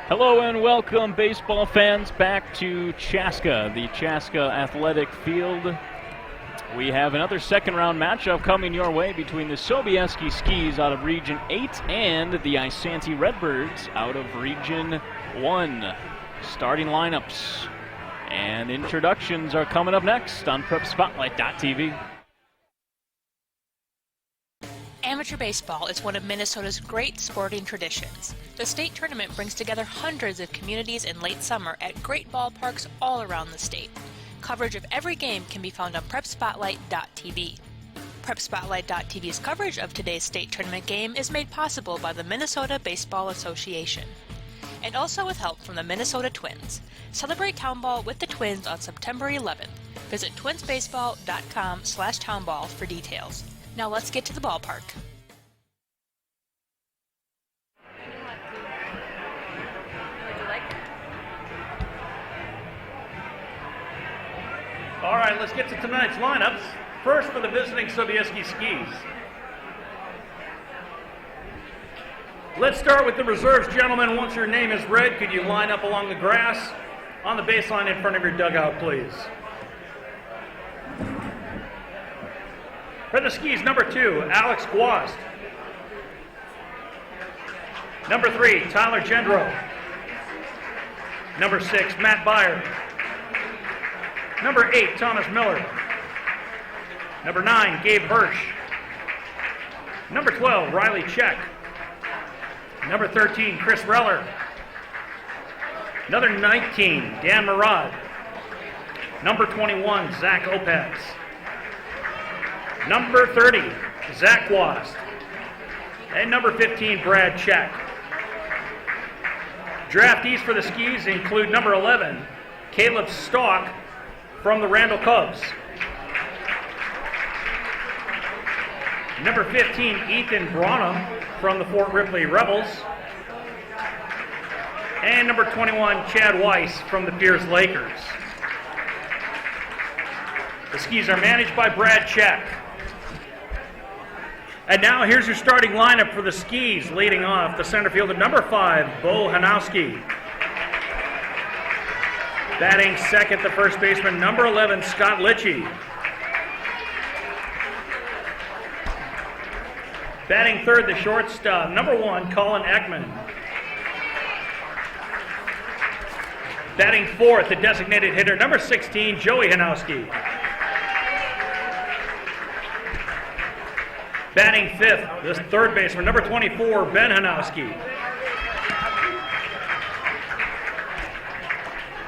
Hello and welcome, baseball fans, back to Chaska, the Chaska Athletic Field. We have another second-round matchup coming your way between the Sobieski Skis out of Region 8 and the Isanti Redbirds out of Region 1. Starting lineups and introductions are coming up next on PrepSpotlight.tv. Amateur baseball is one of Minnesota's great sporting traditions. The state tournament brings together hundreds of communities in late summer at great ballparks all around the state. Coverage of every game can be found on PrepSpotlight.tv. PrepSpotlight.tv's coverage of today's state tournament game is made possible by the Minnesota Baseball Association, and also with help from the Minnesota Twins. Celebrate Town Ball with the Twins on September 11th. Visit twinsbaseball.com/townball for details. Now let's get to the ballpark. All right, let's get to tonight's lineups. First for the visiting Sobieski Skis. Let's start with the reserves, gentlemen. Once your name is read, could you line up along the grass on the baseline in front of your dugout, please? For the Skis, number 2, Alex Guast. Number 3, Tyler Gendro. Number 6, Matt Byer. Number 8, Thomas Miller. Number 9, Gabe Hirsch. Number 12, Riley Check. Number 13, Chris Reller. Another 19, Dan Murad. Number 21, Zach Opez. Number 30, Zach Guast. And number 15, Brad Check. Draftees for the Skis include number 11, Caleb Stalk from the Randall Cubs. Number 15, Ethan Branham from the Fort Ripley Rebels. And number 21, Chad Weiss from the Pierce Lakers. The Skis are managed by Brad Check. And now here's your starting lineup for the Skis. Leading off, the center fielder, number 5, Bo Hanowski. Batting second, the first baseman, number 11, Scott Litchie. Batting third, the shortstop, number 1, Colin Ekman. Batting fourth, the designated hitter, number 16, Joey Hanowski. Batting fifth, the third baseman, number 24, Ben Hanowski.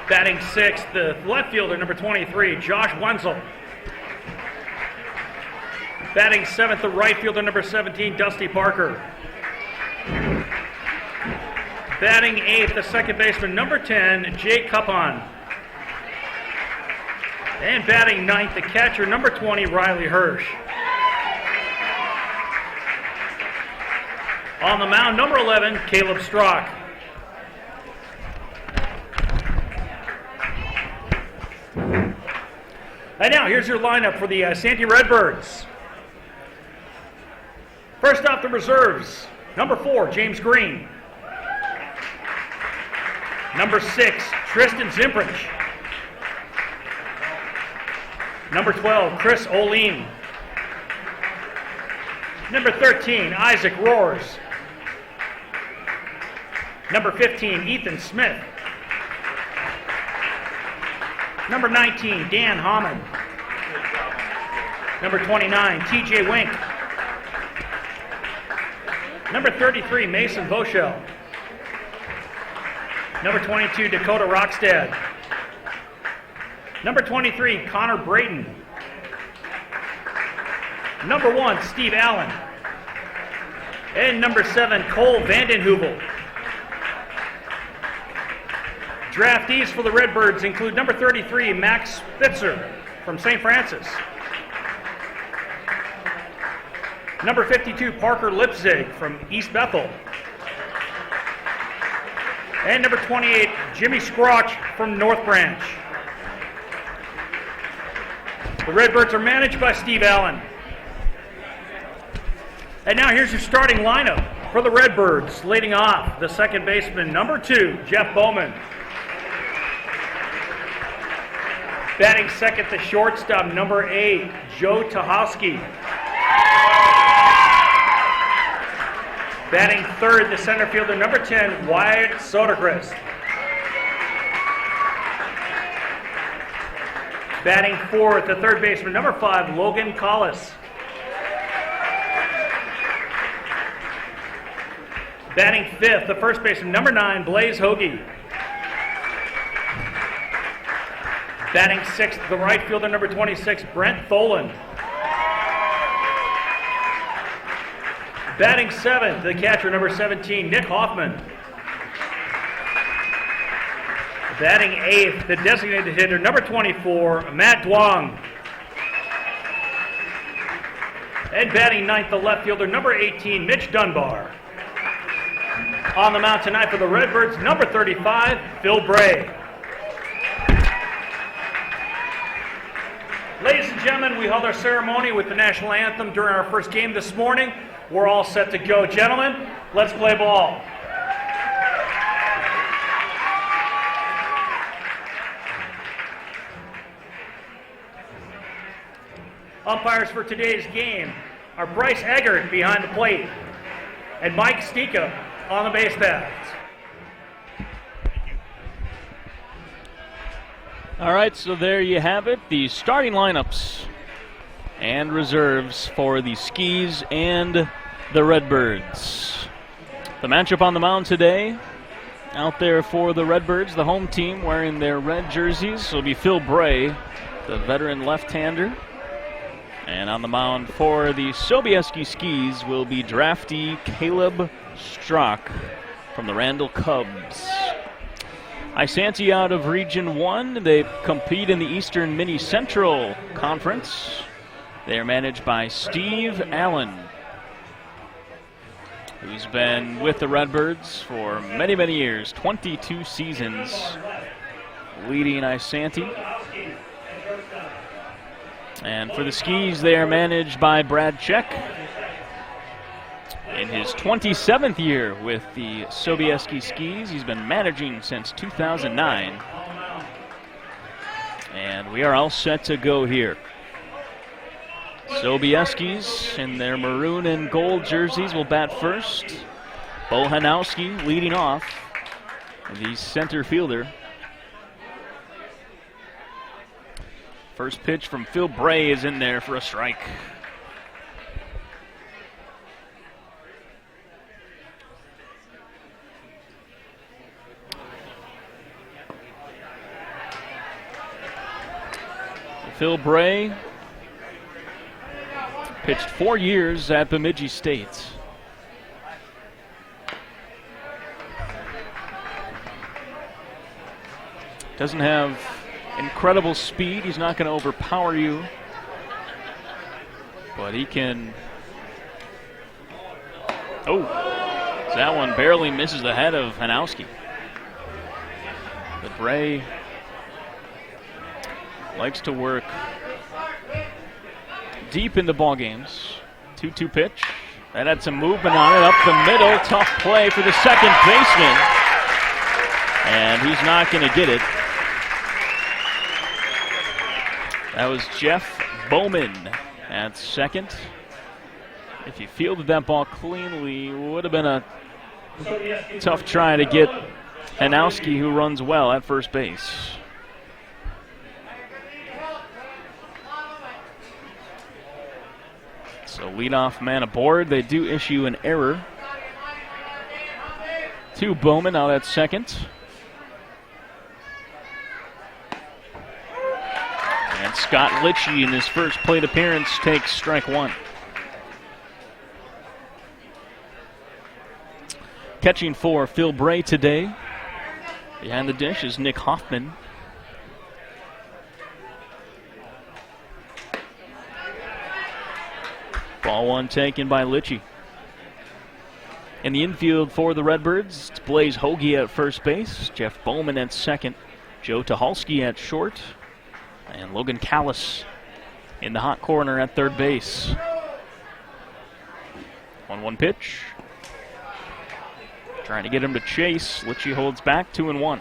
Batting sixth, the left fielder, number 23, Josh Wenzel. Batting seventh, the right fielder, number 17, Dusty Parker. Batting eighth, the second baseman, number 10, Jake Cupon. And batting ninth, the catcher, number 20, Riley Hirsch. On the mound, number 11, Caleb Strock. And now, here's your lineup for the Isanti Redbirds. First off, the reserves. Number 4, James Green. Number 6, Tristan Zimprich. Number 12, Chris Oline. Number 13, Isaac Roars. Number 15, Ethan Smith. Number 19, Dan Hammond. Number 29, TJ Wink. Number 33, Mason Voschel. Number 22, Dakota Rockstad. Number 23, Connor Brayton. Number 1, Steve Allen. And number 7, Cole Vandenheuvel. Draftees for the Redbirds include number 33, Max Spitzer from St. Francis. Number 52, Parker Lipzig from East Bethel. And number 28, Jimmy Scrotch from North Branch. The Redbirds are managed by Steve Allen. And now here's your starting lineup. For the Redbirds, leading off, the second baseman, number 2, Jeff Bowman. Batting second, the shortstop, number 8, Joe Tahowski. Batting third, the center fielder, number 10, Wyatt Soderquist. Batting fourth, the third baseman, number 5, Logan Collis. Batting fifth, the first baseman, number 9, Blaze Hoagie. Batting sixth, the right fielder, number 26, Brent Tholen. Batting seventh, the catcher, number 17, Nick Hoffman. Batting eighth, the designated hitter, number 24, Matt Duong. And batting ninth, the left fielder, number 18, Mitch Dunbar. On the mound tonight for the Redbirds, number 35, Phil Bray. Ladies and gentlemen, we held our ceremony with the national anthem during our first game this morning. We're all set to go. Gentlemen, let's play ball. Umpires for today's game are Bryce Eggert behind the plate and Mike Stika on the base paths. All right, so there you have it, the starting lineups and reserves for the Skis and the Redbirds. The matchup on the mound today, out there for the Redbirds, the home team wearing their red jerseys, will be Phil Bray, the veteran left-hander. And on the mound for the Sobieski Skis will be draftee Caleb Strock from the Randall Cubs. Isanti out of Region 1. They compete in the Eastern Mini Central Conference. They are managed by Steve Allen, who's been with the Redbirds for many, many years, 22 seasons, leading Isanti. And for the Skis, they are managed by Brad Check. In his 27th year with the Sobieski Skis, he's been managing since 2009. And we are all set to go here. Sobieskis in their maroon and gold jerseys will bat first. Bo Hanowski leading off, the center fielder. First pitch from Phil Bray is in there for a strike. Phil Bray pitched 4 years at Bemidji State. Doesn't have incredible speed. He's not going to overpower you, but he can. Oh, that one barely misses the head of Hanowski. But Bray likes to work deep into ball games. 2-2 pitch. That had some movement on it up the middle. Tough play for the second baseman. And he's not going to get it. That was Jeff Bowman at second. If he fielded that ball cleanly, would have been a tough try to get Hanowski, who runs well at first base. So leadoff man aboard. They do issue an error to Bowman out at second. And Scott Litchie in his first plate appearance takes strike one. Catching for Phil Bray today, behind the dish, is Nick Hoffman. Ball one taken by Litchie. In the infield for the Redbirds, it's Blaze Hoagie at first base, Jeff Bowman at second, Joe Tucholsky at short, and Logan Callis in the hot corner at third base. 1-1 pitch. Trying to get him to chase. Litchie holds back, 2-1.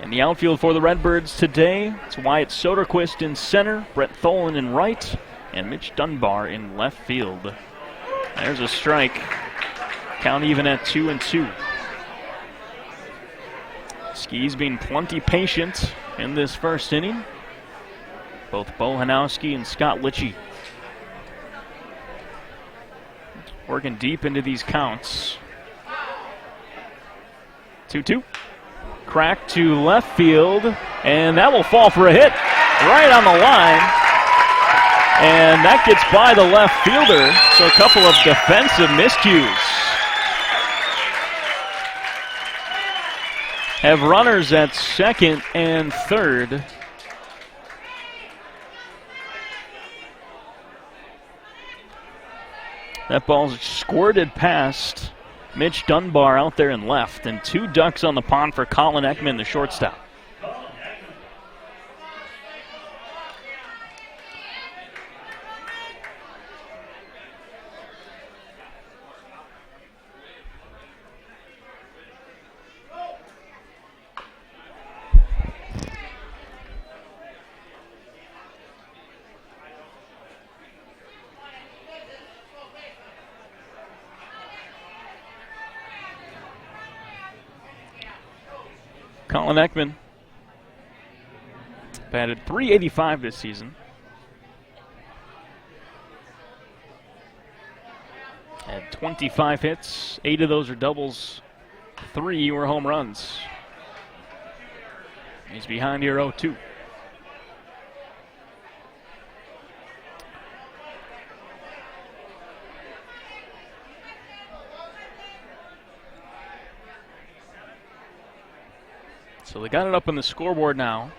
In the outfield for the Redbirds today, it's Wyatt Soderquist in center, Brett Tholen in right, and Mitch Dunbar in left field. There's a strike. Count even at 2-2. Skis being plenty patient in this first inning. Both Bo Hanowski and Scott Litchie working deep into these counts. 2-2. Crack to left field, and that will fall for a hit right on the line. And that gets by the left fielder, so a couple of defensive miscues. Have runners at second and third. That ball's squirted past Mitch Dunbar out there in left, and 2 ducks on the pond for Colin Ekman, the shortstop. Colin Ekman batted .385 this season. Had 25 hits, 8 of those are doubles, 3 were home runs. He's behind here 0-2. So they got it up on the scoreboard now.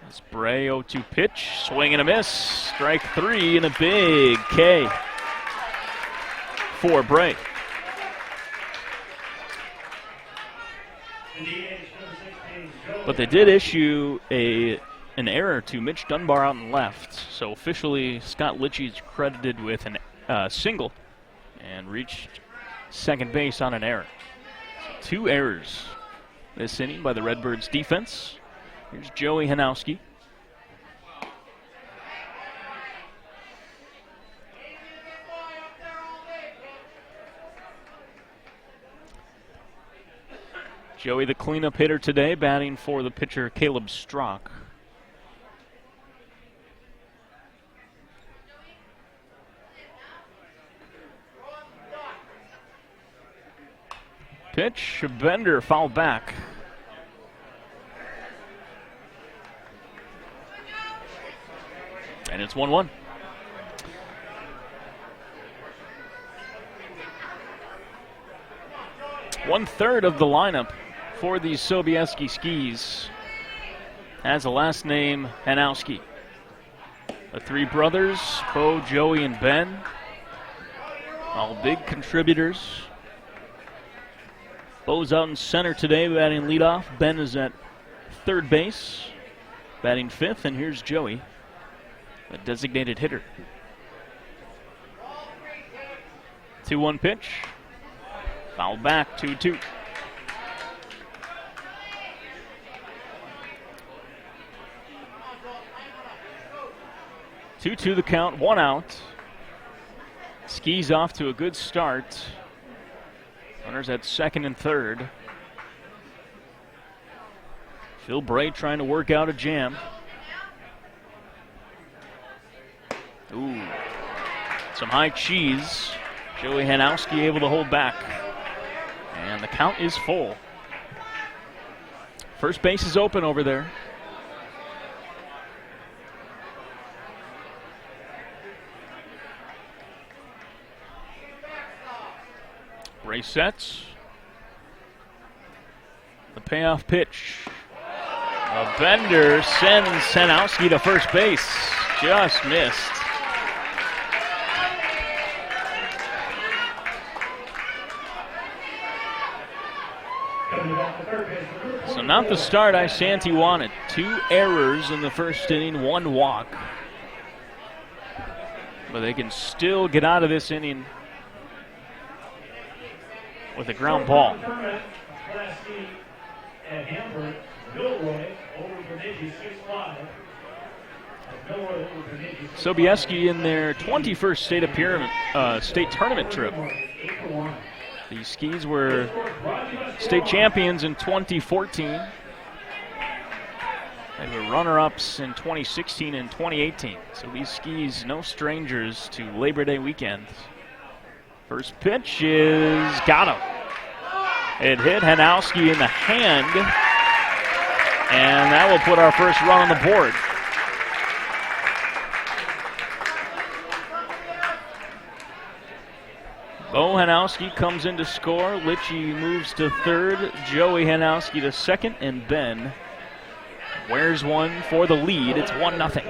This Bray 0-2 pitch, swing and a miss. Strike 3 and a big K for Bray. But they did issue an error to Mitch Dunbar out in left. So officially Scott Litchie is credited with a single and reached second base on an error. 2 errors this inning by the Redbirds defense. Here's Joey Hanowski. Joey, the cleanup hitter today, batting for the pitcher Caleb Strock. Pitch, a bender, foul back. And it's 1-1. One-third of the lineup for the Sobieski Skis has a last name Hanowski. The 3 brothers, Bo, Joey, and Ben, all big contributors. Bo's out in center today, batting leadoff. Ben is at third base, batting 5th, and here's Joey, a designated hitter. 2-1 pitch. Foul back, 2-2. The count, 1 out. Skis off to a good start. Runners at second and third. Phil Bray trying to work out a jam. Ooh, some high cheese. Joey Hanowski able to hold back. And the count is full. First base is open over there. Bray sets. The payoff pitch. A bender sends Hanowski to first base. Just missed. So not the start Isanti wanted. 2 errors in the first inning, 1 walk. But they can still get out of this inning with a ground ball. Class C at Hamburg, Milroy over Berniggi, 6-5. Sobieski in their 21st state tournament trip. The Skis were state champions in 2014. They were runner-ups in 2016 and 2018. So these Skis, no strangers to Labor Day weekend. First pitch is got him. It hit Hanowski in the hand, and that will put our first run on the board. Bo Hanowski comes in to score. Litchie moves to third. Joey Hanowski to second, and Ben wears one for the lead. It's 1-0.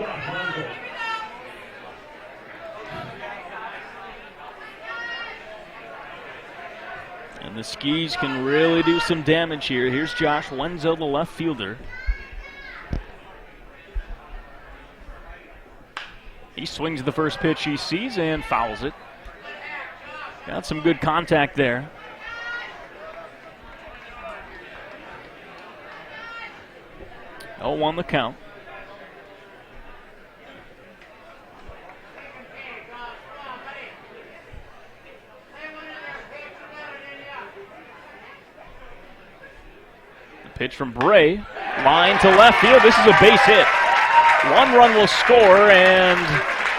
And the Skis can really do some damage here. Here's Josh Wenzel, the left fielder. He swings the first pitch he sees and fouls it. Got some good contact there. Oh, 1 the count. The pitch from Bray. Line to left field. This is a base hit. 1 run will score, and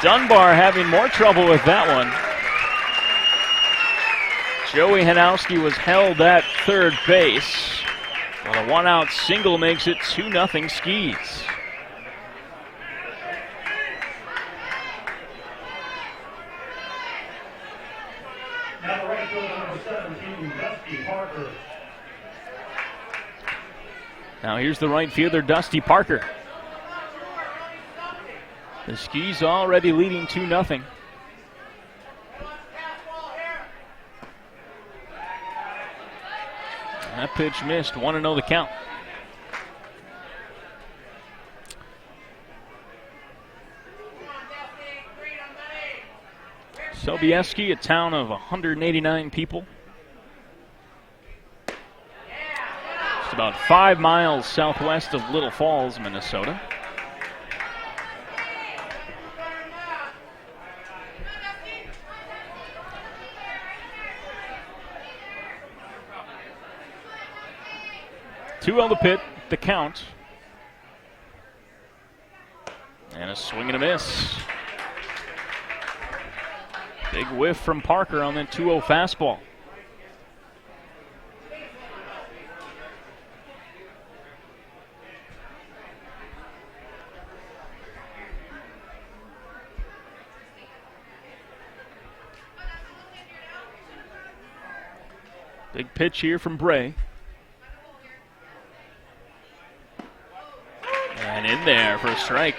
Dunbar having more trouble with that one. Joey Hanowski was held at third base. Well, a 1-out single makes it 2-0 Skis. Now the right fielder, number 17, Dusty Parker. Now here's the right fielder, Dusty Parker. The Skis already leading 2-0. That pitch missed. 1-0 the count. Sobieski, a town of 189 people. Just about 5 miles southwest of Little Falls, Minnesota. Two on the pit, the count. And a swing and a miss. Big whiff from Parker on that 2-0 fastball. Big pitch here from Bray. And in there for a strike.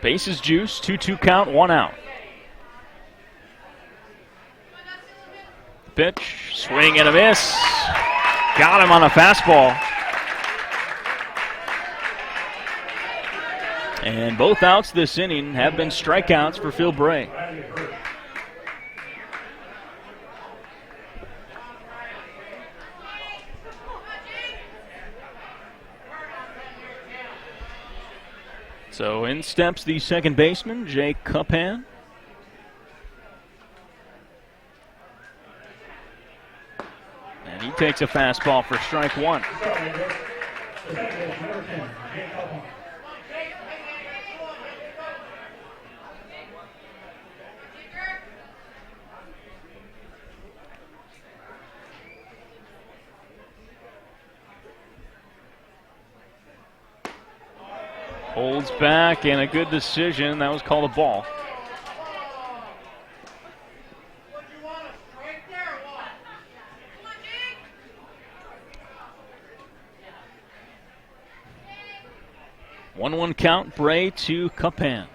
Bases juice, 2-2 count, 1 out. Pitch, swing and a miss. Got him on a fastball. And both outs this inning have been strikeouts for Phil Bray. So in steps the second baseman, Jake Cuphan. And he takes a fastball for strike 1. Holds back, and a good decision. That was called a ball. 1-1 count, Bray to Cupan.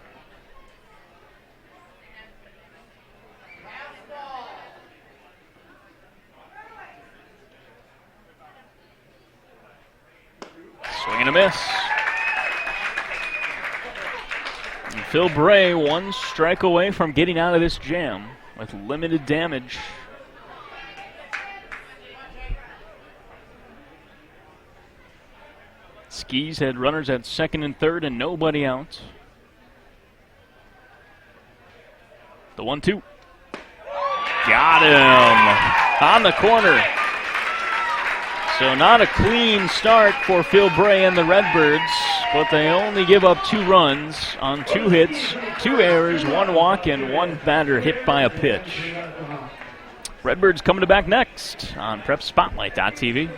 Swing and a miss. And Phil Bray, one strike away from getting out of this jam with limited damage. Skis had runners at second and third and nobody out. The 1-2. Got him on the corner. So not a clean start for Phil Bray and the Redbirds, but they only give up 2 runs on 2 hits, 2 errors, 1 walk, and 1 batter hit by a pitch. Redbirds coming to back next on PrepSpotlight.tv.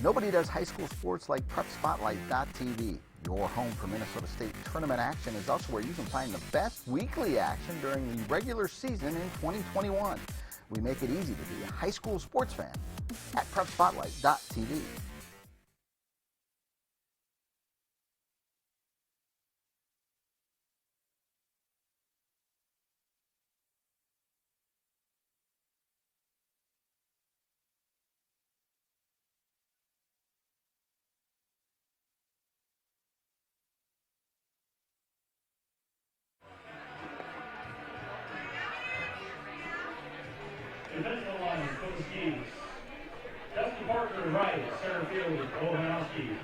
Nobody does high school sports like PrepSpotlight.tv. Your home for Minnesota State tournament action is also where you can find the best weekly action during the regular season in 2021. We make it easy to be a high school sports fan at PrepSpotlight.tv. Defensive line, Sobieski Skis. Parker, right. Center field, Bohanowski.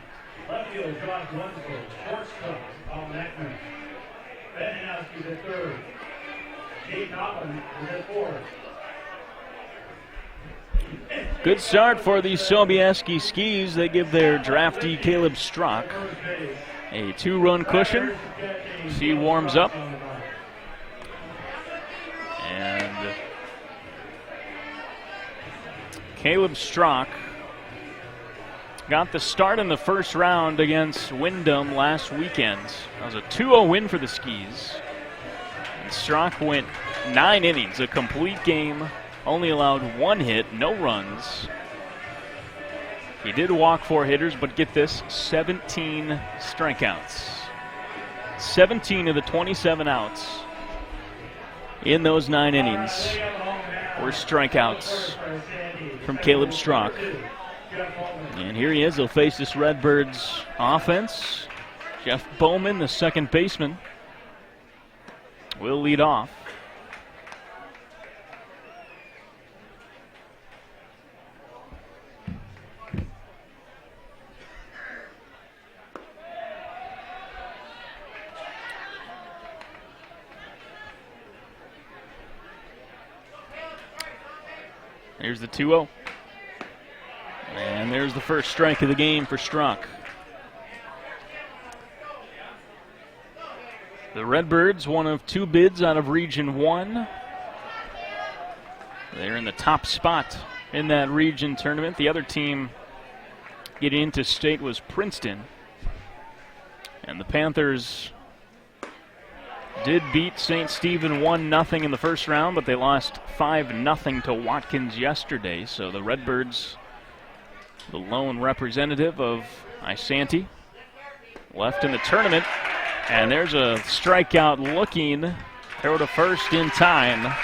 Left field, Josh Lunsford. Shortstop, Alan Ekman. Ben Hanowski's at third. Jake Noppen is at fourth. Good start for the Sobieski Skis. They give their draftee Caleb Strock a 2-run cushion. He warms up. And Caleb Strock got the start in the first round against Windham last weekend. That was a 2-0 win for the Skis. And Strock went 9 innings, a complete game, only allowed 1 hit, no runs. He did walk 4 hitters, but get this, 17 strikeouts. 17 of the 27 outs in those 9 innings were strikeouts from Caleb Strock. And here he is. He'll face this Redbirds offense. Jeff Bowman, the second baseman, will lead off. There's the 2-0. And there's the first strike of the game for Strock. The Redbirds, one of 2 bids out of Region 1. They're in the top spot in that region tournament. The other team getting into state was Princeton. And the Panthers did beat St. Stephen 1-0 in the first round, but they lost 5-0 to Watkins yesterday. So the Redbirds, the lone representative of Isanti, left in the tournament. And there's a strikeout looking. Throw to first in time.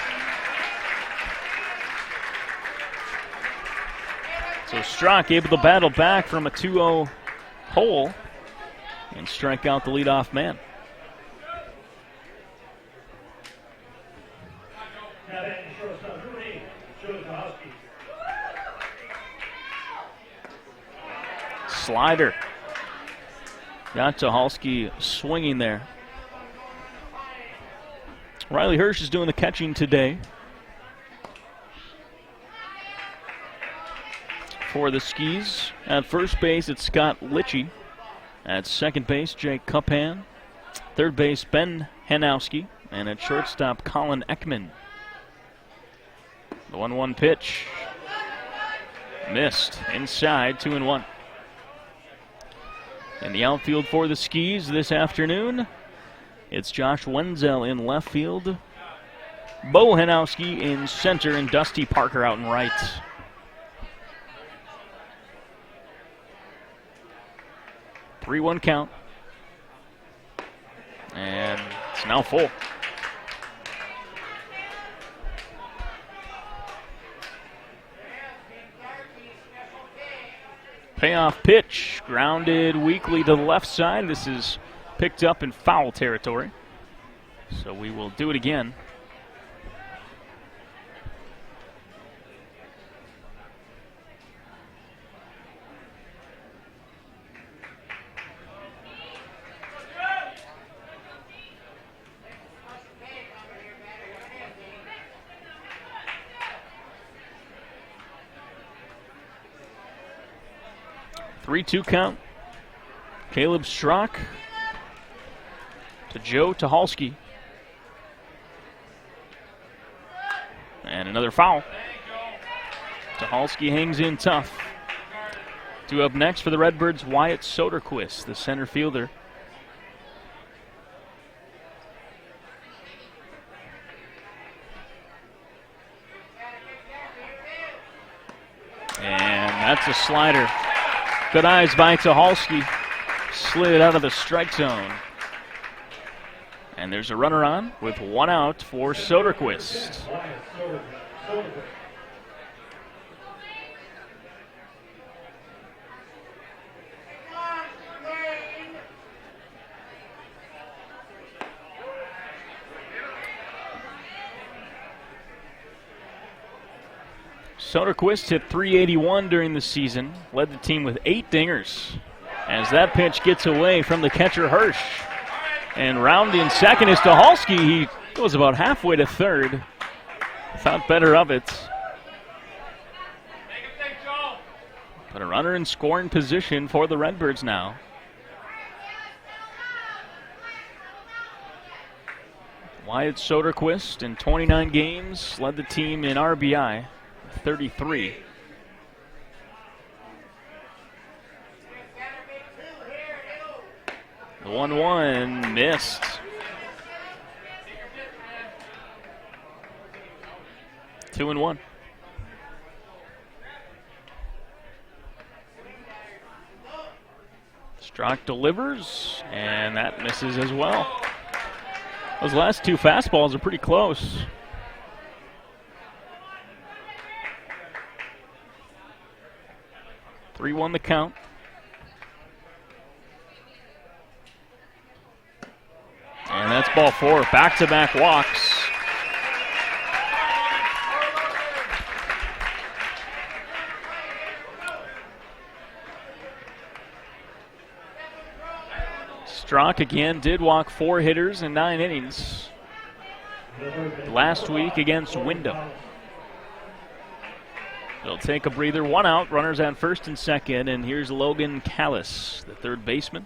So Strock able to battle back from a 2-0 hole and strike out the leadoff man. Slider. Got Tucholsky swinging there. Riley Hirsch is doing the catching today for the Skis. At first base, it's Scott Litchie. At second base, Jake Cupan. Third base, Ben Hanowski. And at shortstop, Colin Ekman. The 1-1 pitch. Missed. Inside, 2-1. In the outfield for the Skis this afternoon, it's Josh Wenzel in left field, Bo Hanowski in center, and Dusty Parker out in right. 3-1 count. And it's now full. Payoff pitch, grounded weakly to the left side. This is picked up in foul territory. So we will do it again. Three-two count. Caleb Strzok to Joe Tucholsky. And another foul. Tucholsky hangs in tough. Two up next for the Redbirds, Wyatt Soderquist, the center fielder. And that's a slider. Good eyes by Tucholsky. Slid it out of the strike zone. And there's a runner on with one out for Soderquist. Soderquist hit .381 during the season, led the team with 8 dingers. As that pitch gets away from the catcher Hirsch. And rounding second is Tucholsky. He goes about halfway to third. Thought better of it. But a runner in scoring position for the Redbirds now. Wyatt Soderquist in 29 games led the team in RBI, 33. The 1-1 missed. Two and one. Strzok delivers, and that misses as well. Those last two fastballs are pretty close. Three-one the count. And that's ball four. Back-to-back walks. Strzok again did walk 4 hitters in 9 innings last week against Wyndham. They'll take a breather, 1 out, runners on first and second, and here's Logan Callis, the third baseman.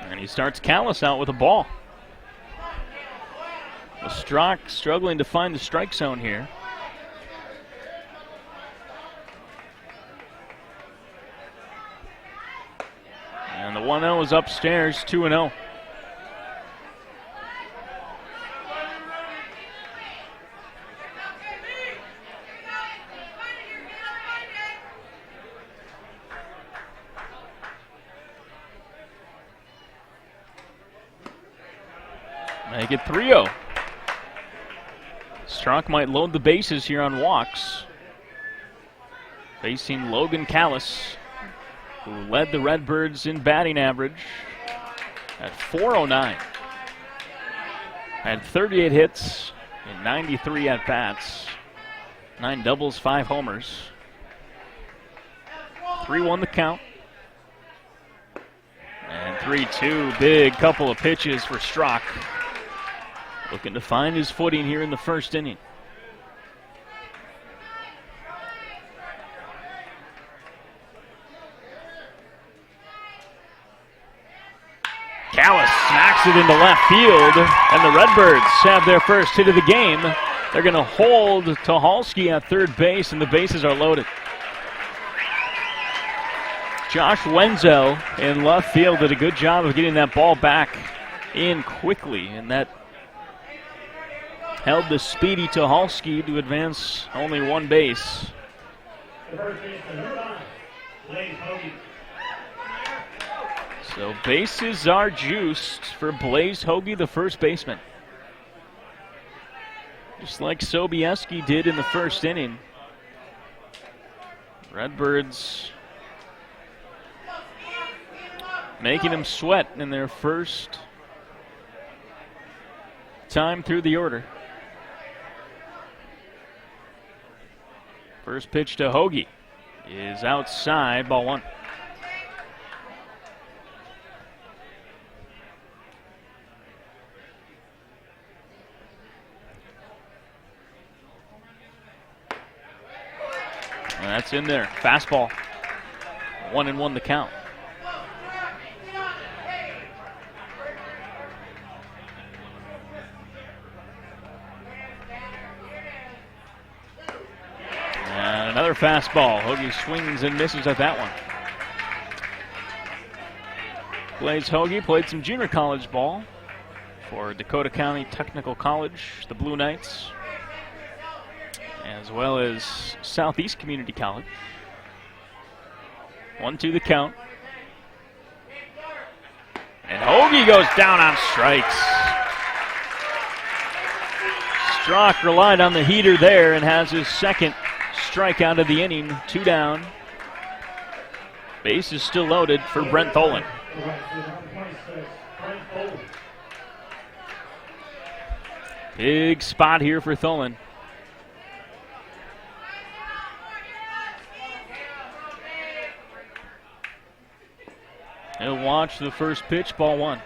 And he starts Callis out with a ball. Strzok struggling to find the strike zone here. And the 1-0 is upstairs, 2-0. Make it 3-0. Strzok might load the bases here on walks. Facing Logan Callis, who led the Redbirds in batting average at .409. Had 38 hits in 93 at-bats. 9 doubles, 5 homers. 3-1 the count. And 3-2, big couple of pitches for Strzok. Looking to find his footing here in the first inning. Callis smacks it into left field, and the Redbirds have their first hit of the game. They're going to hold Tucholsky at third base, and the bases are loaded. Josh Wenzel in left field did a good job of getting that ball back in quickly, and that held the speedy Tucholsky to advance only one base. The first baseman, number 9, Blaze Hoagie. So bases are juiced for Blaze Hoagie, the first baseman. Just like Sobieski did in the first inning. Redbirds making him sweat in their first time through the order. First pitch to Hoagie is outside, ball 1. And that's in there. Fastball. 1-1 the count. And another fastball. Hoagie swings and misses at that one. Blaze Hoagie played some junior college ball for Dakota County Technical College, the Blue Knights, as well as Southeast Community College. 1-2 the count. And Hoagie goes down on strikes. Strzok relied on the heater there and has his second strikeout of the inning. 2 down. Base is still loaded for Brent Tholen. Big spot here for Tholen. He'll watch the first pitch, ball 1.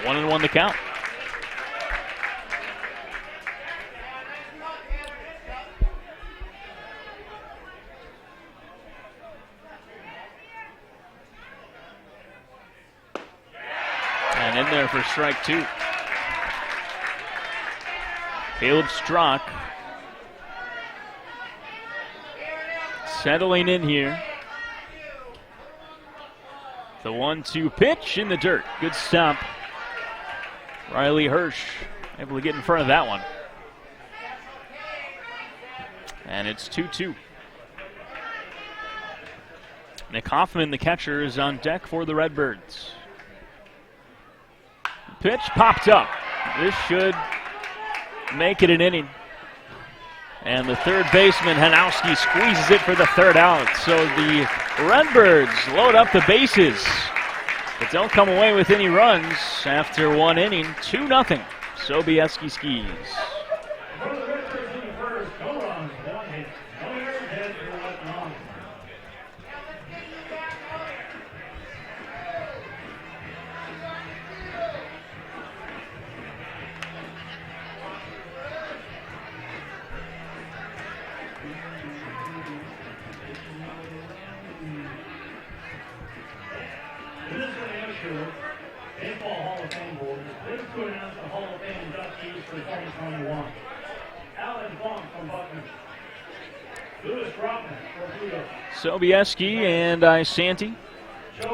One and one the count. And in there for strike 2. Caleb Strzok settling in here. The 1-2 pitch in the dirt. Good stop. Riley Hirsch able to get in front of that one. And it's 2-2. Nick Hoffman, the catcher, is on deck for the Redbirds. Pitch popped up. This should make it an inning. And the third baseman, Hanowski, squeezes it for the third out. So the Redbirds load up the bases, but don't come away with any runs after one inning. 2-0, Sobieski Skis. Baseball Hall of Fame Board is pleased to announce the Hall of Fame inductees for 2021. Alan Funk from Buckman. Lewis Brockman for Pluto. Sobieski and Isanti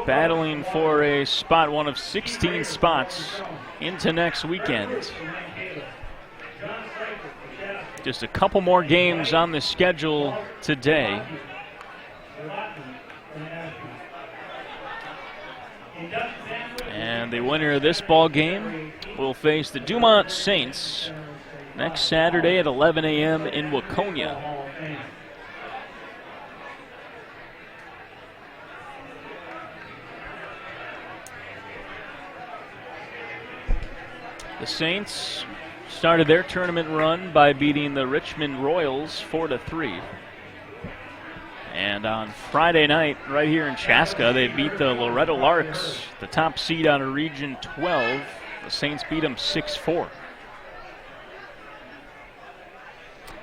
battling for a spot, one of 16 spots into next weekend. Just a couple more games on the schedule today. And the winner of this ball game will face the Dumont Saints next Saturday at 11 a.m. in Waconia. The Saints started their tournament run by beating the Richmond Royals 4-3. And on Friday night, right here in Chaska, they beat the Loretto Larks, the top seed out of Region 12. The Saints beat them 6-4.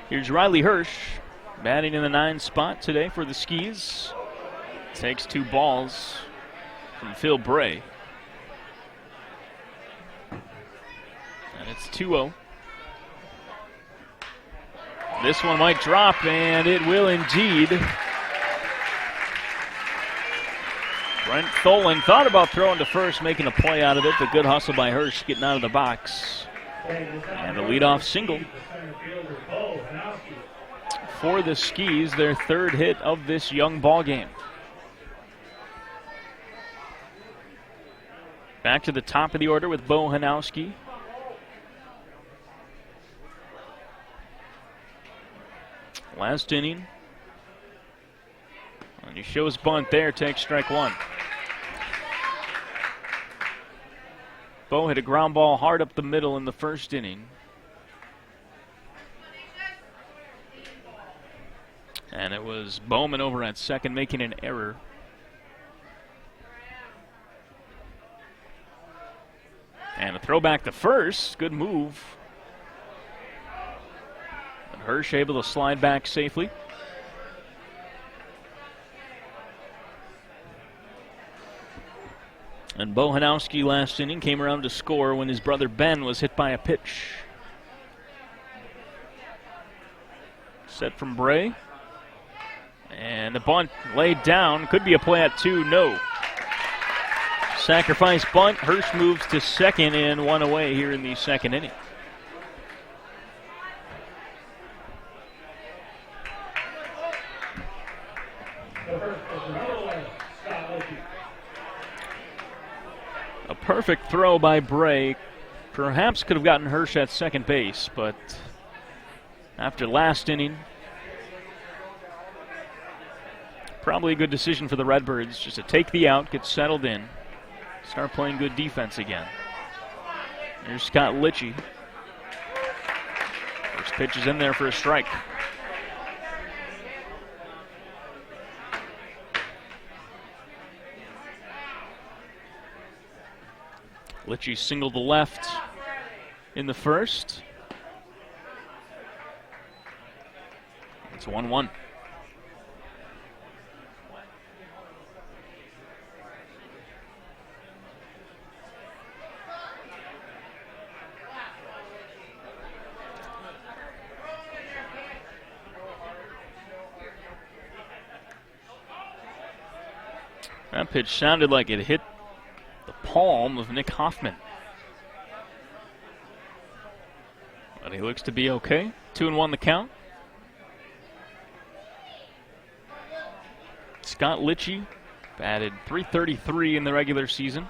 Here's Riley Hirsch, batting in the 9 spot today for the Skis. Takes 2 balls from Phil Bray. And it's 2-0. This one might drop, and it will indeed. Brent Tholen thought about throwing to first, making a play out of it, but good hustle by Hirsch getting out of the box. And a leadoff single for the Skis, their third hit of this young ball game. Back to the top of the order with Bo Hanowski. Last inning. And he shows bunt there, takes strike one. Bo hit a ground ball hard up the middle in the first inning. And it was Bowman over at second making an error. And a throwback to first. Good move. And Hirsch able to slide back safely. And Bo Hanowski last inning came around to score when his brother Ben was hit by a pitch. Set from Bray. And the bunt laid down. Could be a play at two. No. Sacrifice bunt. Hirsch moves to second and one away here in the second inning. A perfect throw by Bray. Perhaps could have gotten Hirsch at second base, but after last inning, probably a good decision for the Redbirds just to take the out, get settled in, start playing good defense again. Here's Scott Litchie. First pitch is in there for a strike. Litchie singled to left in the first. It's 1-1. That pitch sounded like it hit the palm of Nick Hoffman. But he looks to be okay. 2-1 the count. Scott Litchie batted .333 in the regular season.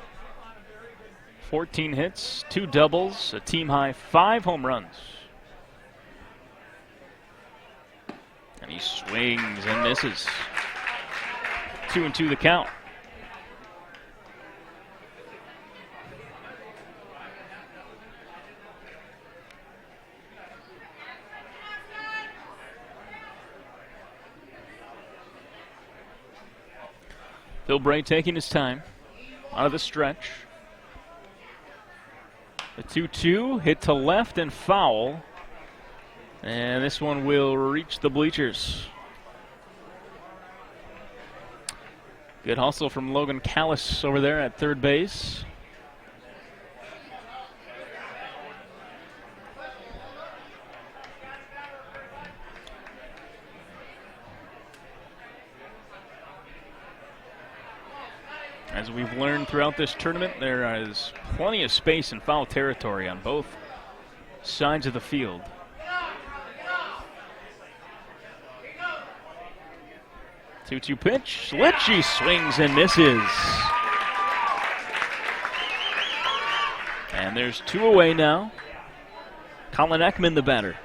14 hits, 2 doubles, a team high 5 home runs. And he swings and misses. 2-2 the count. Bill Bray taking his time out of the stretch. The 2-2 hit to left and foul. And this one will reach the bleachers. Good hustle from Logan Callis over there at third base. As we've learned throughout this tournament, there is plenty of space and foul territory on both sides of the field. Two-two pitch. Litchie swings and misses. And there's 2 away now. Colin Ekman, the batter.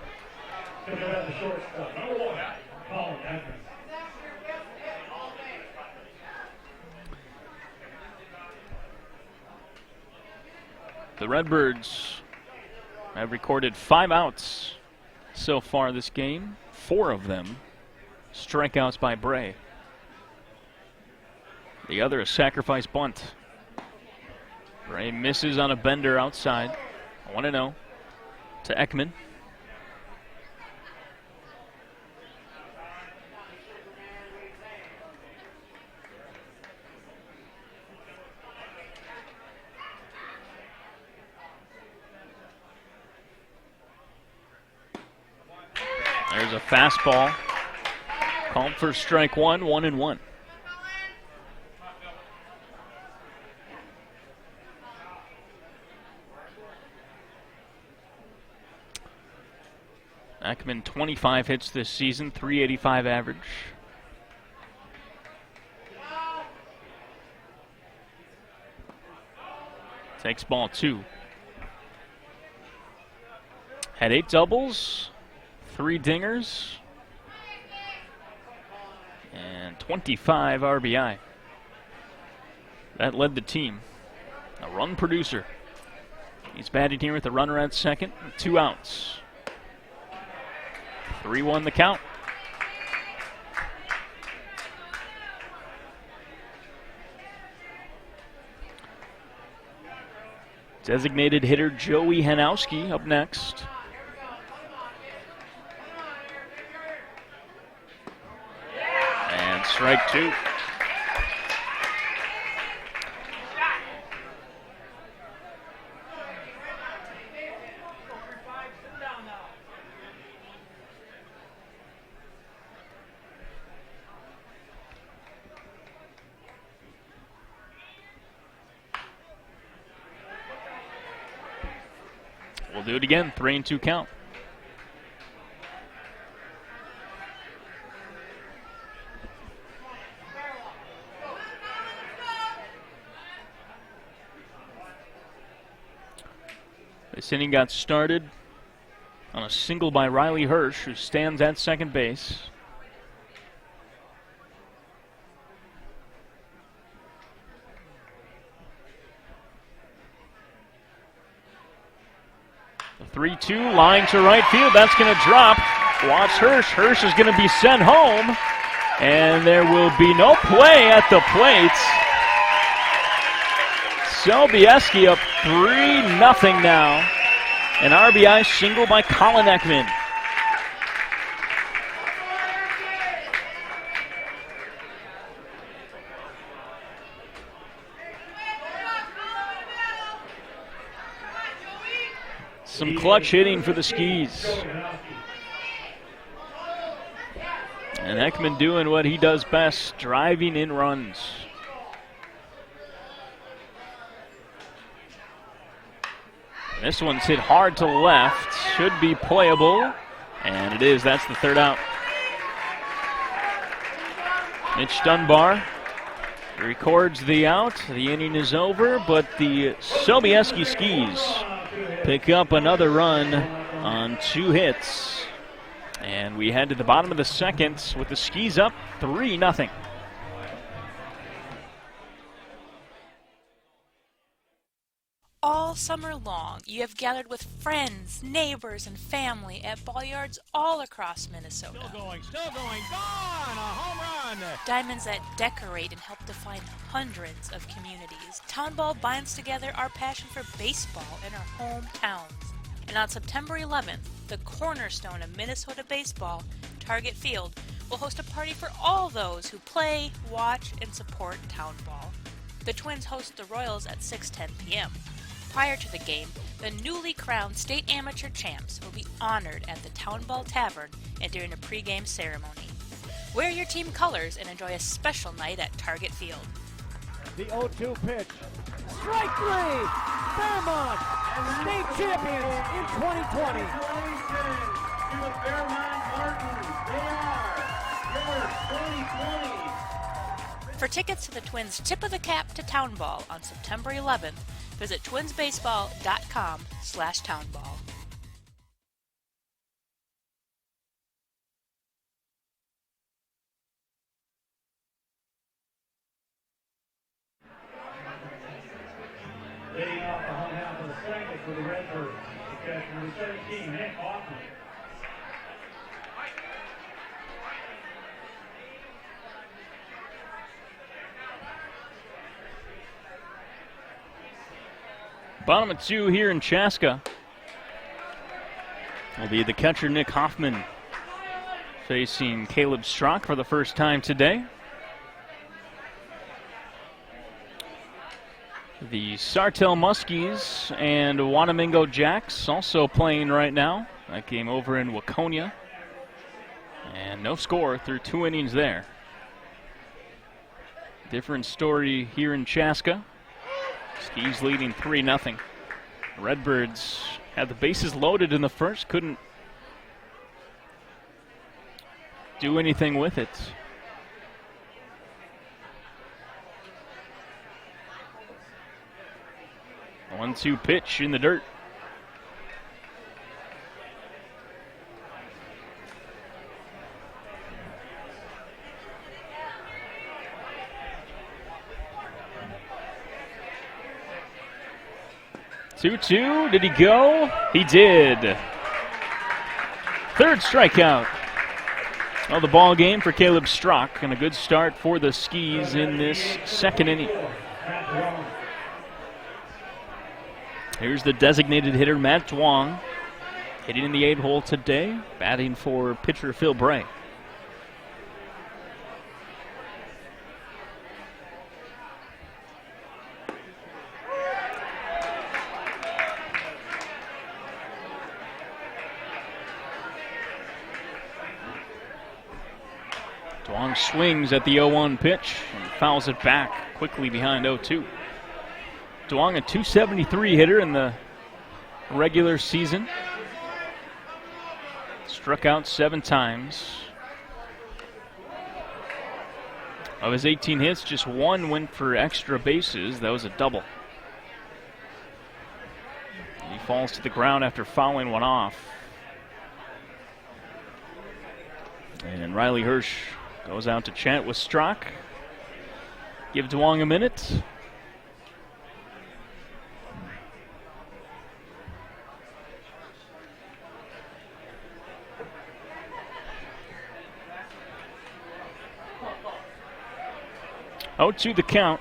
The Redbirds have recorded 5 outs so far this game. 4 of them strikeouts by Bray. The other a sacrifice bunt. Bray misses on a bender outside. 1-0 to Ekman. There's There's a fastball. Called for strike one, 1-1. Ekman, 25 hits this season, 385 average. Takes ball 2. Had 8 doubles, 3 dingers, and 25 RBI. That led the team. A run producer. He's batting here with a runner at second, 2 outs. 3-1 the count. Designated hitter Joey Hanowski up next. And strike 2. We'll do it again, 3-2 count. This inning got started on a single by Riley Hirsch, who stands at second base. The 3-2 line to right field. That's going to drop. Watch Hirsch. Hirsch is going to be sent home. And there will be no play at the plate. Sobieski up 3-0 now. An RBI single by Colin Ekman. Some clutch hitting for the Skis. And Ekman doing what he does best, driving in runs. This one's hit hard to left. Should be playable. And it is. That's the third out. Mitch Dunbar records the out. The inning is over, but the Sobieski Skis pick up another run on 2 hits. And we head to the bottom of the second with the Skis up 3-0. All summer long, you have gathered with friends, neighbors, and family at ball yards all across Minnesota. Still going, gone, a home run. Diamonds that decorate and help define hundreds of communities. Town Ball binds together our passion for baseball in our hometowns. And on September 11th, the cornerstone of Minnesota baseball, Target Field, will host a party for all those who play, watch, and support Town Ball. The Twins host the Royals at 6:10 p.m. Prior to the game, the newly crowned state amateur champs will be honored at the Town Ball Tavern and during a pregame ceremony. Wear your team colors and enjoy a special night at Target Field. The 0-2 pitch. Strike 3! Fairmont, state champions in 2020. Congratulations to the Fairmont Martins. They are your 2020. For tickets to the Twins' Tip of the Cap to Town Ball on September 11th, visit twinsbaseball.com/townball. Leading off the home half of the second for the Redbirds, the catcher number 17, Nick Hoffman. Bottom of 2 here in Chaska. Will be the catcher Nick Hoffman facing Caleb Strock for the first time today. The Sartell Muskies and Wanamingo Jacks also playing right now. That game over in Waconia. And no score through 2 innings there. Different story here in Chaska. Skis leading 3-0. Redbirds had the bases loaded in the first, couldn't do anything with it. A 1-2 pitch in the dirt. Two. Did he go? He did. Third strikeout of the ball game for Caleb Strock, and a good start for the Skis in this second inning. Here's the designated hitter, Matt Duong, hitting in the 8-hole today, batting for pitcher Phil Bray. Duong swings at the 0-1 pitch and fouls it back quickly behind 0-2. Duong, a .273 hitter in the regular season. Struck out 7 times. Of his 18 hits, just 1 went for extra bases. That was a double. He falls to the ground after fouling one off. And Riley Hirsch goes out to chat with Strock. Give Duong a minute. Oh, to the count.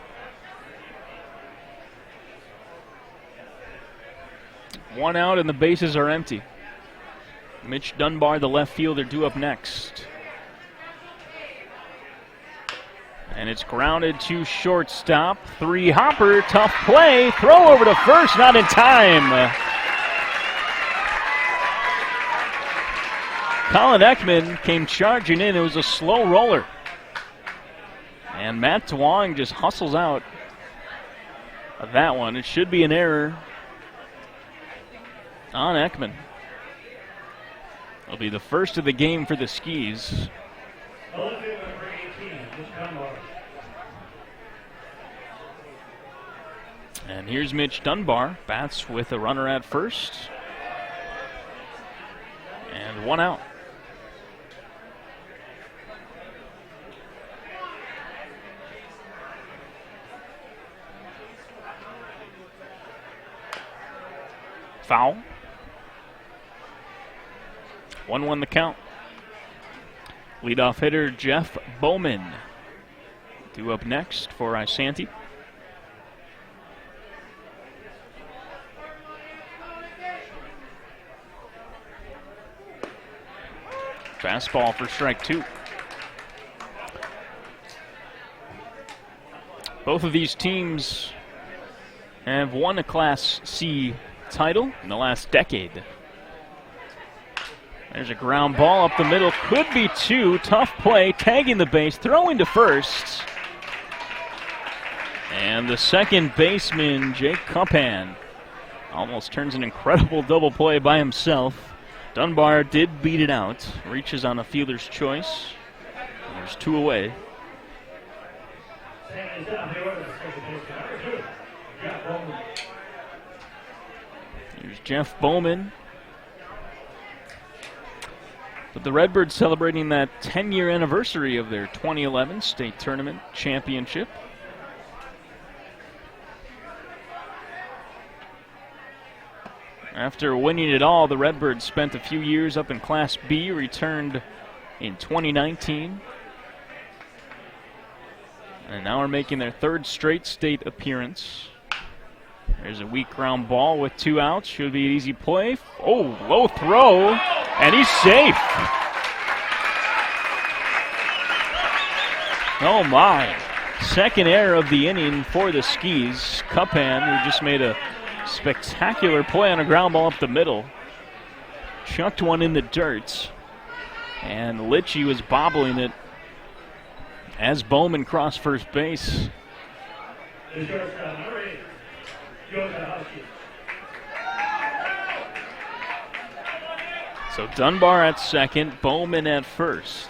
1 out and the bases are empty. Mitch Dunbar, the left fielder, due up next. And it's grounded to shortstop. 3 hopper, tough play. Throw over to first, not in time. Colin Ekman came charging in. It was a slow roller. And Matt Duong just hustles out of that one. It should be an error on Ekman. It'll be the first of the game for the Skis. And here's Mitch Dunbar, bats with a runner at first. And 1 out. Foul. 1-1 the count. Leadoff hitter Jeff Bowman due up next for Isanti. Fastball for strike 2. Both of these teams have won a Class C title in the last decade. There's a ground ball up the middle. Could be 2. Tough play. Tagging the base. Throwing to first. And the second baseman, Jake Cuppan, almost turns an incredible double play by himself. Dunbar did beat it out. Reaches on a fielder's choice. There's 2 away. Here's Jeff Bowman. But the Redbirds celebrating that 10-year anniversary of their 2011 state tournament championship. After winning it all, the Redbirds spent a few years up in Class B, returned in 2019. And now are making their 3rd straight state appearance. There's a weak ground ball with 2 outs. Should be an easy play. Oh, low throw, and he's safe. Oh my. Second error of the inning for the Skis. Cuppan, who just made a spectacular play on a ground ball up the middle, chucked one in the dirt. And Litchie was bobbling it as Bowman crossed first base. The shortstop, number 8, Sobieski. So Dunbar at second, Bowman at first.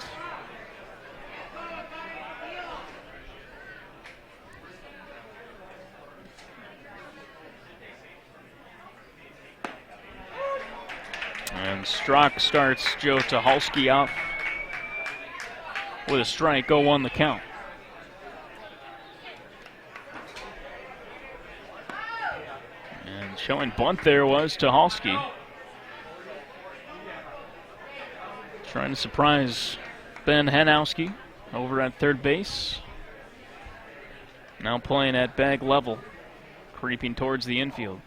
And Strzok starts Joe Tucholsky out with a strike, 0-1 the count. And showing bunt there was Tucholsky. Trying to surprise Ben Hanowski over at third base. Now playing at bag level, creeping towards the infield.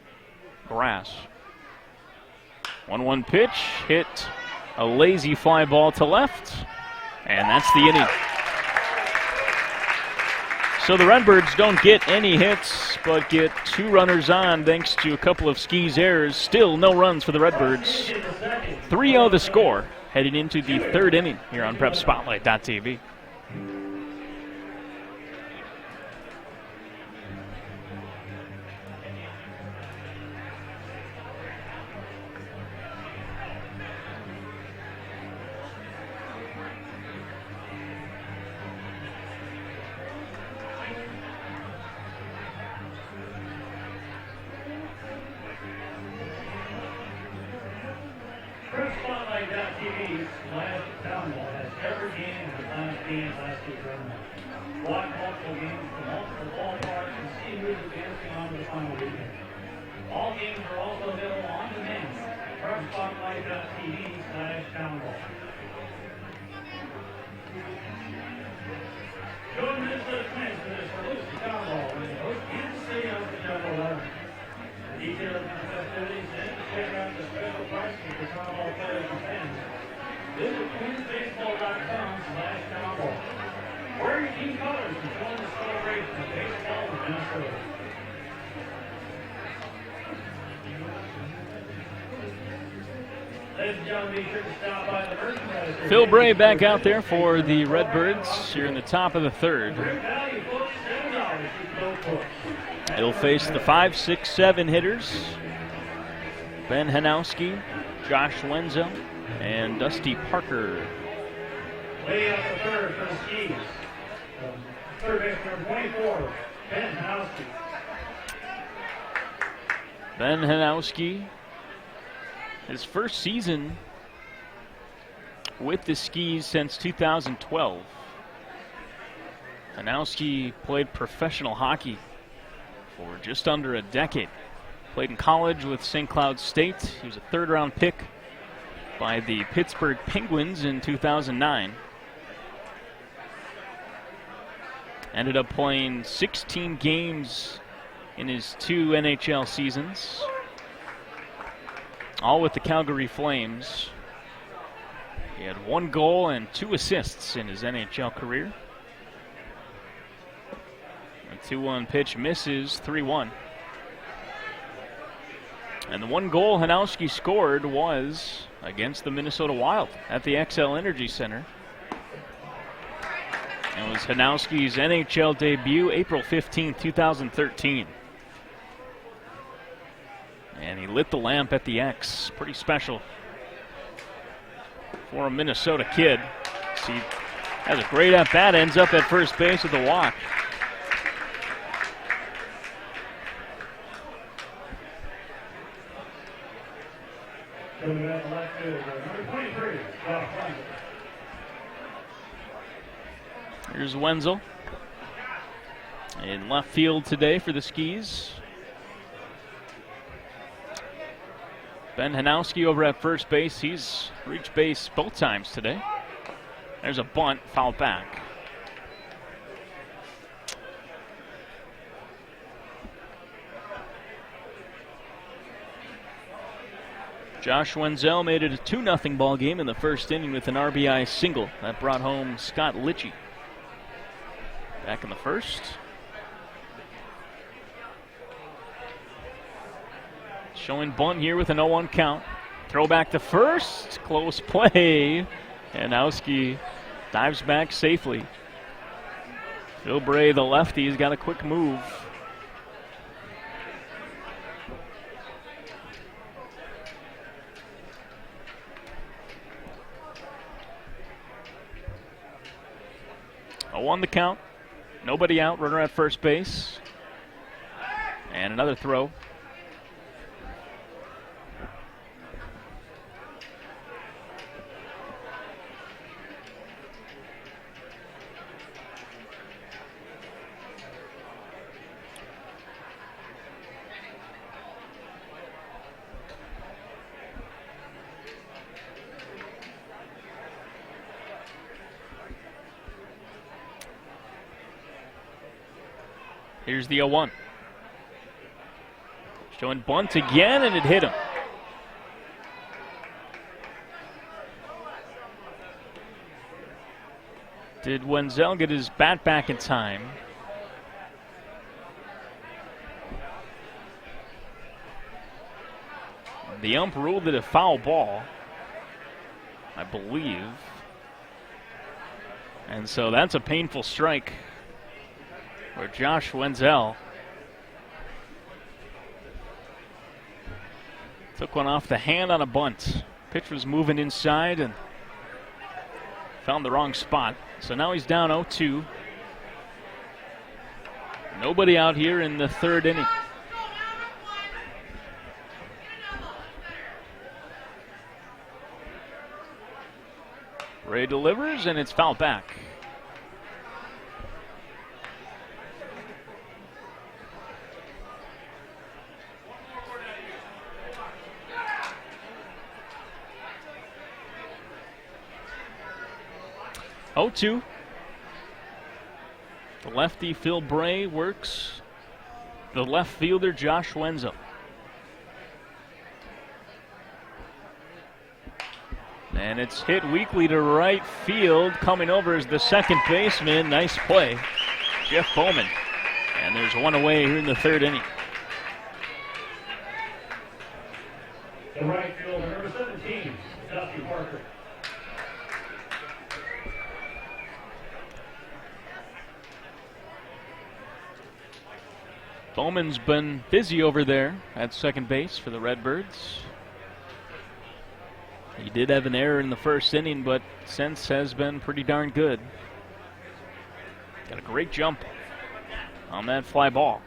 Grass. 1-1 pitch, hit a lazy fly ball to left, and that's the inning. So the Redbirds don't get any hits, but get 2 runners on thanks to a couple of Skis errors. Still no runs for the Redbirds. 3-0 the score, heading into the third inning here on PrepSpotlight.tv. PrepSpotlight.tv's last download has every game in the last game last week tournament. Watch multiple games from multiple ballparks and see who's advancing on to the final weekend. All games are also available on demand at PrepSpotlight.tv/download. Join Minnesota Twins for this elusive download when they host Kansas City on September 11th. For details on the festivities and to check out the special pricing for Townball players and fans, visit twinsbaseball.com/Townball. Wear your team colors and join the celebration of baseball in Minnesota. Ladies and gentlemen, be sure to stop by the merchandise. Phil Bray back out there for the Redbirds here in the top of the third. Great value, folks. $7 you can go for. He'll face the 5, 6, 7 hitters. Ben Hanowski, Josh Wenzel, and Dusty Parker. Way out the third for the Skis. Third base number 24, Ben Hanowski. Ben Hanowski, his first season with the Skis since 2012. Hanowski played professional hockey for just under a decade. Played in college with St. Cloud State. He was a third-round pick by the Pittsburgh Penguins in 2009. Ended up playing 16 games in his 2 NHL seasons, all with the Calgary Flames. He had 1 goal and 2 assists in his NHL career. A 2-1 pitch misses, 3-1. And the 1 goal Hanowski scored was against the Minnesota Wild at the XL Energy Center. It was Hanowski's NHL debut, April 15, 2013. And he lit the lamp at the X. Pretty special for a Minnesota kid. He has a great at-bat, ends up at first base with a walk. Coming out left field, number 23, Josh Wenzel. Here's Wenzel in left field today for the Skis. Ben Hanowski over at first base. He's reached base both times today. There's a bunt, fouled back. Josh Wenzel made it a 2-0 ball game in the first inning with an RBI single. That brought home Scott Litchie. Back in the first. Showing bunt here with an 0-1 count. Throw back to first. Close play. Hanowski dives back safely. Phil Bray, the lefty, has got a quick move. On the count. Nobody out. Runner at first base. And another throw. Here's the 0-1. Showing bunt again, and it hit him. Did Wenzel get his bat back in time? The ump ruled it a foul ball, I believe. And so that's a painful strike for Josh Wenzel. Took one off the hand on a bunt. Pitch was moving inside and found the wrong spot. So now he's down 0-2. Nobody out here in the third inning. Ray delivers, and it's fouled back. Oh, 2. The lefty Phil Bray works the left fielder Josh Wenzel. And it's hit weakly to right field. Coming over is the second baseman. Nice play, Jeff Bowman. And there's one away here in the third inning. The right fielder, number 17, Dusty Parker. Bowman's been busy over there at second base for the Redbirds. He did have an error in the first inning, but since has been pretty darn good. Got a great jump on that fly ball.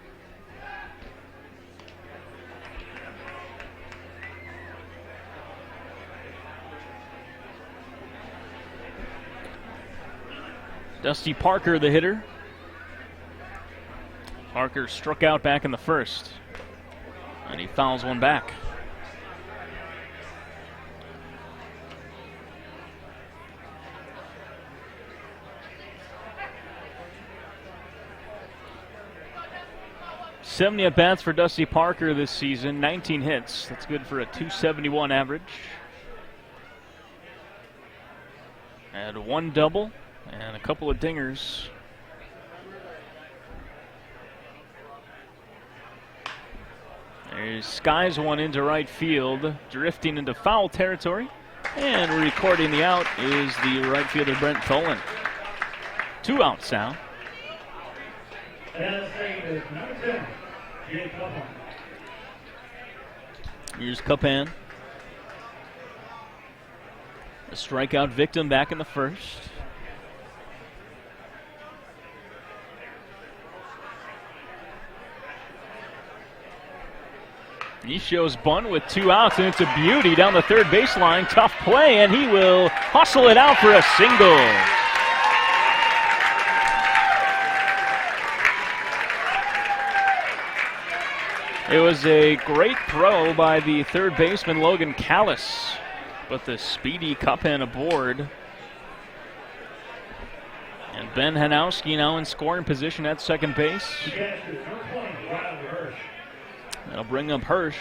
Dusty Parker, the hitter. Parker struck out back in the first, and he fouls one back. .70 at-bats for Dusty Parker this season, 19 hits. That's good for a .271 average. Had one double and a couple of dingers. There's Skies one into right field, drifting into foul territory. And recording the out is the right fielder Brent Tholen. 2 outs now. And the second is number 10, Jake Cupan. Here's Cupan. The strikeout victim back in the first. He shows bunt with 2 outs, and it's a beauty down the third baseline. Tough play, and he will hustle it out for a single. It was a great throw by the third baseman, Logan Callis, but the speedy Cupan aboard. And Ben Hanowski now in scoring position at second base. That'll bring up Hirsch.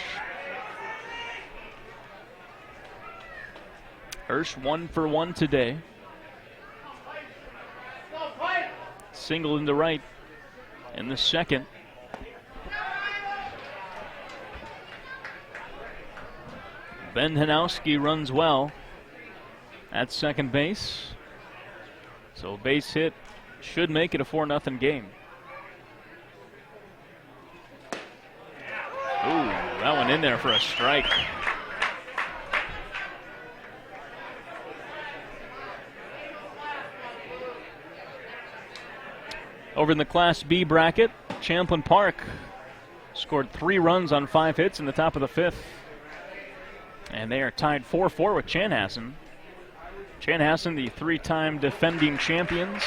Hirsch 1 for 1 today. Single into right in the second. Ben Hanowski runs well at second base. So base hit should make it a 4-0 game. Ooh, that one in there for a strike. Over in the Class B bracket, Champlin Park scored 3 runs on 5 hits in the top of the 5th. And they are tied 4-4 with Chanhassen. Chanhassen, the 3-time defending champions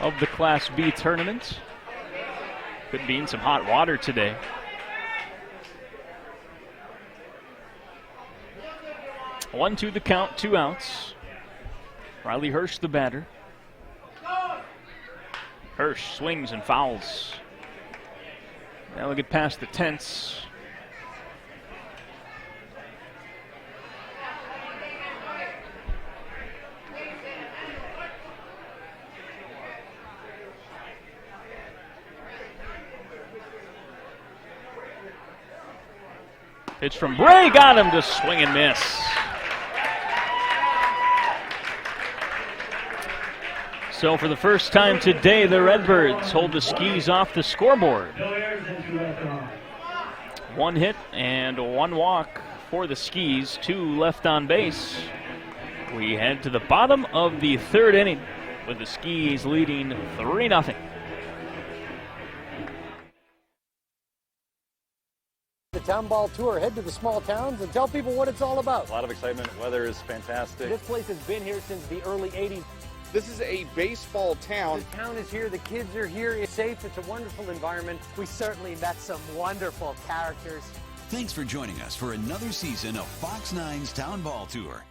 of the Class B tournament. Could be in some hot water today. One to the count, 2 outs. Riley Hirsch, the batter. Hirsch swings and fouls. Now we'll get past the tents. Pitch from Bray, got him to swing and miss. So for the first time today, the Redbirds hold the Skis off the scoreboard. 1 hit and 1 walk for the Skis, 2 left on base. We head to the bottom of the 3rd inning with the Skis leading 3-0. The Town Ball Tour. Head to the small towns and tell people what it's all about. A lot of excitement. Weather is fantastic. This place has been here since the early 80s. This is a baseball town. The town is here. The kids are here. It's safe. It's a wonderful environment. We certainly met some wonderful characters. Thanks for joining us for another season of Fox 9's Town Ball Tour.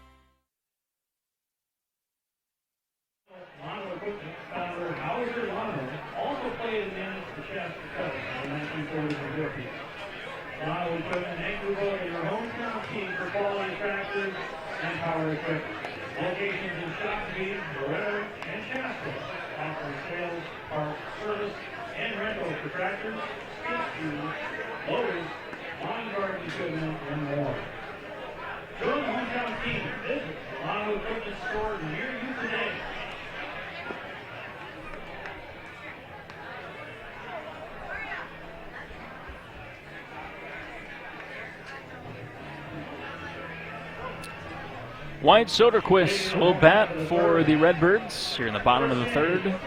Lano equipment founder Howard Lano also played and managed the Shasta Cubs in the 1940s and 50s. Lano equipment and Group is your hometown team for quality tractors and power equipment. Locations in Shakopee, Loretto, and Shasta, offering sales, parts, service, and rental for tractors, skid steers, loaders, lawn garden equipment, and more. Join the hometown team. Visit the Lano Equipment Store near you today. Wyatt Soderquist will bat for the Redbirds here in the bottom of the 3rd.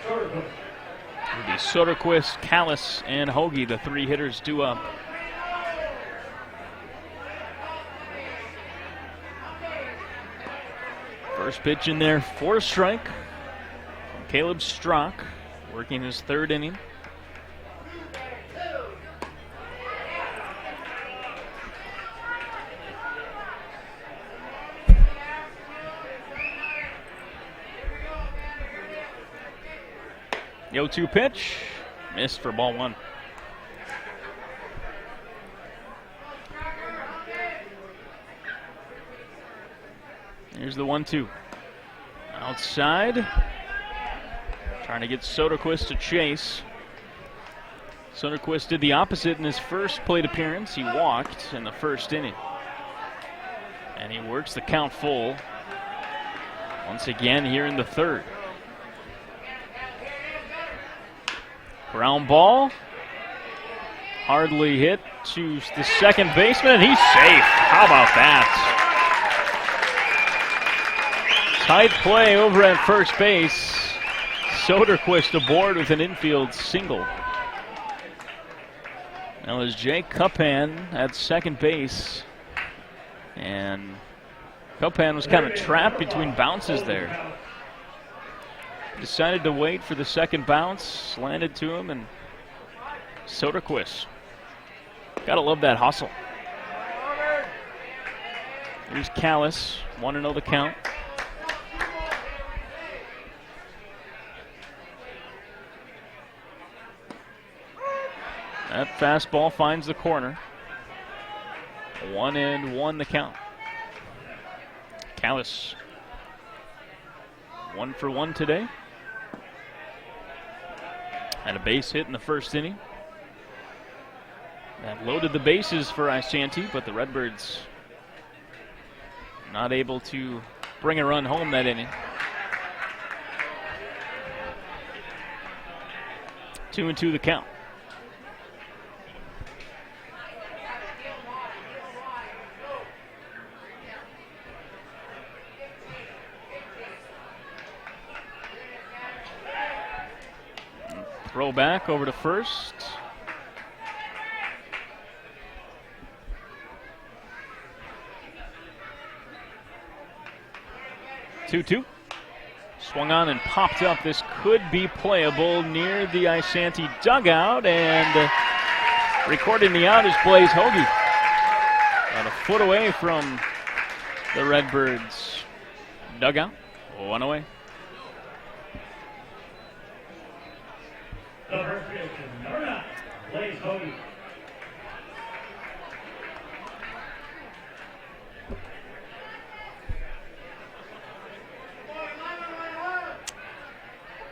It'll be Soderquist, Callis, and Hoagie, the 3 hitters due up. First pitch in there for a strike from Caleb Strock, working his 3rd inning. The 0-2 pitch, missed for ball 1. Here's the 1-2. Outside, trying to get Soderquist to chase. Soderquist did the opposite in his first plate appearance. He walked in the 1st inning. And he works the count full once again here in the 3rd. Ground ball, hardly hit to the second baseman, and he's safe. How about that? Tight play over at first base. Soderquist aboard with an infield single. Now there's Jake Cuppan at second base, and Cuppan was kind of trapped between bounces there. Decided to wait for the second bounce, landed to him, and Soderquist. Gotta love that hustle. Here's Callis, 1-0 the count. That fastball finds the corner. 1-1 the count. Callis, 1 for 1 today. Had a base hit in the 1st inning. That loaded the bases for Isanti, but the Redbirds not able to bring a run home that inning. 2-2 the count. Throw back over to first. Two. Swung on and popped up. This could be playable near the Isanti dugout, and recording the out is Blaze Hoagie. About a foot away from the Redbirds dugout. 1 away. The first pitch is number 9, Blaze Hoagie.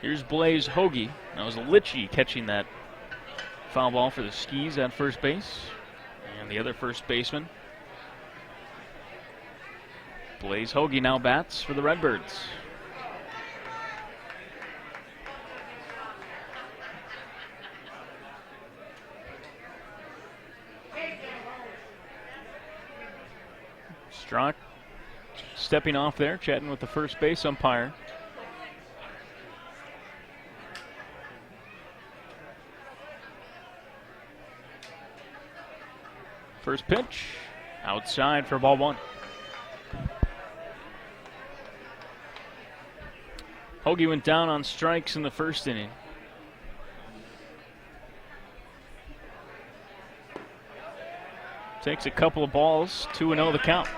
Here's Blaze Hoagie. That was Litchie catching that foul ball for the Skis at first base. And the other first baseman, Blaze Hoagie, now bats for the Redbirds. Strzok stepping off there, chatting with the first base umpire. First pitch, outside for ball 1. Hoagie went down on strikes in the first inning. Takes a couple of balls, 2-0 the count.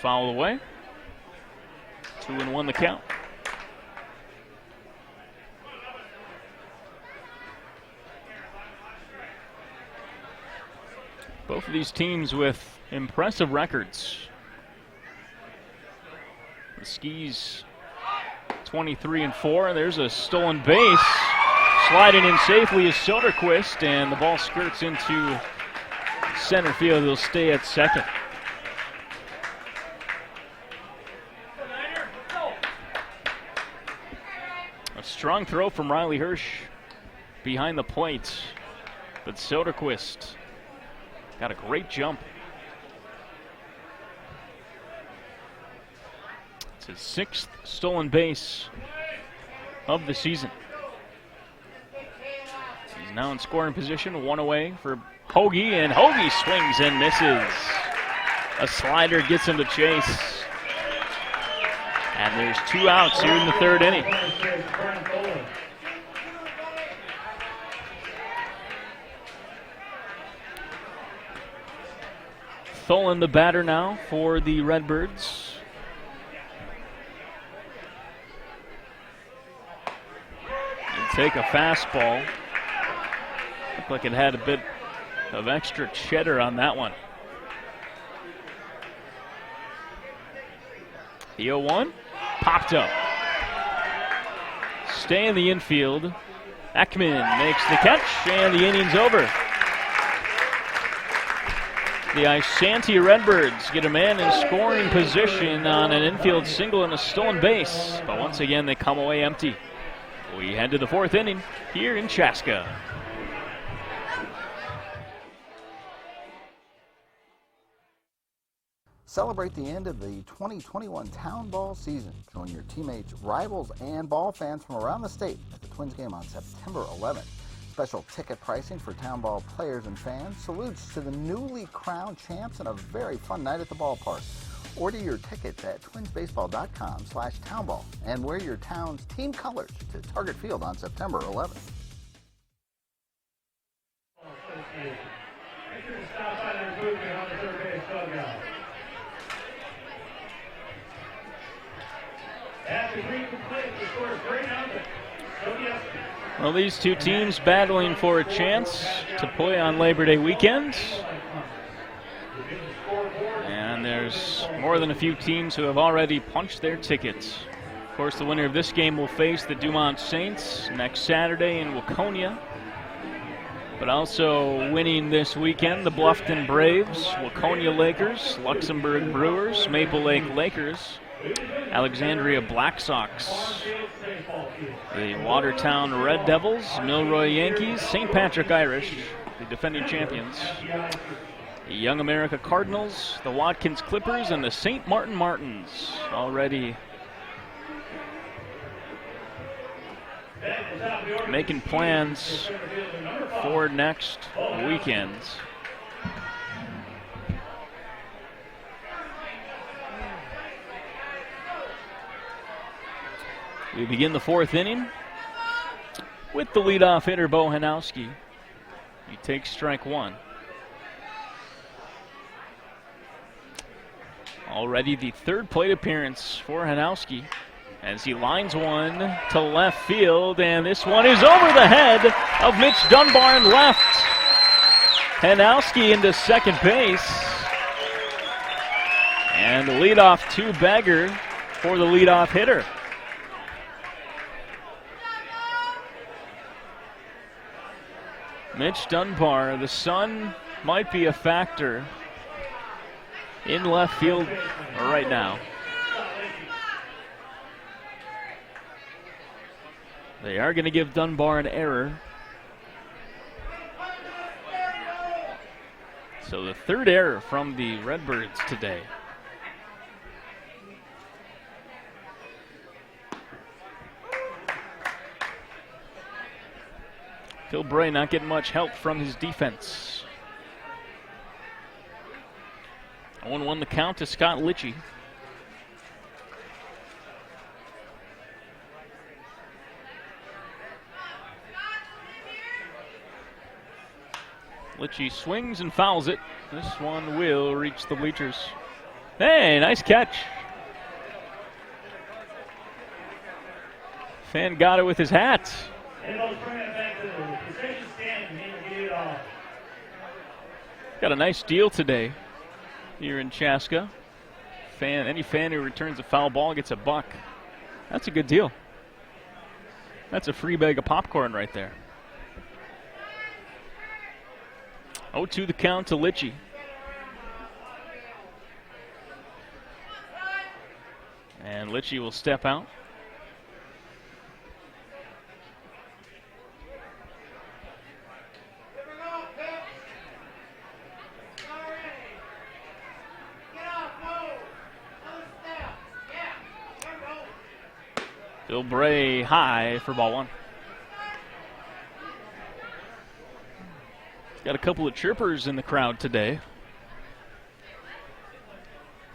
Foul away. 2-1 the count. Both of these teams with impressive records. The Skis 23-4. There's a stolen base. Sliding in safely is Soderquist, and the ball skirts into center field. They'll stay at second. Strong throw from Riley Hirsch behind the plate, but Soderquist got a great jump. It's his 6th stolen base of the season. He's now in scoring position, 1 away for Hoagie, and Hoagie swings and misses. A slider gets him to chase. And there's 2 outs here in the 3rd inning. Tholen the batter now for the Redbirds. And take a fastball. Looked like it had a bit of extra cheddar on that one. The 0-1. Popped up. Stay in the infield. Ekman makes the catch, and the inning's over. The Isanti Redbirds get a man in scoring position on an infield single and a stolen base. But once again, they come away empty. We head to the 4th inning here in Chaska. Celebrate the end of the 2021 Town Ball season. Join your teammates, rivals, and ball fans from around the state at the Twins game on September 11th. Special ticket pricing for Town Ball players and fans. Salutes to the newly crowned champs and a very fun night at the ballpark. Order your tickets at twinsbaseball.com/townball and wear your town's team colors to Target Field on September 11th. Make sure to stop by their booth and on the third base dugout. After 3 complaints, the score is 3-0. Sobieski. Well, these two teams battling for a chance to play on Labor Day weekend. And there's more than a few teams who have already punched their tickets. Of course, the winner of this game will face the Dumont Saints next Saturday in Waconia. But also winning this weekend, the Bluffton Braves, Waconia Lakers, Luxembourg Brewers, Maple Lake Lakers, Alexandria Black Sox, the Watertown Red Devils, Milroy Yankees, St. Patrick Irish, the defending champions, the Young America Cardinals, the Watkins Clippers, and the St. Martin Martins already making plans for next weekend. We begin the fourth inning with the leadoff hitter, Bo Hanowski. He takes strike one. Already the third plate appearance for Hanowski as he lines one to left field, and this one is over the head of Mitch Dunbar in left. Hanowski into second base. And the leadoff two-bagger for the leadoff hitter. Mitch Dunbar, the sun might be a factor in left field right now. They are going to give Dunbar an error. So the third error from the Redbirds today. Phil Bray not getting much help from his defense. 0-1 the count to Scott Litchie. Litchie swings and fouls it. This one will reach the bleachers. Hey, nice catch. Fan got it with his hat. Got a nice deal today here in Chaska. Any fan who returns a foul ball gets a buck. That's a good deal. That's a free bag of popcorn right there. 0-2 the count to Litchie. And Litchie will step out. Phil Bray high for ball one. Got a couple of chirpers in the crowd today,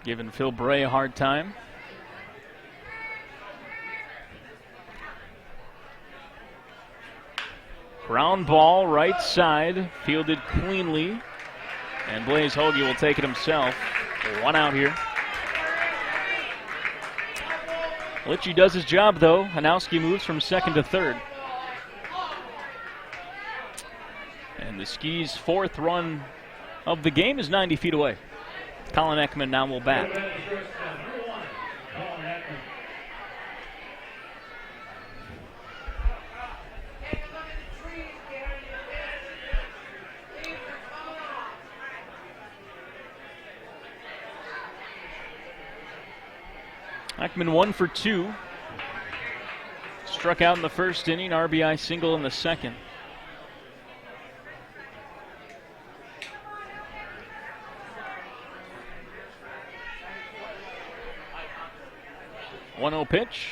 giving Phil Bray a hard time. Ground ball, right side, fielded cleanly, and Blaze Hoagie will take it himself. One out here. Litchie does his job, though. Hanowski moves from second to third. And the Skis' fourth run of the game is 90 feet away. Colin Ekman now will bat. Ekman 1 for 2. Struck out in the first inning, RBI single in the second. One 0 pitch.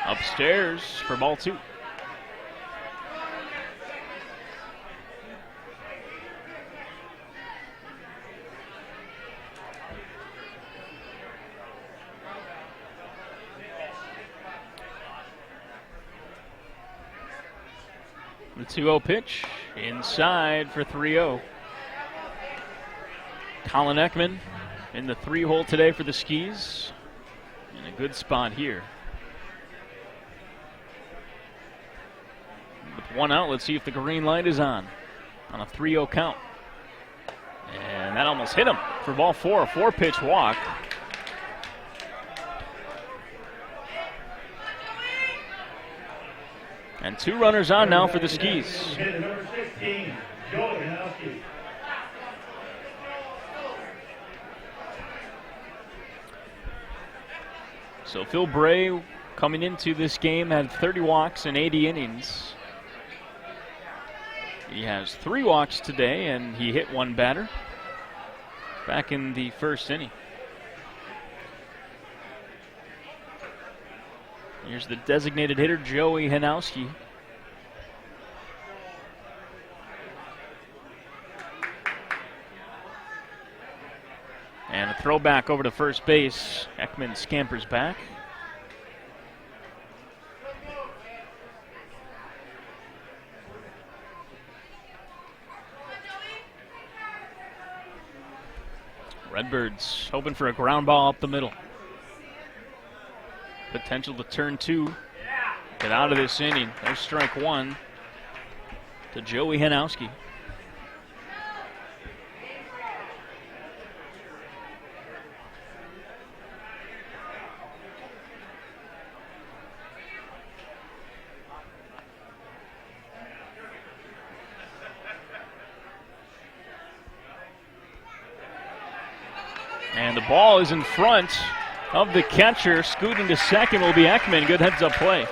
Upstairs for ball two. The 2-0 pitch inside for 3-0. Colin Ekman in the 3-hole today for the Skis. In a good spot here. With one out, let's see if the green light is on a 3-0 count. And that almost hit him for ball four, a 4-pitch walk. And 2 runners on now for the Skis. Number 16, Joey Hanowski. So Phil Bray, coming into this game, had 30 walks in 80 innings. He has 3 walks today, and he hit 1 batter back in the first inning. Here's the designated hitter, Joey Hanowski. And a throw back over to first base. Ekman scampers back. Redbirds hoping for a ground ball up the middle. Potential to turn 2. Get out of this inning. There's strike 1 to Joey Hanowski. And the ball is in front of the catcher. Scooting to second will be Ekman. Good heads-up play.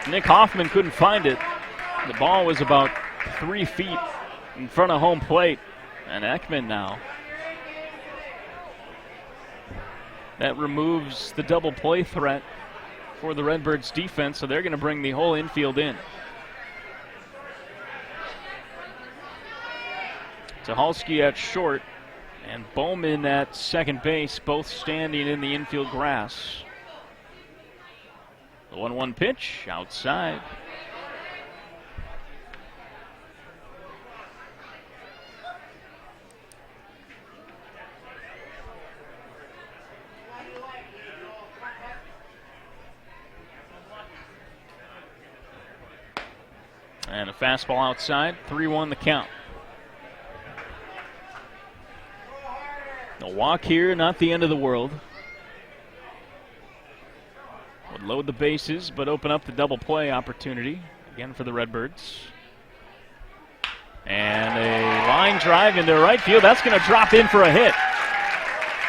Nick Hoffman couldn't find it. The ball was about 3 feet in front of home plate. And Ekman now. That removes the double play threat for the Redbirds defense, so they're going to bring the whole infield in. Tucholsky at short and Bowman at second base, both standing in the infield grass. The 1-1 pitch outside. And a fastball outside, 3-1 the count. A walk here, not the end of the world. Would load the bases, but open up the double play opportunity again for the Redbirds. And a line drive into right field. That's going to drop in for a hit.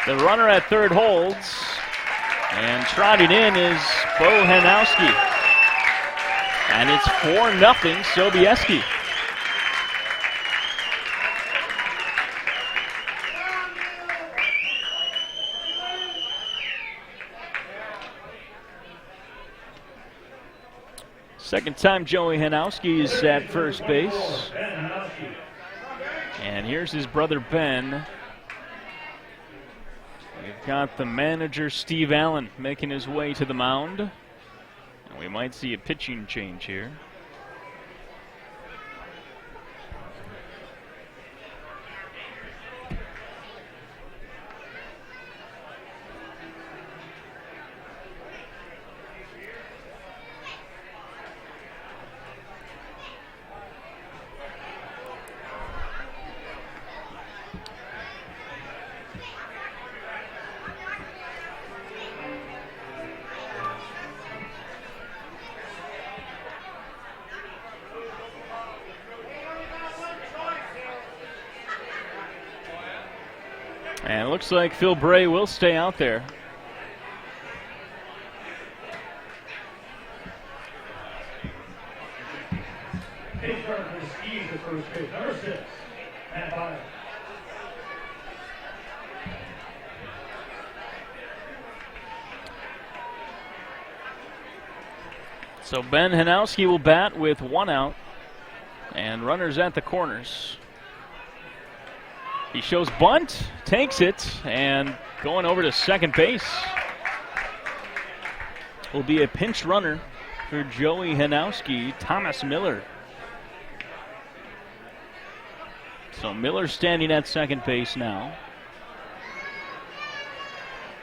The runner at third holds. And trotting in is Bo Hanowski. And it's 4-0 Sobieski. Second time Joey Hanowski is at first base. And here's his brother Ben. We've got the manager Steve Allen making his way to the mound. And we might see a pitching change here. And it looks like Phil Bray will stay out there. Pitch runner for the Skis at first base, number 6, Matt Byer. So Ben Hanowski will bat with 1 out and runners at the corners. He shows bunt, takes it, and going over to second base will be a pinch runner for Joey Hanowski, Thomas Miller. So Miller standing at second base now.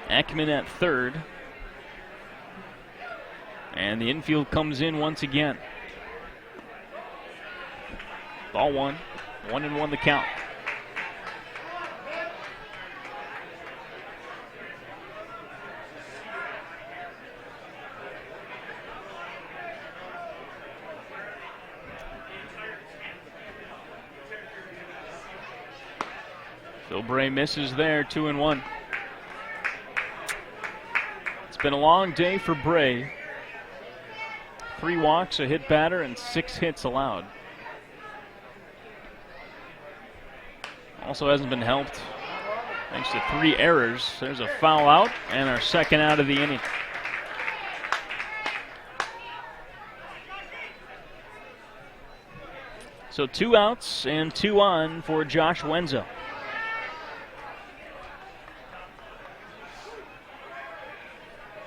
Ekman at third. And the infield comes in once again. Ball 1, 1-1 the count. Phil Bray misses there, 2-1. It's been a long day for Bray. 3 walks, a hit batter, and 6 hits allowed. Also hasn't been helped thanks to 3 errors. There's a foul out and our second out of the inning. So 2 outs and 2 on for Josh Wenzel.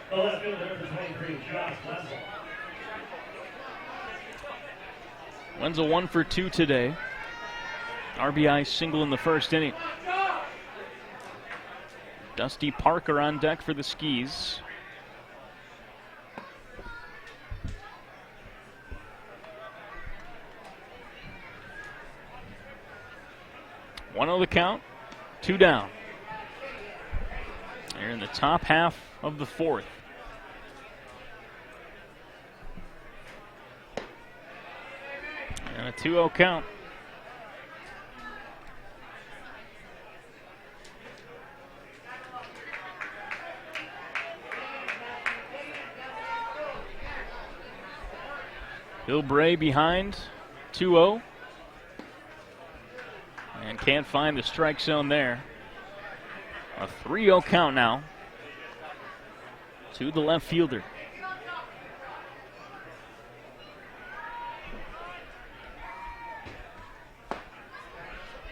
The left fielder, number 23, Josh Wenzel. Wenzel 1 for 2 today. RBI single in the first inning. Dusty Parker on deck for the Skis. One on the count, 2 down. They're in the top half of the 4th. And a 2-0 count. Bill Bray behind, 2-0. And can't find the strike zone there. A 3-0 count now to the left fielder.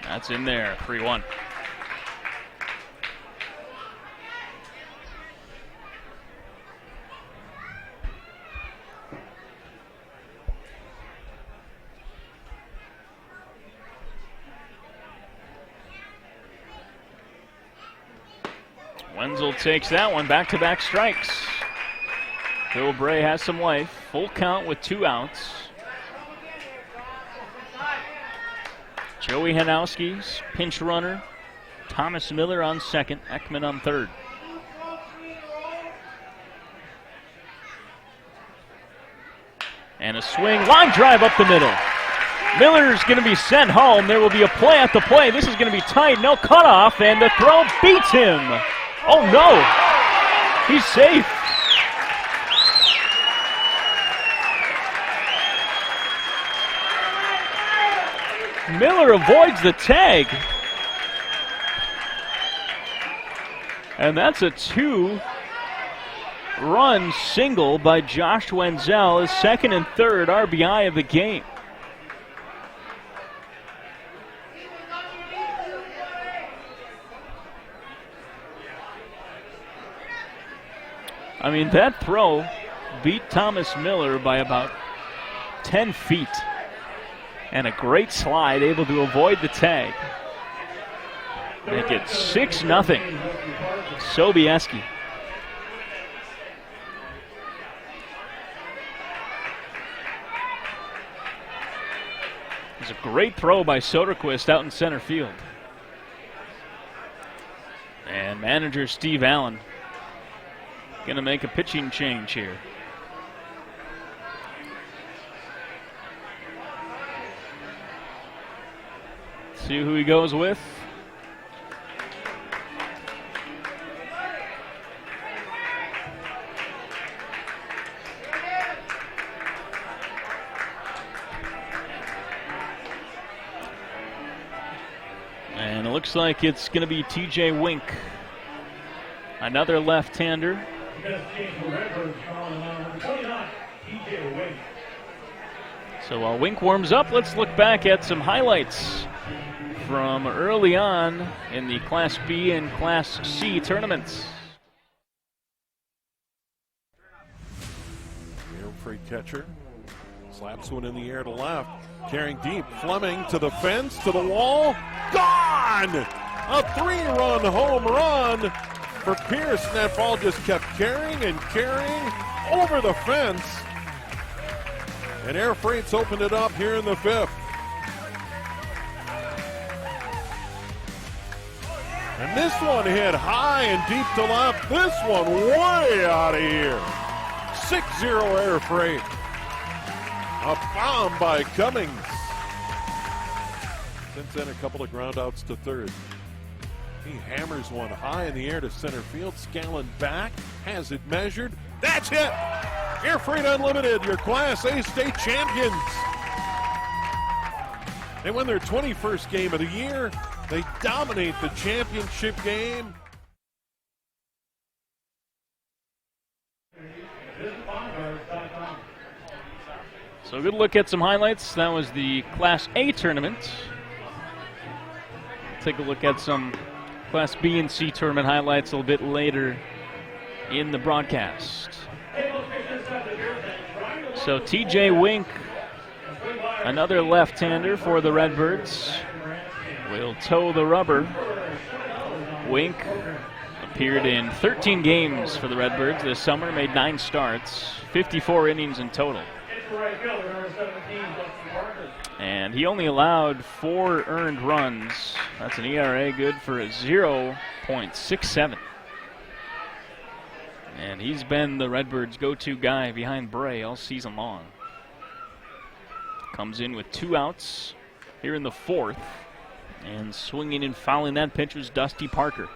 That's in there, 3-1. Wenzel takes that one, back-to-back strikes. Bill Bray has some life. Full count with 2 outs. Joey Hanowski's pinch runner. Thomas Miller on second, Ekman on third. And a swing, line drive up the middle. Miller's going to be sent home. There will be a play at the play. This is going to be tight, no cutoff, and the throw beats him. Oh no, he's safe. Miller avoids the tag. And that's a 2-run single by Josh Wenzel, his second and third RBI of the game. I mean, that throw beat Thomas Miller by about 10 feet. And a great slide, able to avoid the tag. Make it 6-0. Sobieski. It's a great throw by Soderquist out in center field. And manager Steve Allen going to make a pitching change here. See who he goes with. And it looks like it's going to be TJ Wink, another left-hander. So while Wink warms up, let's look back at some highlights from early on in the Class B and Class C tournaments. Air freight catcher slaps one in the air to left, carrying deep. Fleming to the fence, to the wall, gone! A 3-run home run for Pierce. And that ball just kept carrying and carrying over the fence. And Air Freight's opened it up here in the 5th. And this one hit high and deep to left. This one way out of here. 6-0 Air Freight. A bomb by Cummings. Since then, a couple of groundouts to third. He hammers one high in the air to center field. Scallon back, has it measured. That's it! Air Freight Unlimited, your Class A state champions. They win their 21st game of the year. They dominate the championship game. So a good look at some highlights. That was the Class A tournament. Take a look at some Class B and C tournament highlights a little bit later in the broadcast. So TJ Wink, another left-hander for the Redbirds, will toe the rubber. Wink appeared in 13 games for the Redbirds this summer, made 9 starts, 54 innings in total. And he only allowed 4 earned runs. That's an ERA good for a 0.67. And he's been the Redbirds' go-to guy behind Bray all season long. Comes in with 2 outs here in the 4th. And swinging and fouling that pitch was Dusty Parker.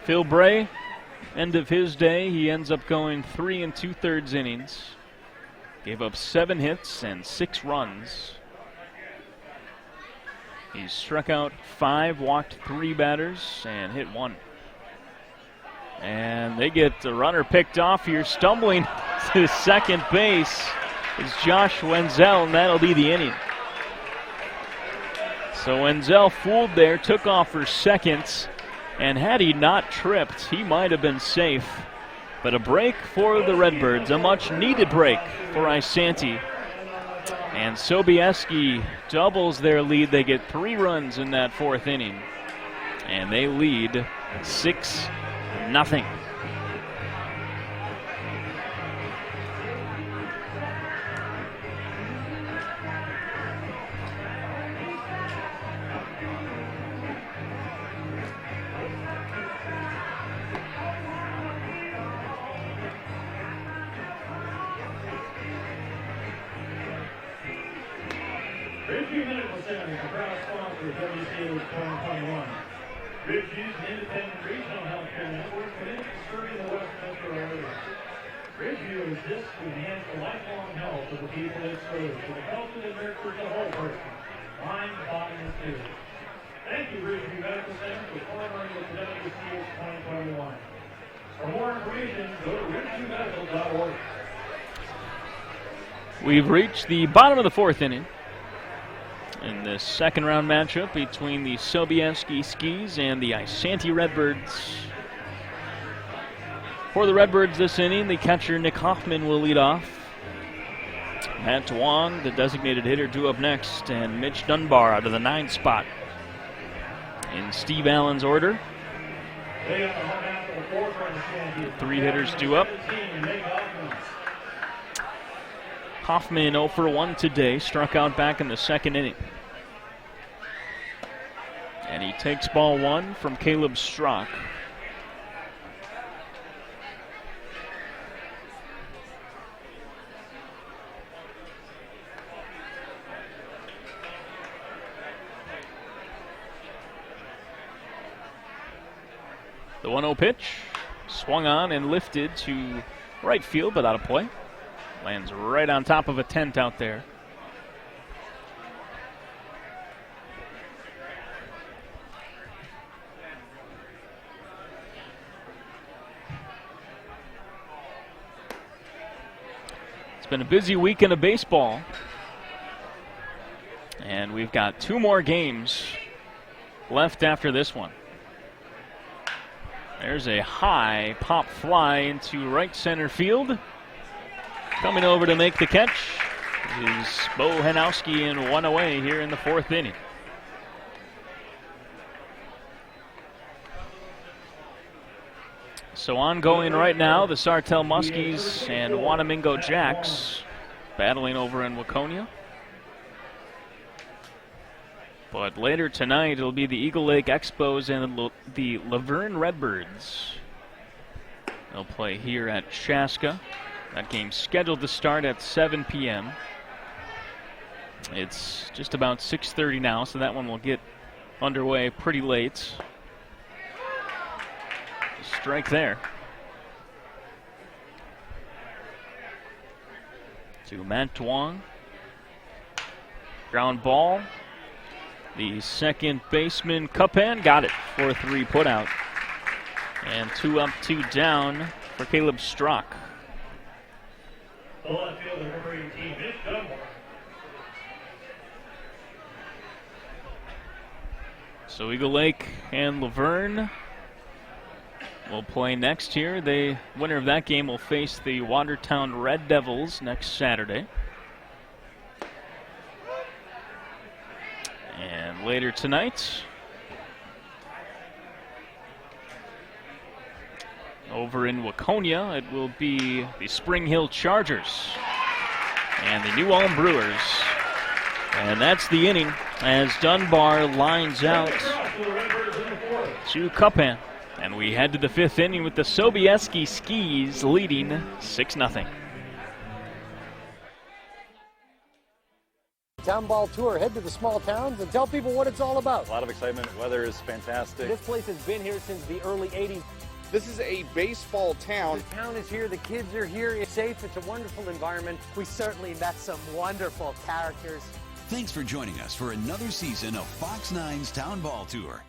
Phil Bray, end of his day, he ends up going 3 2/3 innings. Gave up 7 hits and 6 runs. He struck out 5, walked 3 batters, and hit 1. And they get the runner picked off here, stumbling to second base is Josh Wenzel, and that'll be the inning. So Wenzel fooled there, took off for second, and had he not tripped, he might have been safe. But a break for the Redbirds, a much-needed break for Isanti. And Sobieski doubles their lead. They get 3 runs in that 4th inning, and they lead 6-0. Ridgeview Medical Center is a proud sponsor of WCA 2021. Ridgeview is an independent regional healthcare network committed to serving the West Metro area. Ridgeview exists to enhance the lifelong health of the people it serves for the health that nurtures the whole person, mind, body, and spirit. Thank you, Ridgeview Medical Center, for partnering with WCA 2021. For more information, go to ridgeviewmedical.org. We've reached the bottom of the 4th inning in this second round matchup between the Sobieski Skis and the Isanti Redbirds. For the Redbirds this inning, the catcher Nick Hoffman will lead off. Matt Wong, the designated hitter, due up next, and Mitch Dunbar out of the 9 spot. In Steve Allen's order, 3 hitters due up. Hoffman 0 for 1 today, struck out back in the 2nd inning. And he takes ball 1 from Caleb Strock. The 1-0 pitch, swung on and lifted to right field, but out of play. Lands right on top of a tent out there. It's been a busy weekend of baseball. And we've got 2 more games left after this one. There's a high pop fly into right center field. Coming over to make the catch is Bo Hanowski, and 1 away here in the 4th inning. So ongoing right now, the Sartell Muskies and Wanamingo Jacks battling over in Waconia. But later tonight, it'll be the Eagle Lake Expos and the Laverne Redbirds. They'll play here at Chaska. That game's scheduled to start at 7 p.m. It's just about 6:30 now, so that one will get underway pretty late. Strike there. To Matt Duong. Ground ball. The second baseman, Cupan, got it for a 3 putout. And 2 up, 2 down for Caleb Strock. The left fielder, number 18, Mitch Dunbar. So Eagle Lake and Laverne will play next here. The winner of that game will face the Watertown Red Devils next Saturday. And later tonight, over in Waconia, it will be the Spring Hill Chargers and the New Ulm Brewers. And that's the inning as Dunbar lines out to Cupan. And we head to the 5th inning with the Sobieski Skis leading 6-0. Town Ball Tour. Head to the small towns and tell people what it's all about. A lot of excitement. Weather is fantastic. This place has been here since the early 80s. This is a baseball town. The town is here. The kids are here. It's safe. It's a wonderful environment. We certainly met some wonderful characters. Thanks for joining us for another season of Fox 9's Town Ball Tour.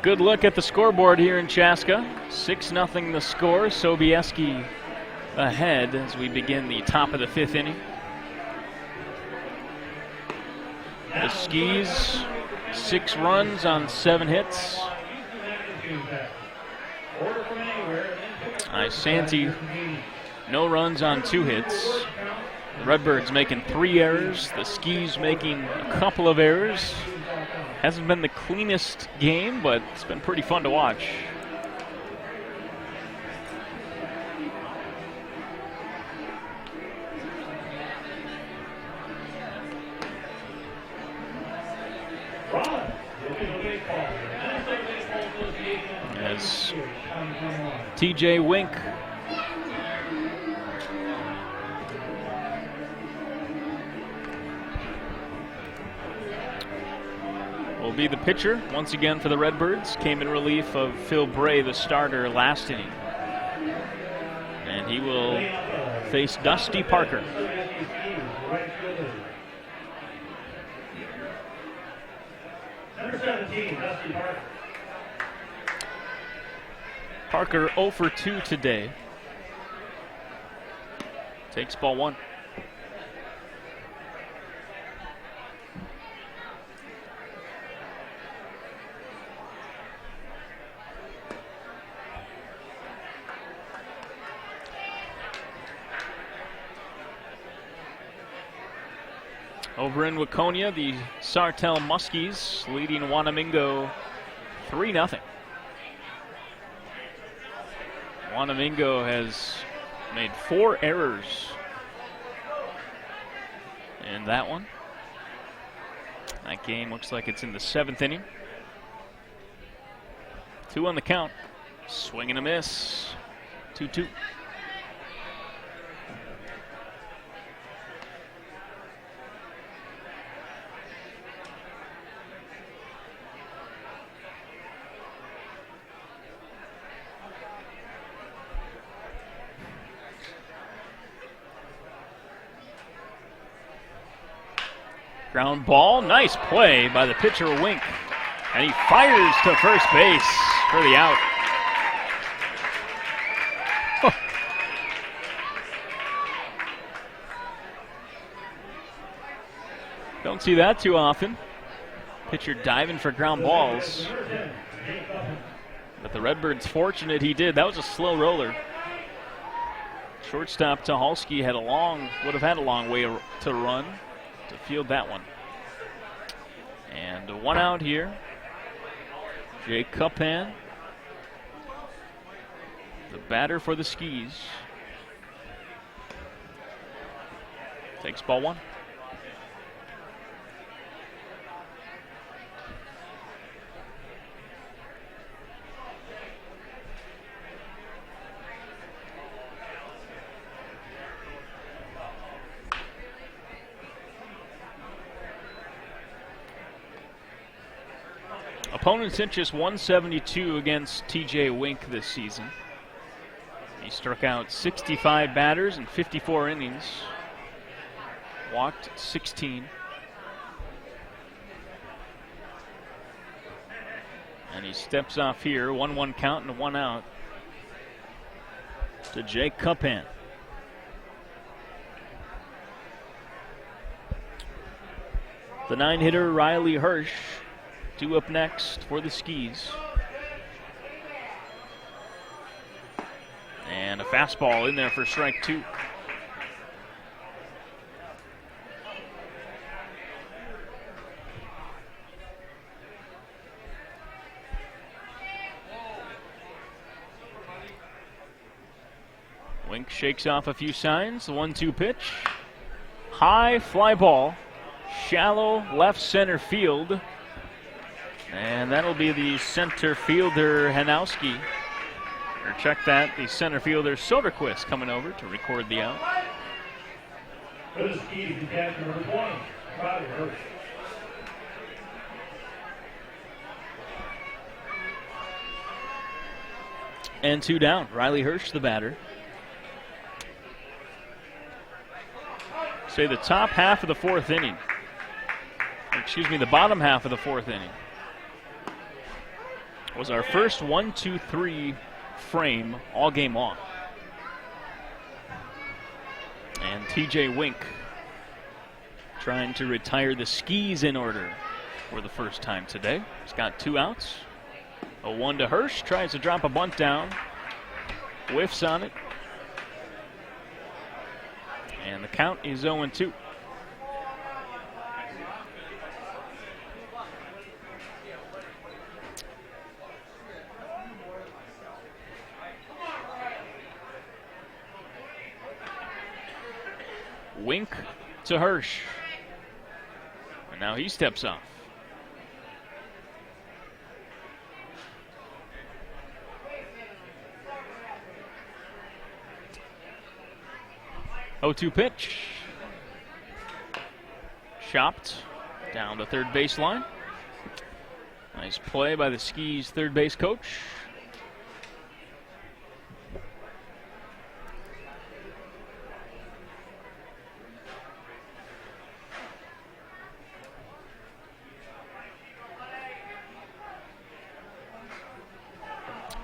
Good look at the scoreboard here in Chaska. 6-0 the score. Sobieski ahead as we begin the top of the 5th inning. The Skis, 6 runs on 7 hits. Isanti, no runs on 2 hits. The Redbirds making 3 errors. The Skis making a couple of errors. Hasn't been the cleanest game, but it's been pretty fun to watch. As TJ Wink will be the pitcher once again for the Redbirds. Came in relief of Phil Bray, the starter, last inning. And he will face Dusty Parker. Number 17, Dusty Parker. Parker 0 for 2 today. Takes ball 1. Over in Waconia, the Sartell Muskies leading Wanamingo 3-0. Wanamingo has made 4 errors in that one. That game looks like it's in the 7th inning. 2 on the count. Swing and a miss. 2-2. Ground ball, nice play by the pitcher Wink. And he fires to first base for the out. Don't see that too often. Pitcher diving for ground balls. But the Redbirds fortunate he did. That was a slow roller. Shortstop Tucholsky would have had a long way to run to field that one. And 1 out here. Jay Cupan, the batter for the Skis. Takes ball one. Opponents hit just 172 against TJ Wink this season. He struck out 65 batters in 54 innings. Walked 16. And he steps off here, 1-1 count and 1 out to Jake Cuppan. The 9-hitter Riley Hirsch, 2 up next for the Skis. And a fastball in there for strike 2. Wink shakes off a few signs. The 1-2 pitch. High fly ball. Shallow left center field. And that'll be the center fielder Hanowski. Or check that, the center fielder Soderquist coming over to record the out. For the Skis, the catcher number 20, Riley Hirsch. And 2 down. Riley Hirsch, the batter. Say the top half of the 4th inning. Excuse me, the bottom half of the 4th inning was our first 1-2-3 frame all game long. And TJ Wink trying to retire the Skis in order for the first time today. He's got 2 outs. A 1 to Hirsch, tries to drop a bunt down. Whiffs on it. And the count is 0-2. Wink to Hirsch. And now he steps off. Oh-2 pitch. Chopped down the third baseline. Nice play by the Skis third base coach.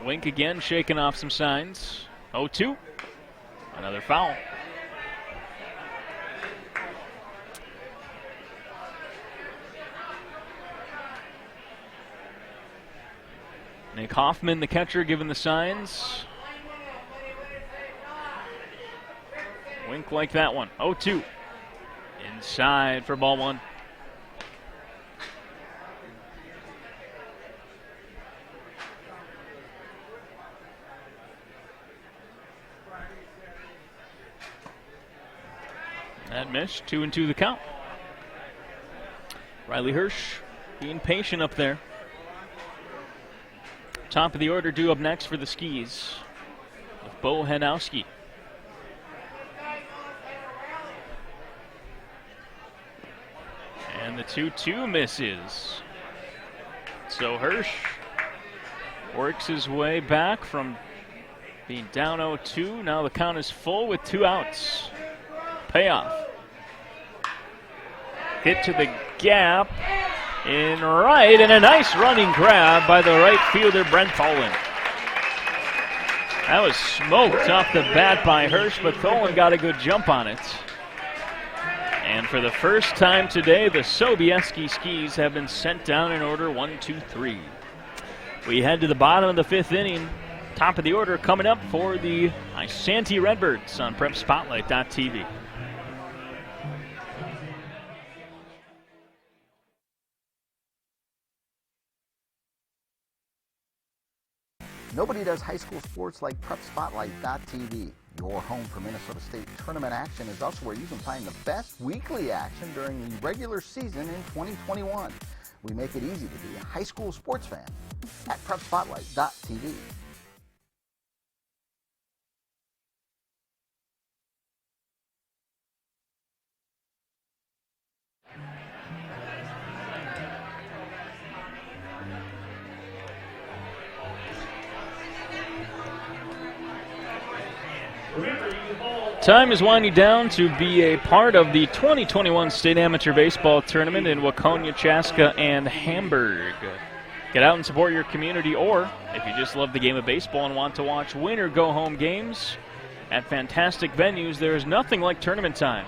Wink again, shaking off some signs. 0-2. Another foul. Nick Hoffman, the catcher, giving the signs. Wink like that one. 0-2. Inside for ball 1. That missed. 2-2 the count. Riley Hirsch being patient up there. Top of the order due up next for the Skis with Bo Hanowski. And the 2-2 misses. So Hirsch works his way back from being down 0-2. Now the count is full with 2 outs. Payoff. Hit to the gap in right, and a nice running grab by the right fielder, Brent Tholen. That was smoked off the bat by Hirsch, but Tholen got a good jump on it. And for the first time today, the Sobieski Skis have been sent down in order 1-2-3. We head to the bottom of the 5th inning. Top of the order coming up for the Isanti Redbirds on PrepSpotlight.tv. Nobody does high school sports like PrepSpotlight.tv. Your home for Minnesota State tournament action is also where you can find the best weekly action during the regular season in 2021. We make it easy to be a high school sports fan at PrepSpotlight.tv. Time is winding down to be a part of the 2021 State Amateur Baseball Tournament in Waconia, Chaska, and Hamburg. Get out and support your community, or if you just love the game of baseball and want to watch win or go home games at fantastic venues, there is nothing like tournament time.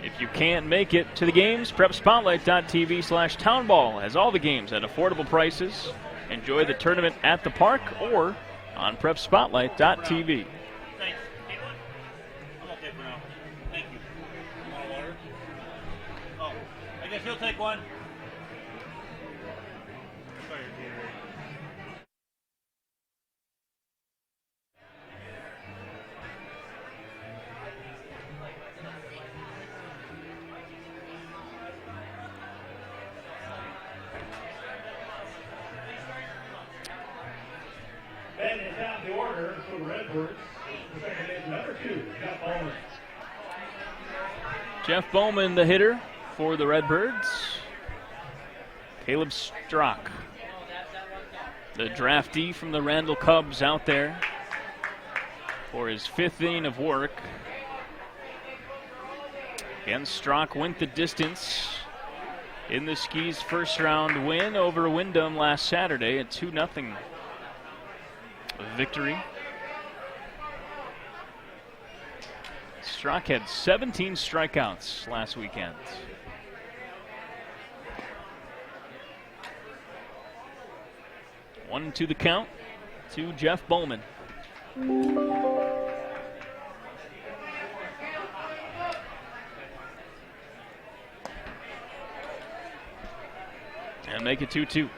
If you can't make it to the games, PrepSpotlight.tv/townball has all the games at affordable prices. Enjoy the tournament at the park or on PrepSpotlight.tv. I guess you'll take one. Ben is out the order for the Redbirds. The second is number 2, Jeff Bowman. Jeff Bowman, the hitter for the Redbirds. Caleb Strock, the draftee from the Randall Cubs, out there for his 5th inning of work. Again, Strock went the distance in the Skis' first round win over Wyndham last Saturday, a 2-0 victory. Strock had 17 strikeouts last weekend. One to the count to Jeff Bowman. And make it 2-2.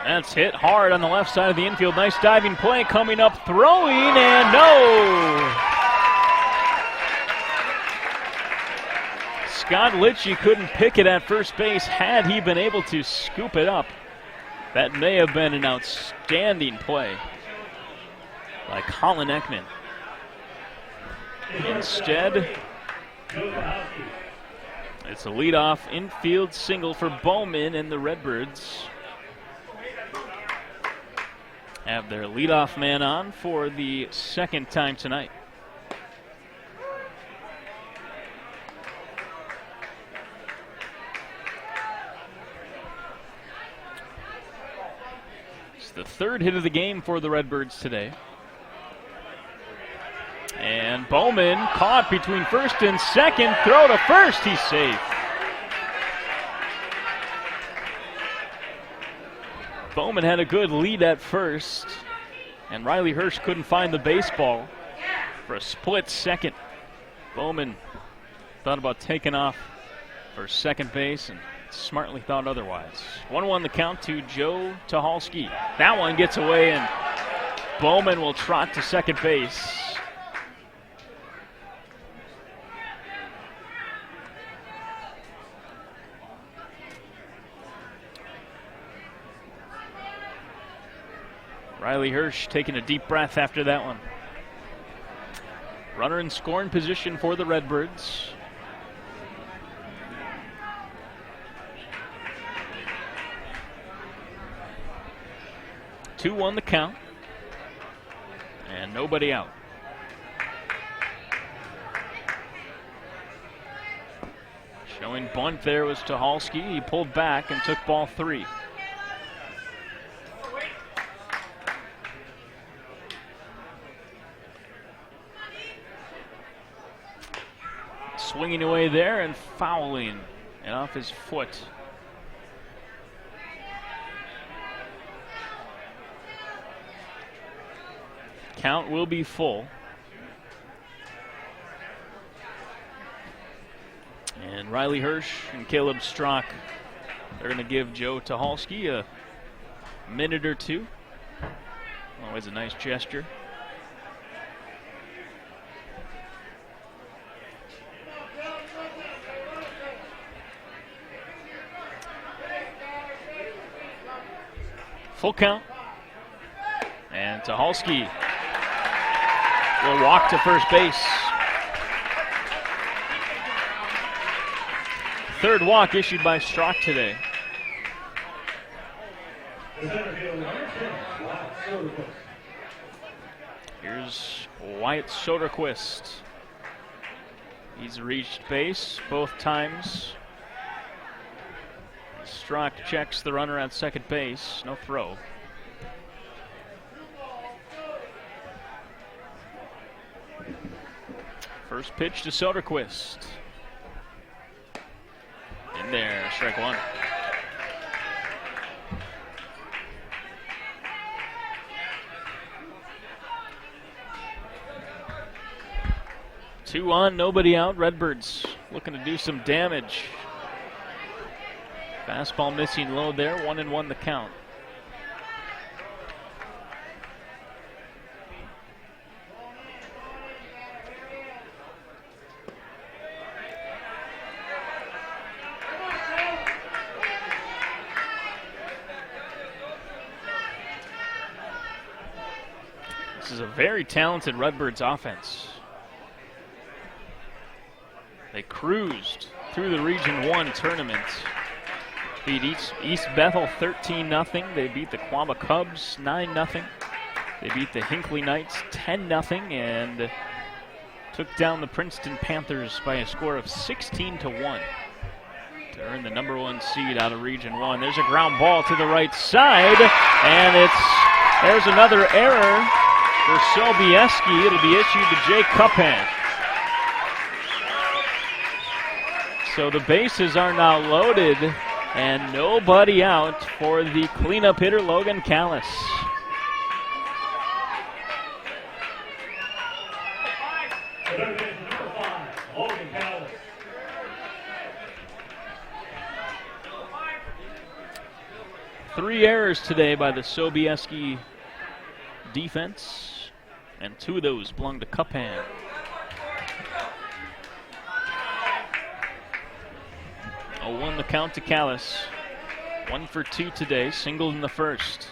That's hit hard on the left side of the infield. Nice diving play coming up, throwing, and no! Scott Litchie couldn't pick it at first base. Had he been able to scoop it up, that may have been an outstanding play by Colin Ekman. Instead, it's a leadoff infield single for Bowman, and the Redbirds have their leadoff man on for the second time tonight. It's the 3rd hit of the game for the Redbirds today. And Bowman caught between first and second. Throw to first. He's safe. Bowman had a good lead at first, and Riley Hirsch couldn't find the baseball for a split second. Bowman thought about taking off for second base and smartly thought otherwise. 1-1 the count to Joe Tucholsky. That one gets away, and Bowman will trot to second base. Riley Hirsch taking a deep breath after that one. Runner in scoring position for the Redbirds. Two-1 the count. And nobody out. Showing bunt there was Tucholsky. He pulled back and took ball 3. Swinging away there and fouling and off his foot. Count will be full. And And Riley Hirsch and Caleb Strock are going to give Joe Tucholsky a minute or two. Always a nice gesture. Full count. And Tucholsky will walk to first base. Third walk issued by Strock today. Here's Wyatt Soderquist. He's reached base both times. Strock checks the runner at second base. No throw. First pitch to Soderquist. In there, strike one. Two on, nobody out. Redbirds looking to do some damage. Fastball missing low there, 1-1 the count. This is a very talented Redbirds offense. They cruised through the Region 1 tournament. Beat East Bethel 13-0. They beat the Quama Cubs 9-0. They beat the Hinckley Knights 10-0 and took down the Princeton Panthers by a score of 16-1 to earn the #1 seed out of Region 1. There's a ground ball to the right side, and there's another error for Sobieski. It'll be issued to Jay Cuppan. So the bases are now loaded and nobody out for the cleanup hitter, Logan Callis. Three errors today by the Sobieski defense, and two of those belong to Cuppan. A 1 the count to Callis. 1 for 2 today, singled in the first.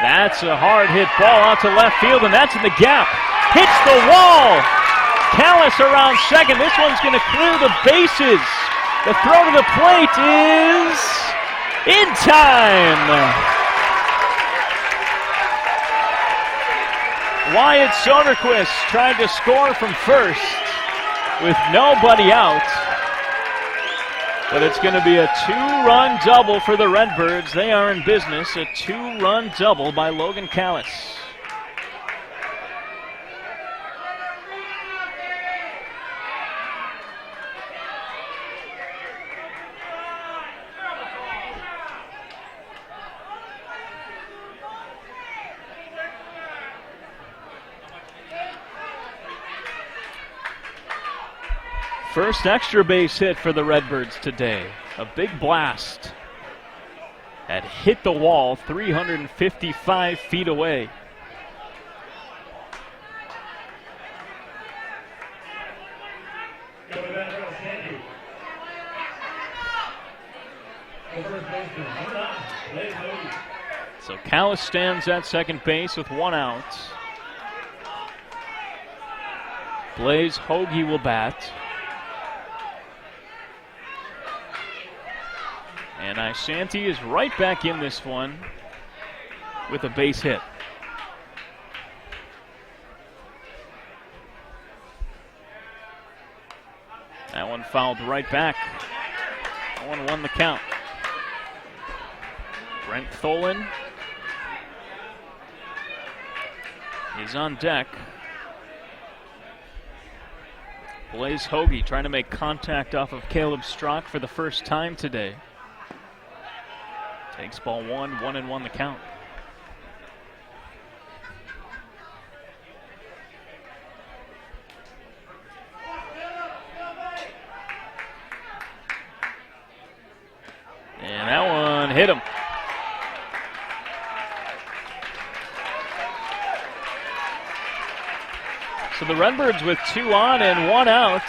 That's a hard hit ball out to left field, and that's in the gap. Hits the wall. Callis around second. This one's going to clear the bases. The throw to the plate is in time. Wyatt Soderquist tried to score from first with nobody out. But it's going to be a 2-run double for the Redbirds. They are in business. A 2-run double by Logan Callis. First extra base hit for the Redbirds today. A big blast had hit the wall 355 feet away. So Callis stands at second base with 1 out. Blaze Hoagie will bat. And Isanti is right back in this one with a base hit. That one fouled right back. 1-1 the count. Brent Tholen is on deck. Blaze Hoagie trying to make contact off of Caleb Strock for the first time today. Takes ball 1, 1-1 the count. and hit him. So the Redbirds with 2 on and 1 out.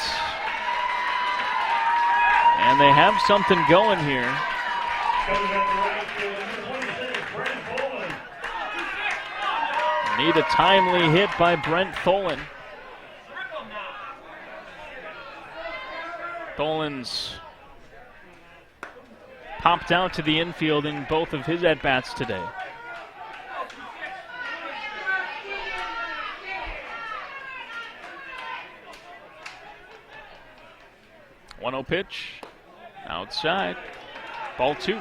And they have something going here. Need a timely hit by Brent Tholen. Tholen's popped out to the infield in both of his at-bats today. One-0 pitch, outside, ball 2.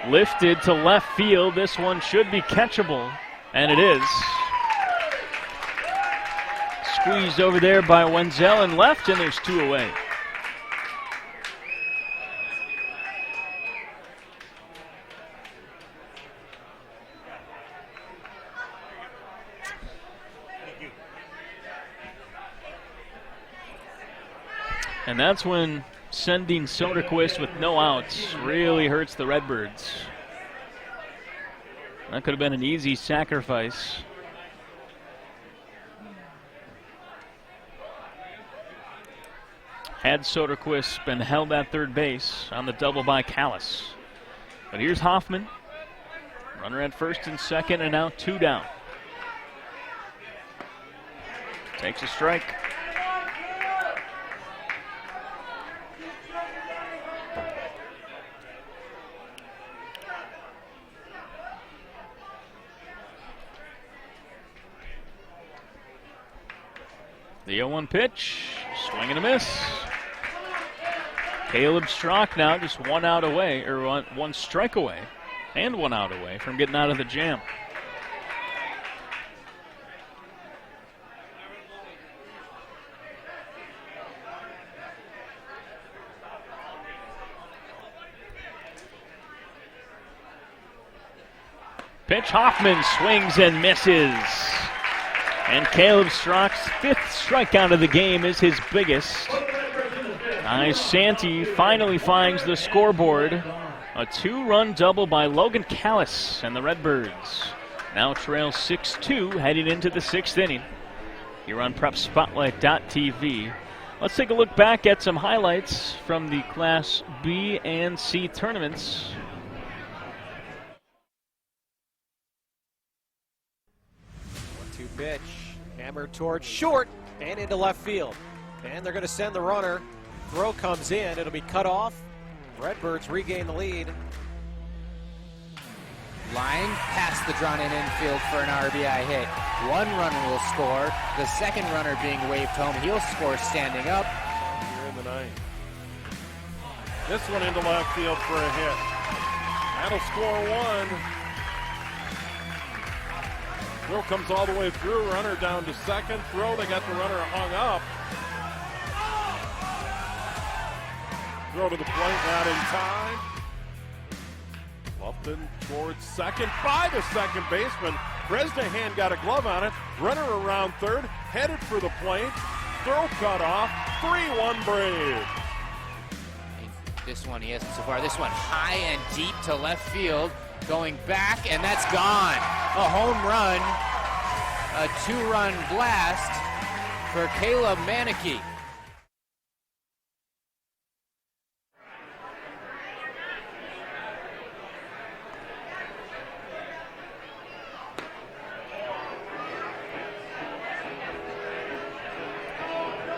Lifted to left field. This one should be catchable, and it is. Squeezed over there by Wenzel and left, and there's 2 away. And that's when sending Soderquist with no outs really hurts the Redbirds. That could have been an easy sacrifice. Had Soderquist been held at third base on the double by Callis. But here's Hoffman. Runner at first and second, and now 2 down. Takes a strike. The 0-1 pitch, swing and a miss. Caleb Strock now just 1 out away, or one strike away, and 1 out away from getting out of the jam. Pitch, Hoffman swings and misses. And Caleb Strock's 5th strikeout of the game is his biggest. Isanti finally finds the scoreboard. A 2-run double by Logan Callis, and the Redbirds now trail 6-2 heading into the 6th inning. Here on PrepSpotlight.tv. Let's take a look back at some highlights from the Class B and C tournaments. Pitch, hammered towards short and into left field. And they're going to send the runner. Throw comes in. It'll be cut off. Redbirds regain the lead. Line past the drawn-in infield for an RBI hit. 1 runner will score. The second runner being waved home. He'll score standing up. Here in the 9th. This one into left field for a hit. That'll score 1. Throw comes all the way through, runner down to second. Throw, they got the runner hung up. Throw to the plate, not in time. Lupton towards second by the second baseman. Bresnahan got a glove on it. Runner around third, headed for the plate. Throw cut off, 3-1 Braves. This one he hasn't so far. This one high and deep to left field. Going back, and that's gone. A home run, a 2-run blast for Caleb Manicky.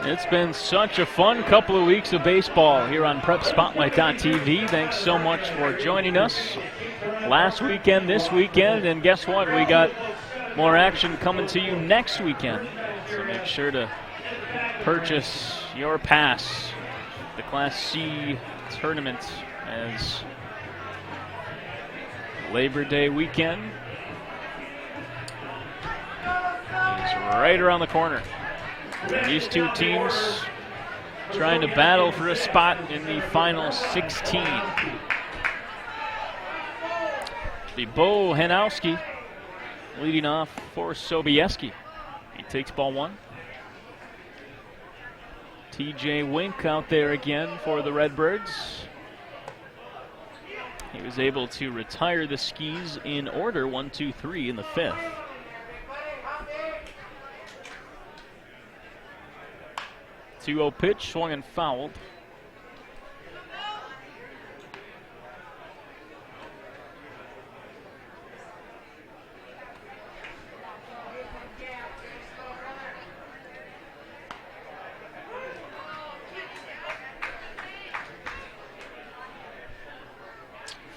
It's been such a fun couple of weeks of baseball here on PrepSpotlight.tv. Thanks so much for joining us last weekend, this weekend, and guess what? We got more action coming to you next weekend. So make sure to purchase your pass. The Class C tournament as Labor Day weekend is right around the corner. And these two teams trying to battle for a spot in the final 16. Be Bo Hanowski leading off for Sobieski. He takes ball 1. TJ Wink out there again for the Redbirds. He was able to retire the skis in order 1, 2, 3 in the 5th. Two-0 pitch, swung and fouled.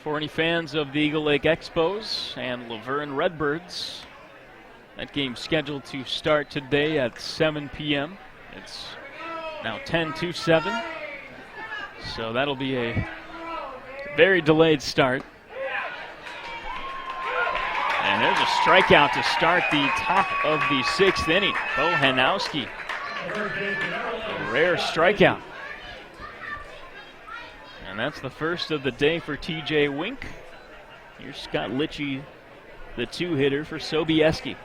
For any fans of the Eagle Lake Expos and Laverne Redbirds, that game's scheduled to start today at 7 p.m. It's now 10-7, so that'll be a very delayed start. And there's a strikeout to start the top of the 6th inning. Bo Hanowski, a rare strikeout. And that's the first of the day for TJ Wink. Here's Scott Litchie, the 2-hitter for Sobieski.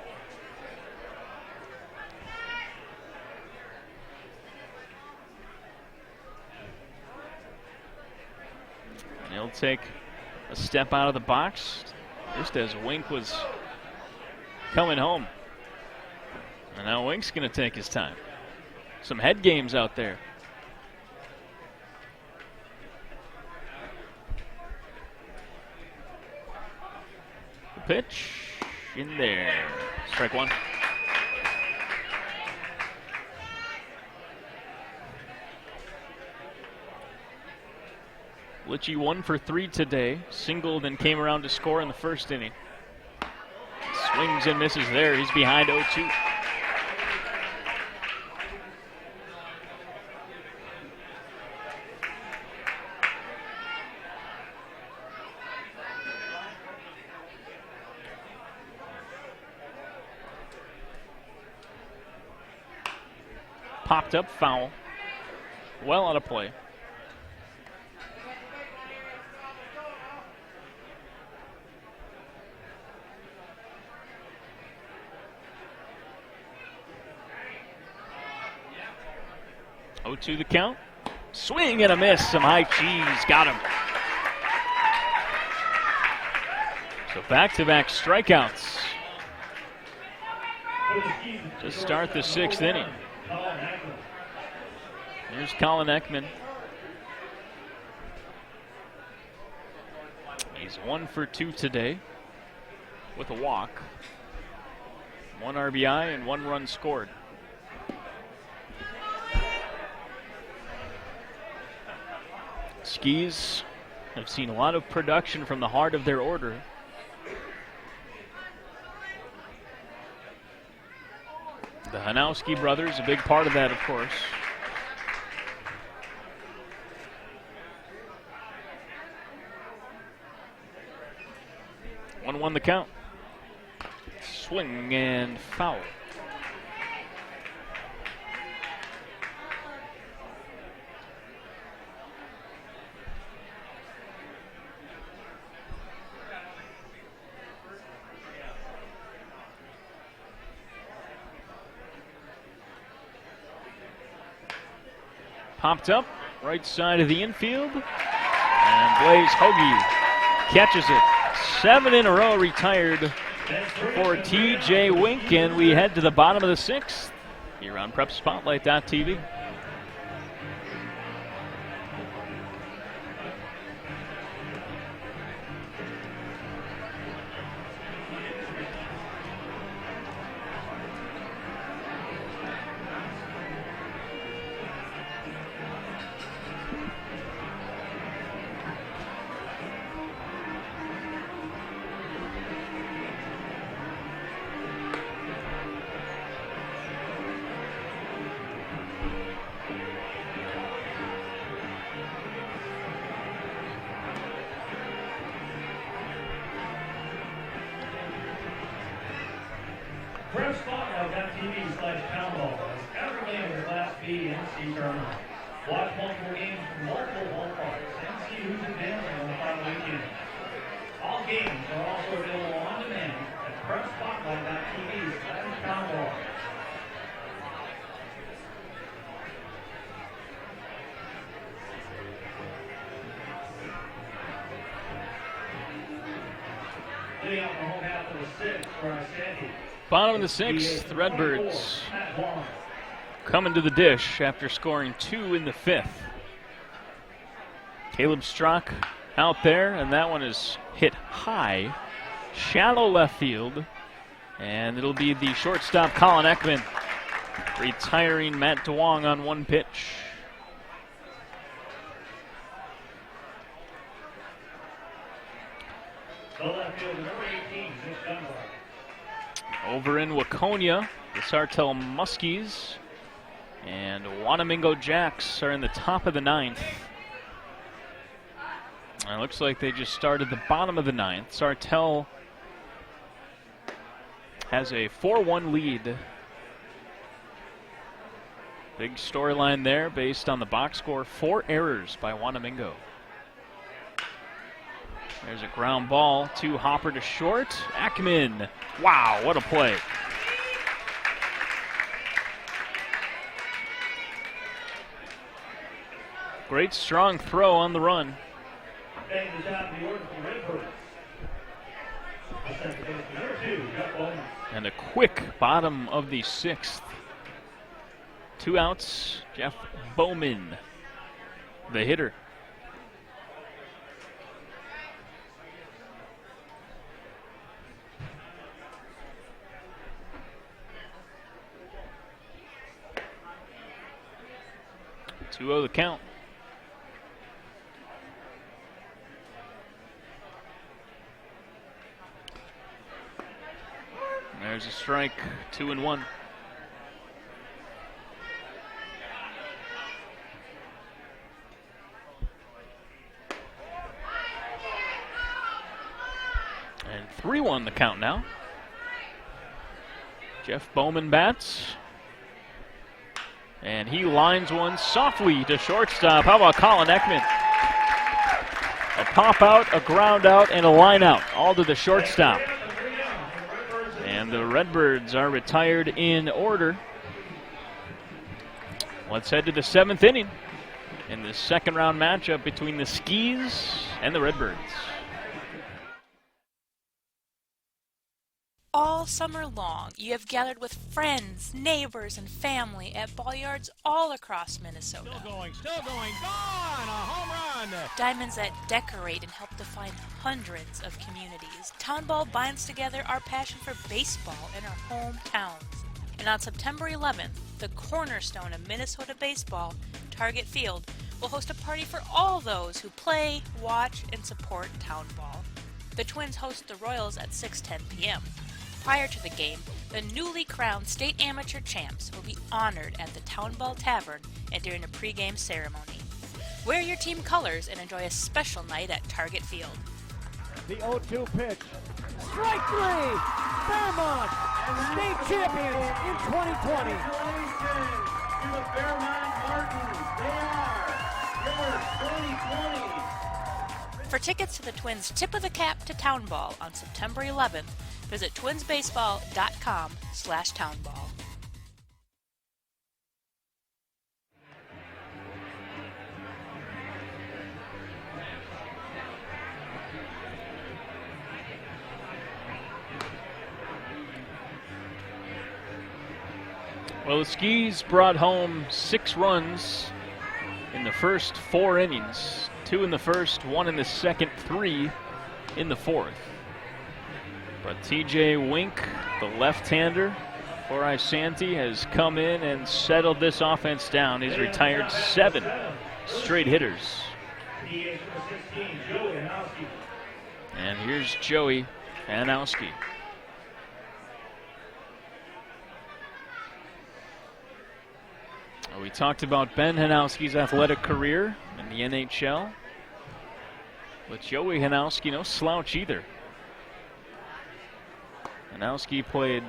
And he'll take a step out of the box just as Wink was coming home. And now Wink's going to take his time. Some head games out there. Pitch in there. Strike 1. Litchie 1 for 3 today. Singled and came around to score in the 1st inning. Swings and misses there. He's behind 0-2. Popped up, foul. Well out of play. Oh, to the count. Swing and a miss. Some high cheese. Got him. So back-to-back strikeouts to start the 6th inning. Here's Colin Ekman. He's 1 for 2 today with a walk. 1 RBI and 1 run scored. Skis have seen a lot of production from the heart of their order. The Hanowski brothers, a big part of that, of course. One the count. Swing and foul. Popped up, right side of the infield. And Blaze Hoagie catches it. 7 in a row retired for TJ Wink, and we head to the bottom of the 6th here on PrepSpotlight.tv. PrepSpotlight.tv/townball is every game of the Class B and C tournament. Watch multiple games from multiple ballparks and see who's advancing on the final weekend. All games are also available on demand at Prep Spotlight.TV, that's Town Ball. Hitting out the home half of the sixth for Isanti. Bottom of the sixth, Redbirds coming to the dish after scoring 2 in the fifth. Caleb Strzok out there, and that one is hit high, shallow left field, and it'll be the shortstop Colin Ekman retiring Matt DeWong on one pitch. The left fielder, number 18, Nick Dunbar. Over in Waconia, the Sartell Muskies and Wanamingo Jacks are in the top of the ninth. And it looks like they just started the bottom of the ninth. Sartell has a 4-1 lead. Big storyline there based on the box score. 4 errors by Wanamingo. There's a ground ball to Hopper to short. Ackman. Wow, what a play. Great strong throw on the run. And the top of the order for Redbirds. The second baseman, number 2, Jeff Bowman. And a quick bottom of the sixth. 2 outs, Jeff Bowman, the hitter. Two-0 the count. There's a strike, 2-1. And 3-1 the count now. Jeff Bowman bats. And he lines one softly to shortstop. How about Colin Ekman? A pop out, a ground out, and a line out, all to the shortstop. And the Redbirds are retired in order. Let's head to the 7th inning in the second round matchup between the Skis and the Redbirds. All summer long, you have gathered with friends, neighbors, and family at ball yards all across Minnesota. Still going, gone! A home run! Diamonds that decorate and help define hundreds of communities. Town Ball binds together our passion for baseball in our hometowns. And on September 11th, the cornerstone of Minnesota baseball, Target Field, will host a party for all those who play, watch, and support Town Ball. The Twins host the Royals at 6:10 p.m. Prior to the game, the newly crowned state amateur champs will be honored at the Town Ball Tavern and during a pregame ceremony. Wear your team colors and enjoy a special night at Target Field. The 0-2 pitch. Strike 3! Fairmont, state champions in 2020. Congratulations to the Fairmont Martins. They are your 2020. For tickets to the Twins' Tip of the Cap to Town Ball on September 11th, visit twinsbaseball.com/townball. Well, the Skis brought home 6 runs in the first 4 innings. 2 in the first, 1 in the second, 3 in the fourth. But TJ Wink, the left-hander for Isanti, has come in and settled this offense down. He's retired 7 straight hitters. And here's Joey Hanowski. We talked about Ben Hanowski's athletic career in the NHL. But Joey Hanowski, no slouch either. Hanowski played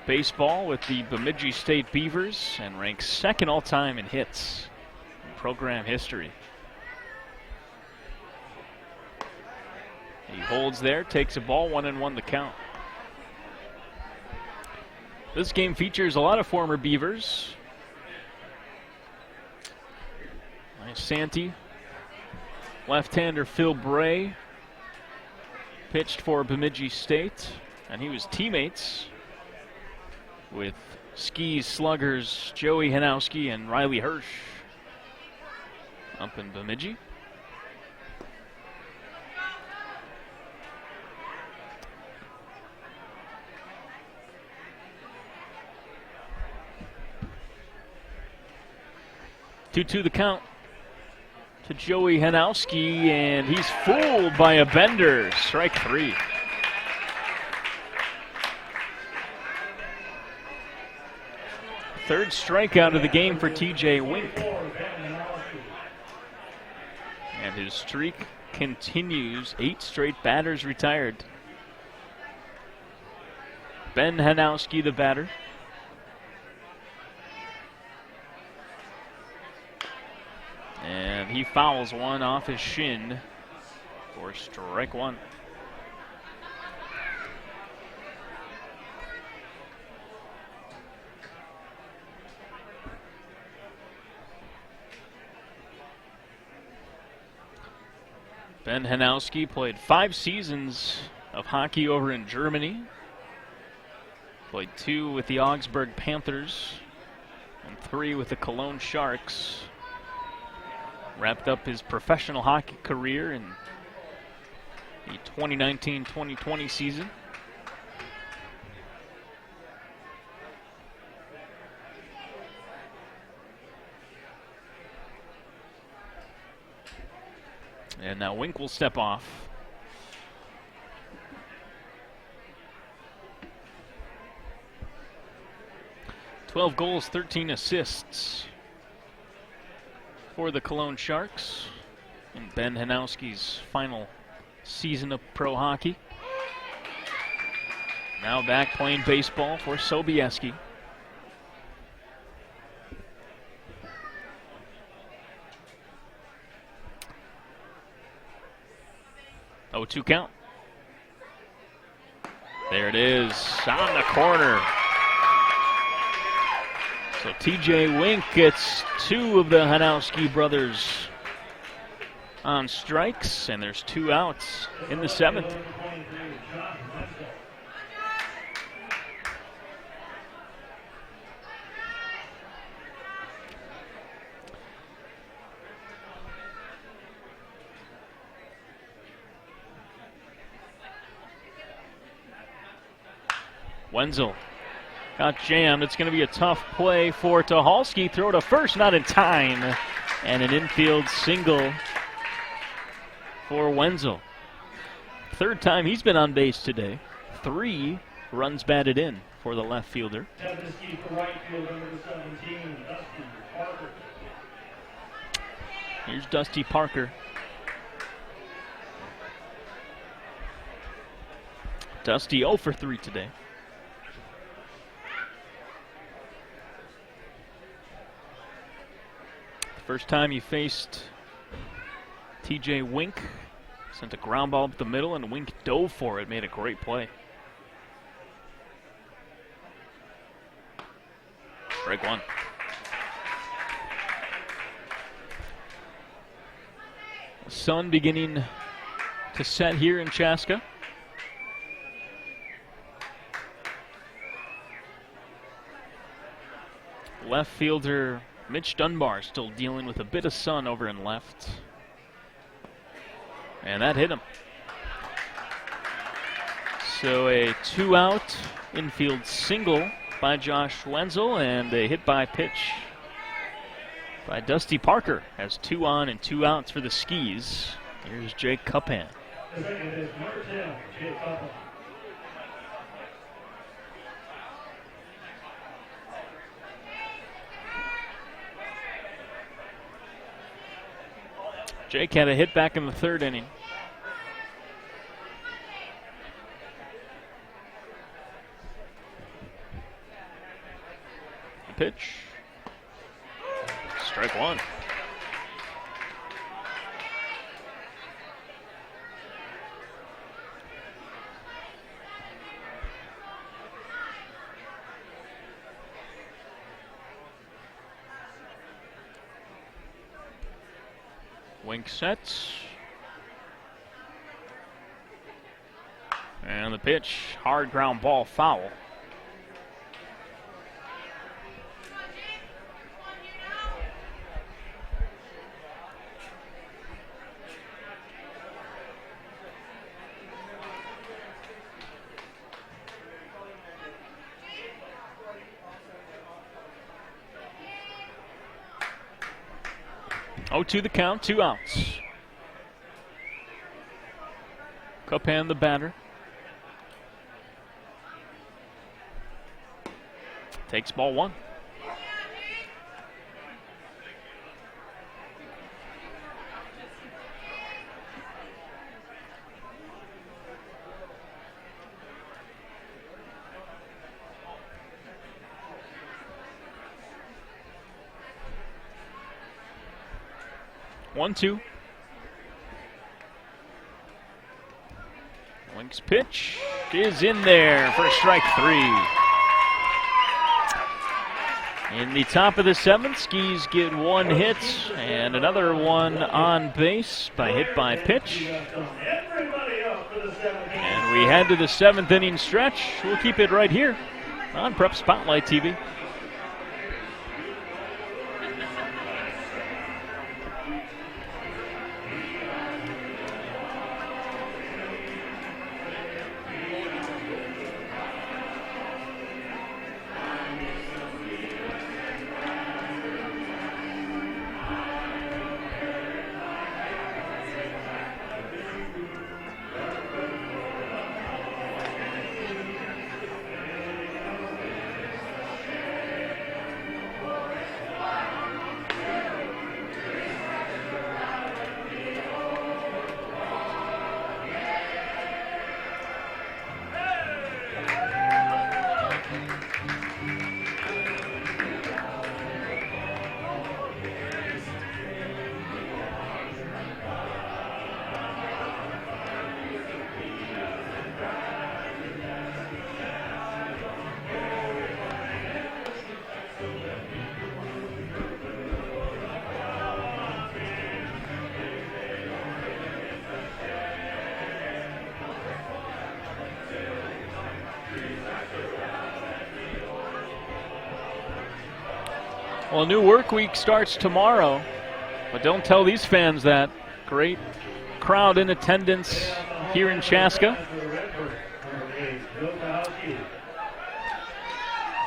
baseball with the Bemidji State Beavers and ranks 2nd all-time in hits in program history. He holds there, takes a ball, 1-1 the count. This game features a lot of former Beavers. Isanti, left-hander Phil Bray, pitched for Bemidji State, and he was teammates with Skis sluggers Joey Hanowski and Riley Hirsch up in Bemidji. Two the count to Joey Hanowski, and he's fooled by a bender. Strike 3. Third strikeout of the game for TJ Wink. And his streak continues. 8 straight batters retired. Ben Hanowski, the batter. And he fouls one off his shin for strike 1. Ben Hanowski played 5 seasons of hockey over in Germany. Played 2 with the Augsburg Panthers and 3 with the Cologne Sharks. Wrapped up his professional hockey career in the 2019-2020 season. And now Wink will step off. "12 goals, 13 assists for the Cologne Sharks in Ben Hanowski's final season of pro hockey. Now back playing baseball for Sobieski. Oh, 2 count. There it is, on the corner. So TJ Wink gets 2 of the Hanowski brothers on strikes, and there's 2 outs in the 7th. Wenzel got jammed. It's going to be a tough play for Tucholsky. Throw to first, not in time. And an infield single for Wenzel. 3rd time he's been on base today. 3 runs batted in for the left fielder. Sobieski for right fielder, number 17, Dusty Parker. Here's Dusty Parker. Dusty 0 for 3 today. First time he faced TJ Wink, sent a ground ball up the middle, and Wink dove for it, made a great play. Strike 1. The sun beginning to set here in Chaska. Left fielder Mitch Dunbar still dealing with a bit of sun over in left. And that hit him. So a 2-out infield single by Josh Wenzel, and a hit by pitch by Dusty Parker. Has 2 on and 2 outs for the Skis. Here's Jake Cuppan. The second is number 10, Jake Cuppan. Jake had a hit back in the 3rd inning. The pitch. Strike 1. Wink sets. And the pitch, hard ground ball, foul. Oh, to the count, 2 outs. Cuphand the batter. Takes ball 1. One, 2. Wink's pitch is in there for strike 3. In the top of the 7th, Skis get 1 hit and another one on base by hit by pitch. And we head to the 7th inning stretch. We'll keep it right here on Prep Spotlight TV. Well, a new work week starts tomorrow, but don't tell these fans that. Great crowd in attendance here in Chaska.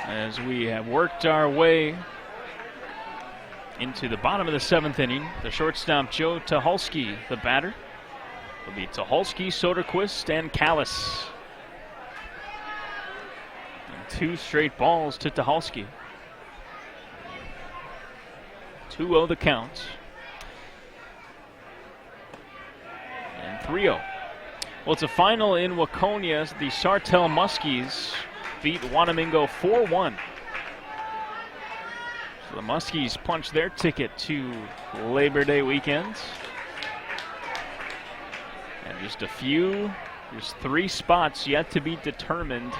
As we have worked our way into the bottom of the 7th inning, the shortstop Joe Tucholsky, the batter, will be Tucholsky, Soderquist, and Callis. And 2 straight balls to Tucholsky. 2-0 the count. And 3-0. Well, it's a final in Waconia. The Sartell Muskies beat Wanamingo 4-1. So the Muskies punch their ticket to Labor Day weekend. And just 3 spots yet to be determined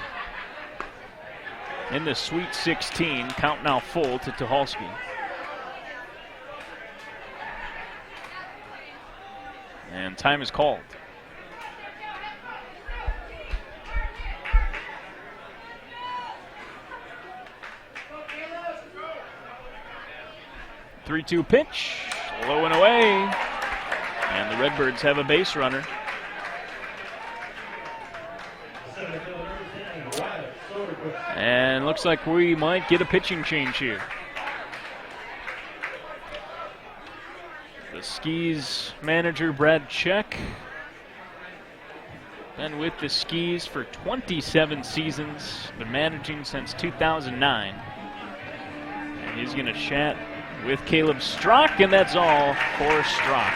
in the Sweet 16. Count now full to Tucholsky. And time is called. The 3-2 pitch, low and away. And the Redbirds have a base runner. And looks like we might get a pitching change here. The Skis manager, Brad Check, been with the Skis for 27 seasons, been managing since 2009. And he's going to chat with Caleb Strock, and that's all for Strock.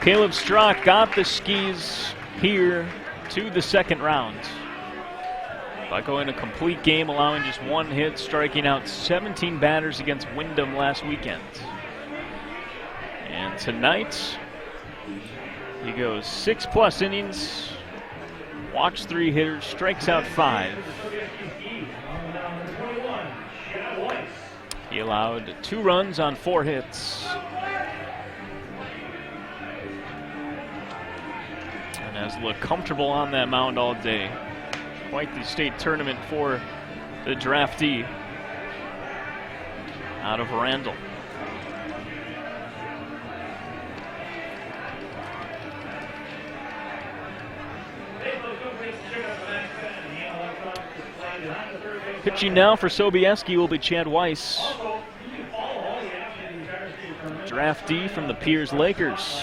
Caleb Strock got the Skis here to the 2nd round by going a complete game, allowing just 1 hit, striking out 17 batters against Wyndham last weekend. And tonight, He goes 6+ innings, walks 3 hitters, strikes out 5. He allowed 2 runs on 4 hits. And has looked comfortable on that mound all day. Quite the state tournament for the draftee out of Randall. Pitching now for Sobieski will be Chad Weiss, draftee from the Piers Lakers.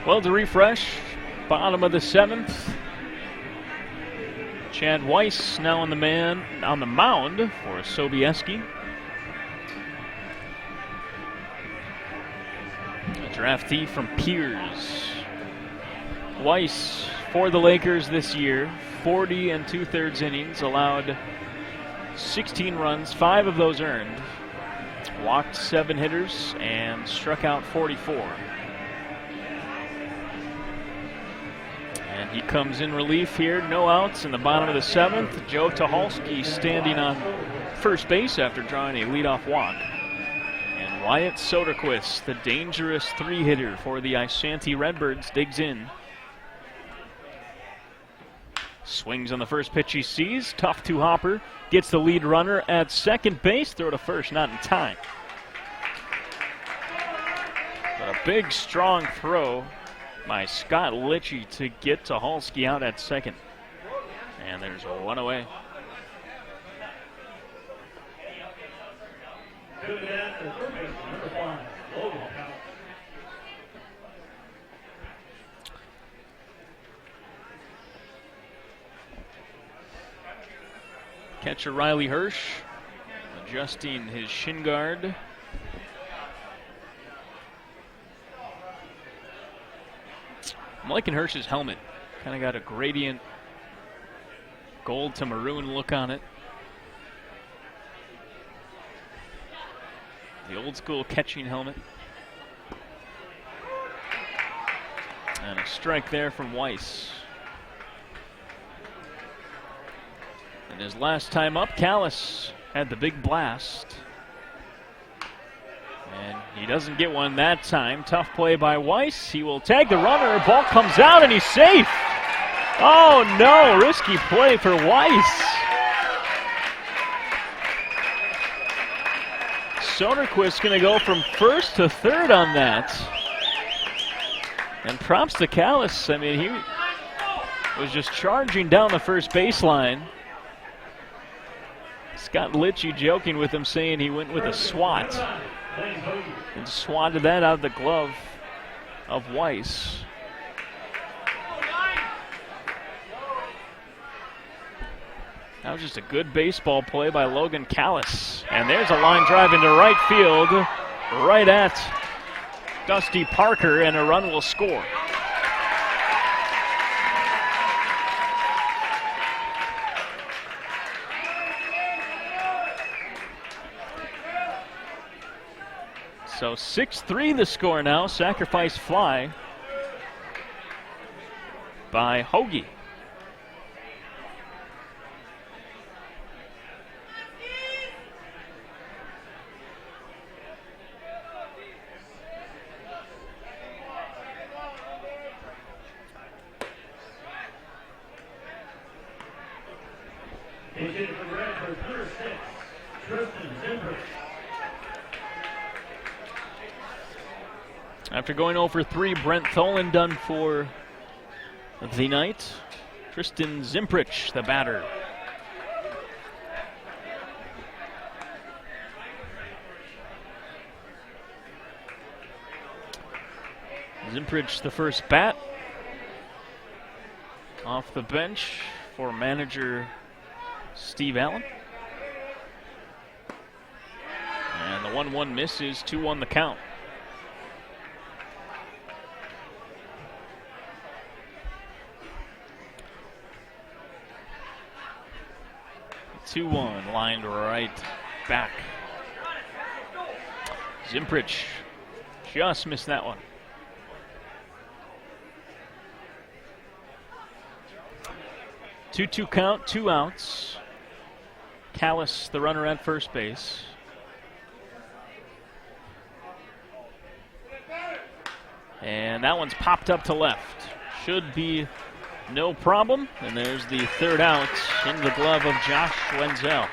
Well, to refresh, bottom of the 7th. Chad Weiss now on the mound for Sobieski. A draftee from Piers. Weiss for the Lakers this year, 40 2/3 innings, allowed 16 runs, 5 of those earned. Walked 7 hitters and struck out 44. And he comes in relief here, no outs in the bottom of the 7th. Joe Tucholsky standing on first base after drawing a leadoff walk. And Wyatt Soderquist, the dangerous 3-hitter for the Isanti Redbirds, digs in. Swings on the first pitch he sees, tough to Hopper, gets the lead runner at second base, throw to first, not in time. But a big, strong throw by Scott Litchie to get Tucholsky out at second. And there's one away. Catcher Riley Hirsch adjusting his shin guard. I'm liking Hirsch's helmet. Kind of got a gradient gold to maroon look on it. The old school catching helmet. And a strike there from Weiss. And his last time up, Callis had the big blast. And he doesn't get one that time. Tough play by Weiss. He will tag the runner. Ball comes out and he's safe. Oh no, risky play for Weiss. Soderquist going to go from first to third on that. And props to Callis. I mean, he was just charging down the first baseline. Scott Litchie joking with him, saying he went with a swat. And swatted that out of the glove of Weiss. That was just a good baseball play by Logan Callis. And there's a line drive into right field, right at Dusty Parker, and a run will score. So 6-3 the score now. Sacrifice fly by Hoagie. Is it for Redbirds, number 6, Tristan Zimbrich. After going over 3, Brent Tholen done for the night. Tristan Zimprich, the batter. Zimprich, the first bat. Off the bench for manager Steve Allen. And the 1-1 miss is 2-1 the count. 2-1, lined right back. Zimprich just missed that one. 2-2 count, 2 outs. Callis, the runner at first base. And that one's popped up to left. Should be no problem. And there's the third out in the glove of Josh Wenzel.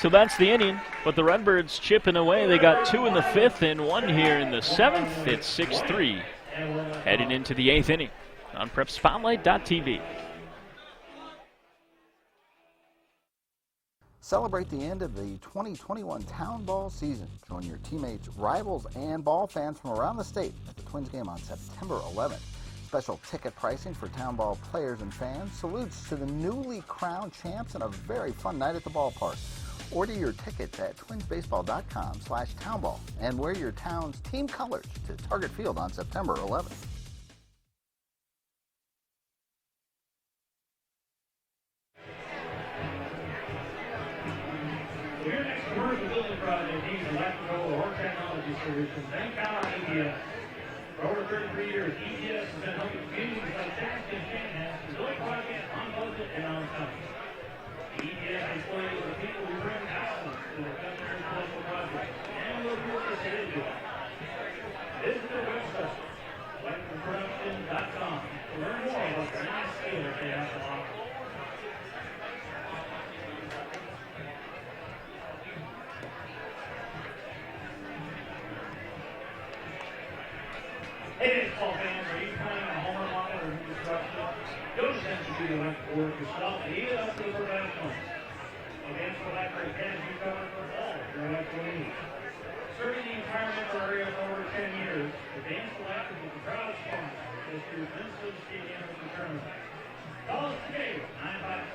So that's the inning. But the Redbirds chipping away. They got 2 in the 5th and 1 here in the 7th. It's 6-3. Heading into the 8th inning on PrepSpotlight.tv. Celebrate the end of the 2021 Town Ball season. Join your teammates, rivals, and ball fans from around the state at the Twins game on September 11th. Special ticket pricing for Town Ball players and fans. Salutes to the newly crowned champs and a very fun night at the ballpark. Order your tickets at twinsbaseball.com/townball and wear your town's team colors to Target Field on September 11th. For your next commercial building project needs electrical or technology solutions, then count on EDS. For over 33 years, EDS has been helping communities like Chaska and Shannon to build projects on budget and on time. The EDS employees are the people who bring excellence to their customers' local projects, and we'll do what they say to do. Visit their website, electricalproduction.com, to learn more about the many skills they have to offer. Hey, baseball fans, are you planning a home remodel or new construction? Don't attempt to do the electrical work yourself. Leave it up to the professionals. Advanced Electric has you covered for all your electrical needs. Serving the entire metro area for over 10 years, Advanced Electric is the proud sponsor of this year's Minnesota State Amateur Tournament. Call us today at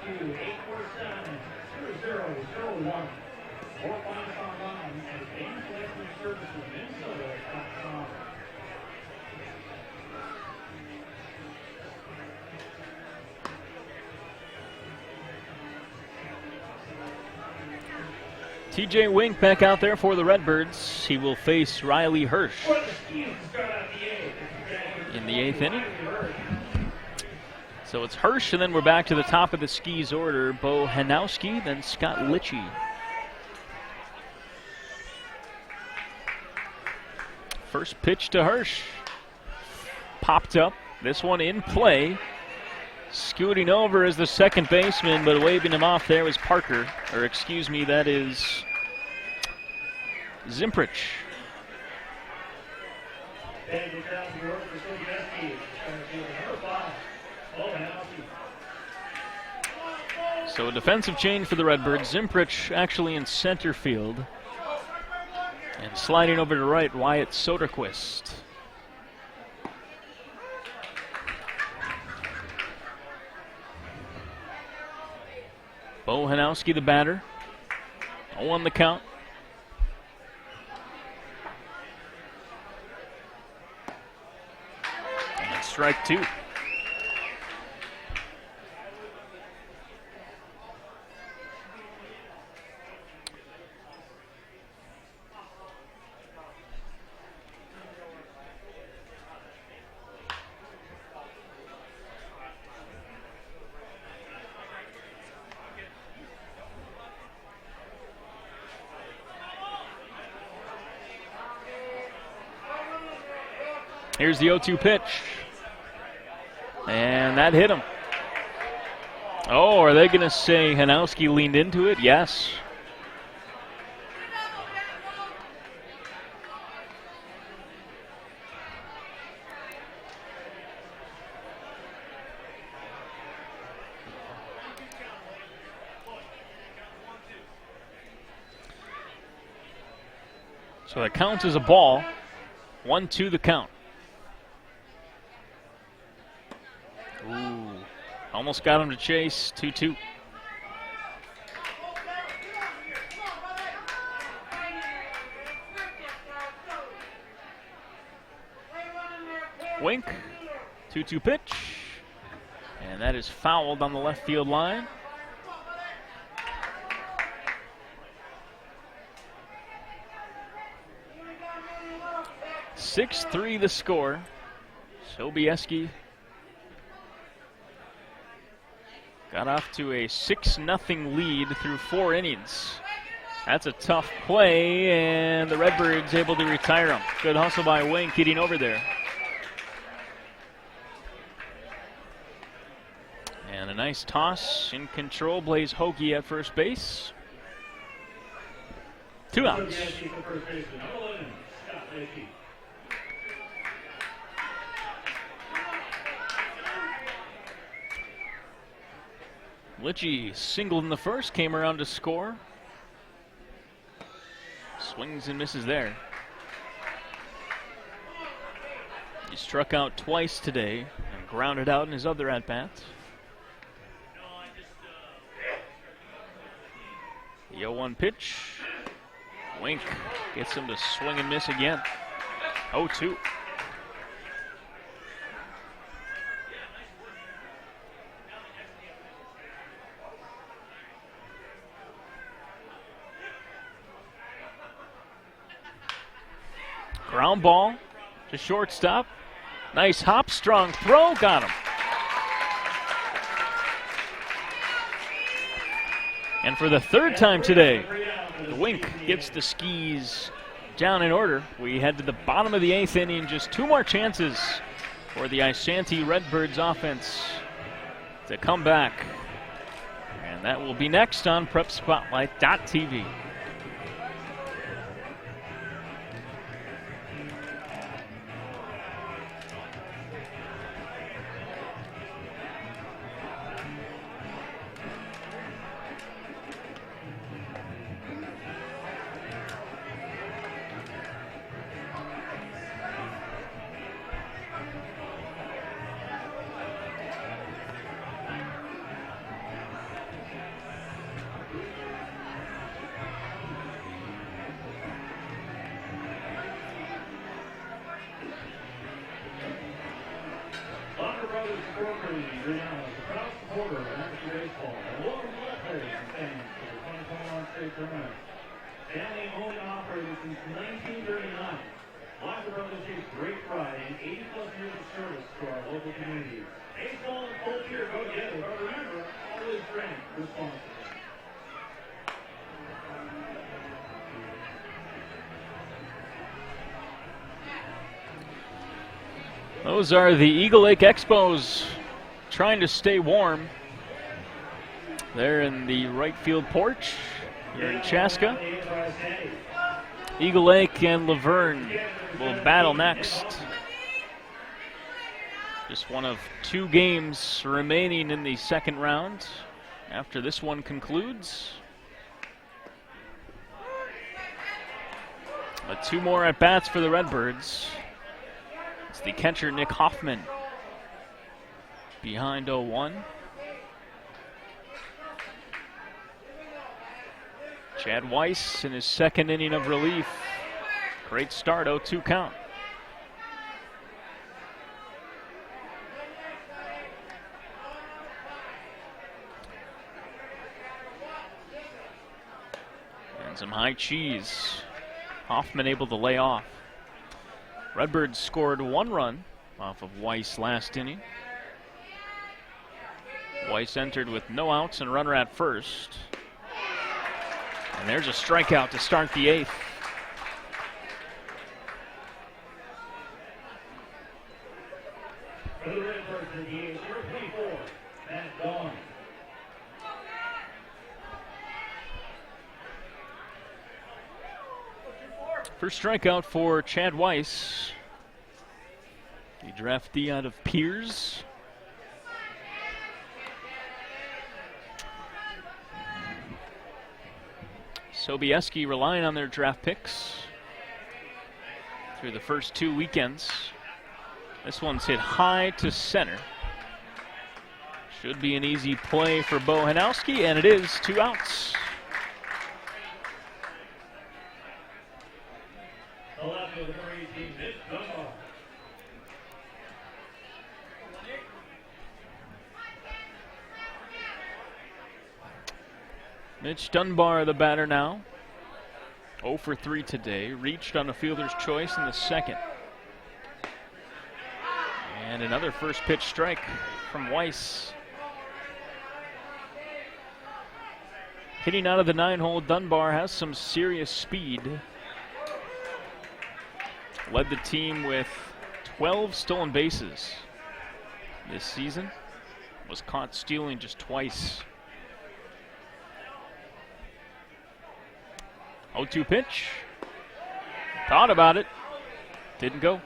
952-847-0001 or find us online at advancedelectricservicesminnesota.com. TJ Wink back out there for the Redbirds. He will face Riley Hirsch in the 8th inning. So it's Hirsch, and then we're back to the top of the Skis order. Bo Hanowski, then Scott Litchie. First pitch to Hirsch. Popped up. This one in play. Scooting over is the second baseman, but waving him off there was Parker. Or excuse me, that is Zimprich. So a defensive change for the Redbirds. Zimprich actually in center field. And sliding over to right, Wyatt Soderquist. Bo Hanowski, the batter. 0-1 the count. And strike 2. Here's the 0-2 pitch. And that hit him. Oh, are they going to say Hanowski leaned into it? Yes. So that counts as a ball. 1-2 the count. Ooh, almost got him to chase. 2-2. Wink. 2-2 pitch. And that is fouled on the left field line. (6-3) the score. Sobieski got off to a 6-0 lead through 4 innings. That's a tough play, and the Redbirds able to retire him. Good hustle by Wink getting over there. And a nice toss in control. Blaze Hoagie at first base. 2 outs. Litchie singled in the first, came around to score. Swings and misses there. He struck out twice today and grounded out in his other at-bats. The 0-1 pitch. Wink gets him to swing and miss again. 0-2. Ground ball to shortstop. Nice hop, strong throw, got him. And for the third time today, the Wink gets the Skis down in order. We head to the bottom of the 8th inning, just 2 more chances for the Isanti Redbirds offense to come back. And that will be next on PrepSpotlight.tv. Those are the Eagle Lake Expos trying to stay warm. They're in the right field porch here in Chaska. Eagle Lake and Laverne will battle next. Just one of 2 games remaining in the second round after this one concludes. But 2 more at-bats for the Redbirds. It's the catcher, Nick Hoffman, behind 0-1. Chad Weiss in his second inning of relief. Great start, 0-2 count. And some high cheese. Hoffman able to lay off. Redbirds scored 1 run off of Weiss last inning. Weiss entered with no outs and runner at first. And there's a strikeout to start the 8th. For the Redbirds in the 8th, number 24, Matt Dawn. First strikeout for Chad Weiss, the draftee out of Piers. Sobieski relying on their draft picks through the first 2 weekends. This one's hit high to center. Should be an easy play for Bo Hanowski, and it is. 2 outs. The left fielder, number 18, Mitch Dunbar. Mitch Dunbar, the batter now. 0 for 3 today. Reached on a fielder's choice in the second. And another first pitch strike from Weiss. Hitting out of the 9-hole, Dunbar has some serious speed. Led the team with 12 stolen bases this season. Was caught stealing just twice. 0-2 pitch. Thought about it. Didn't go.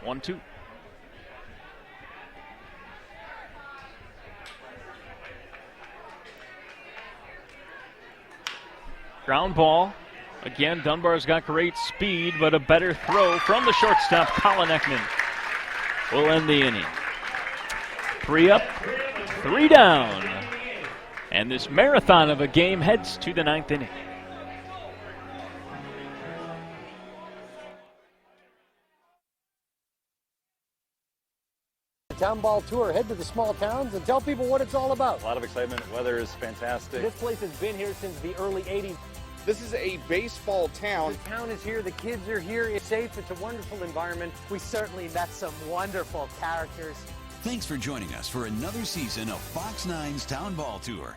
1-2. Ground ball. Again, Dunbar's got great speed, but a better throw from the shortstop, Colin Ekman, will end the inning. 3 up, 3 down. And this marathon of a game heads to the 9th inning. Town Ball Tour. Head to the small towns and tell people what it's all about. A lot of excitement. Weather is fantastic. This place has been here since the early 80s. This is a baseball town. The town is here. The kids are here. It's safe. It's a wonderful environment. We certainly met some wonderful characters. Thanks for joining us for another season of Fox 9's Town Ball Tour.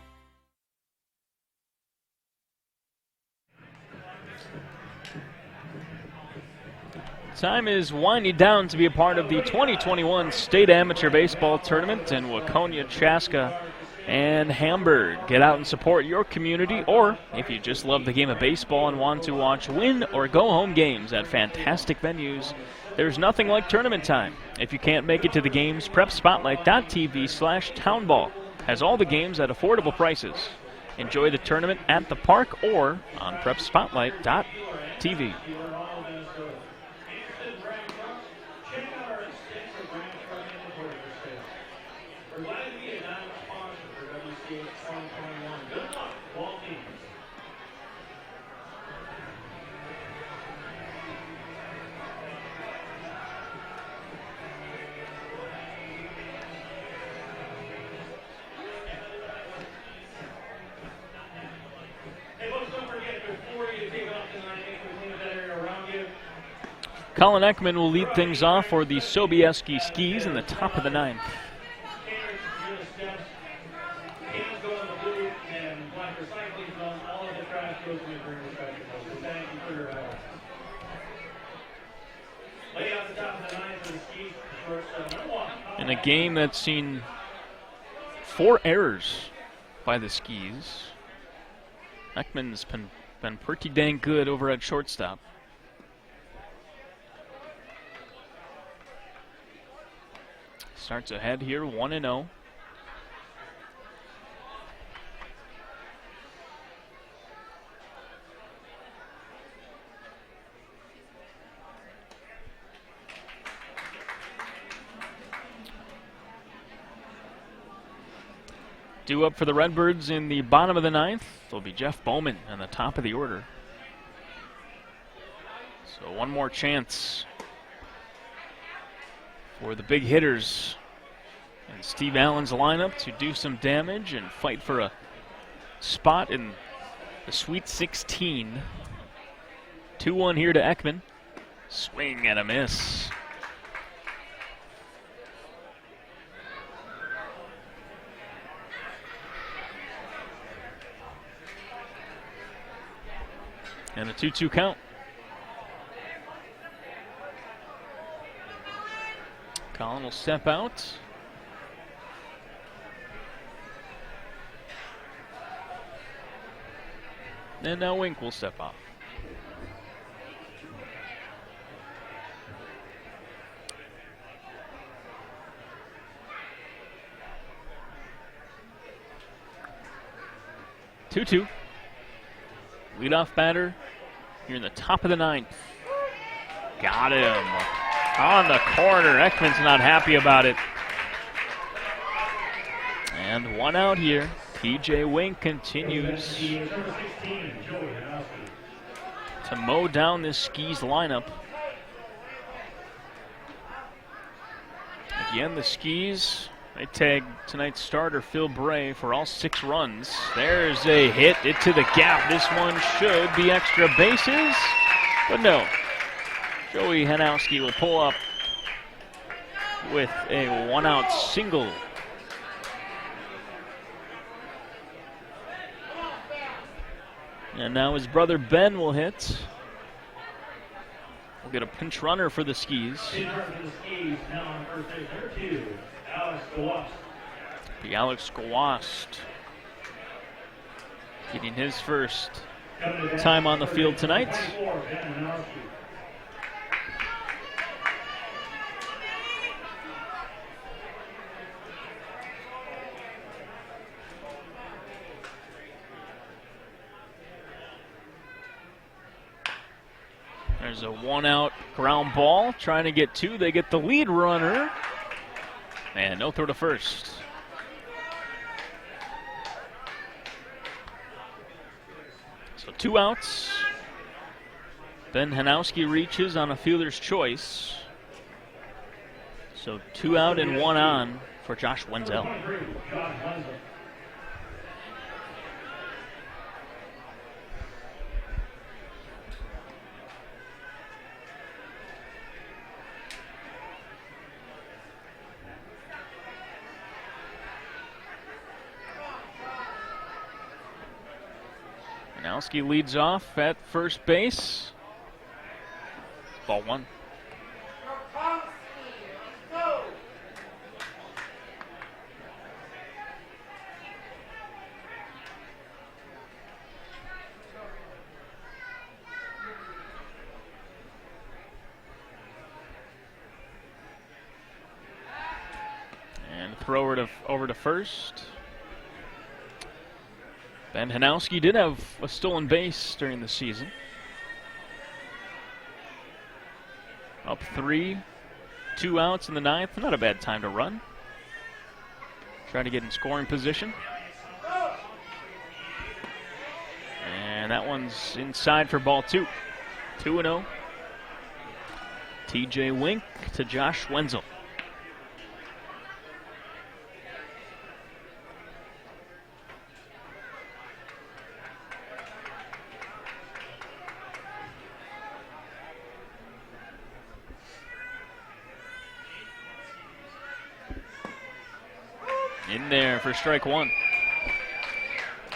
Time is winding down to be a part of the 2021 State Amateur Baseball Tournament in Waconia, Chaska, and Hamburg. Get out and support your community, or if you just love the game of baseball and want to watch win or go home games at fantastic venues, there's nothing like tournament time. If you can't make it to the games, PrepSpotlight.tv/townball has all the games at affordable prices. Enjoy the tournament at the park or on PrepSpotlight.tv. Colin Ekman will lead things off for the Sobieski Skis in the top of the 9th. In a game that's seen 4 errors by the Skis, Ekman's been pretty dang good over at shortstop. Starts ahead here, 1-0. Due up for the Redbirds in the bottom of the 9th will be Jeff Bowman on the top of the order. So one more chance for the big hitters and Steve Allen's lineup to do some damage and fight for a spot in the Sweet 16. 2-1 here to Ekman. Swing and a miss. And a 2-2 count. Colin will step out. And now Wink will step off. Two-two. Leadoff batter here in the top of the ninth. Got him. On the corner. Ekman's not happy about it. And one out here. TJ Wink continues to mow down this Skis lineup. Again, the Skis, they tag tonight's starter Phil Bray for all 6 runs. There's a hit into the gap. This one should be extra bases, but no. Joey Hanowski will pull up with a 1-out single. And now his brother Ben will hit. We'll get a pinch runner for the Skis. The Alex Gawast getting his first time on the field tonight. There's a 1-out ground ball. Trying to get 2. They get the lead runner. And no throw to first. So 2 outs. Ben Hanowski reaches on a fielder's choice. So 2 out and 1 on for Josh Wenzel. Hanowski leads off at first base. Ball 1. And throw over to first. Ben Hanowski did have a stolen base during the season. Up 3, 2 outs in the ninth. Not a bad time to run. Trying to get in scoring position. And that one's inside for ball 2. 2-0. TJ Wink to Josh Wenzel. In there for strike 1.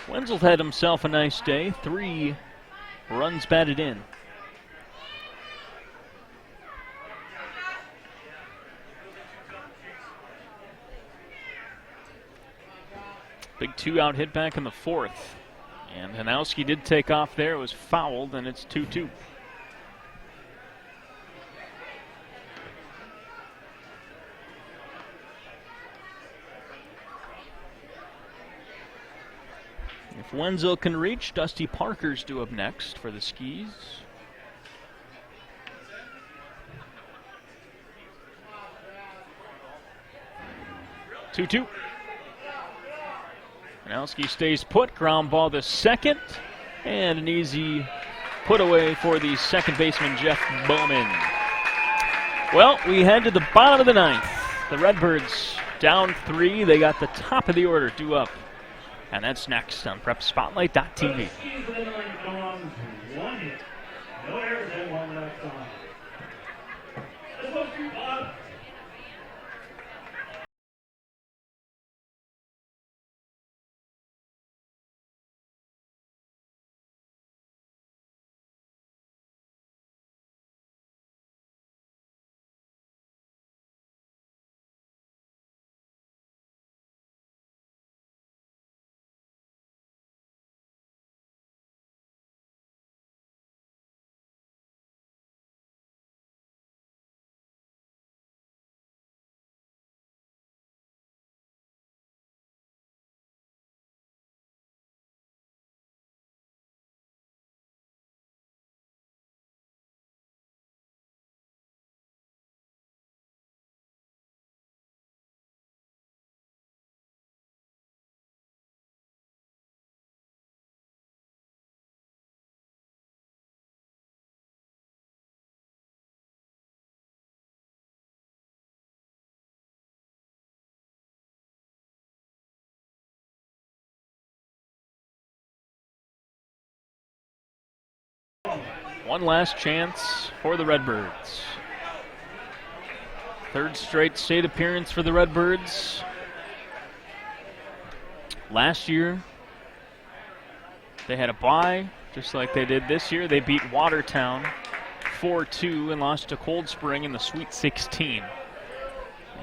Wenzel had himself a nice day. 3 runs batted in. Big 2-out hit back in the 4th. And Hanowski did take off there. It was fouled, and it's 2-2. If Wenzel can reach, Dusty Parker's due up next for the Skis. Two-two. Hanowski stays put. Ground ball to second. And an easy put away for the second baseman, Jeff Bowman. Well, we head to the bottom of the ninth. The Redbirds down 3. They got the top of the order due up. And that's next on PrepSpotlight.tv. No errors and 1 left on. Let's go to Bob. One last chance for the Redbirds. Third straight state appearance for the Redbirds. Last year, they had a bye, just like they did this year. They beat Watertown 4-2 and lost to Cold Spring in the Sweet 16.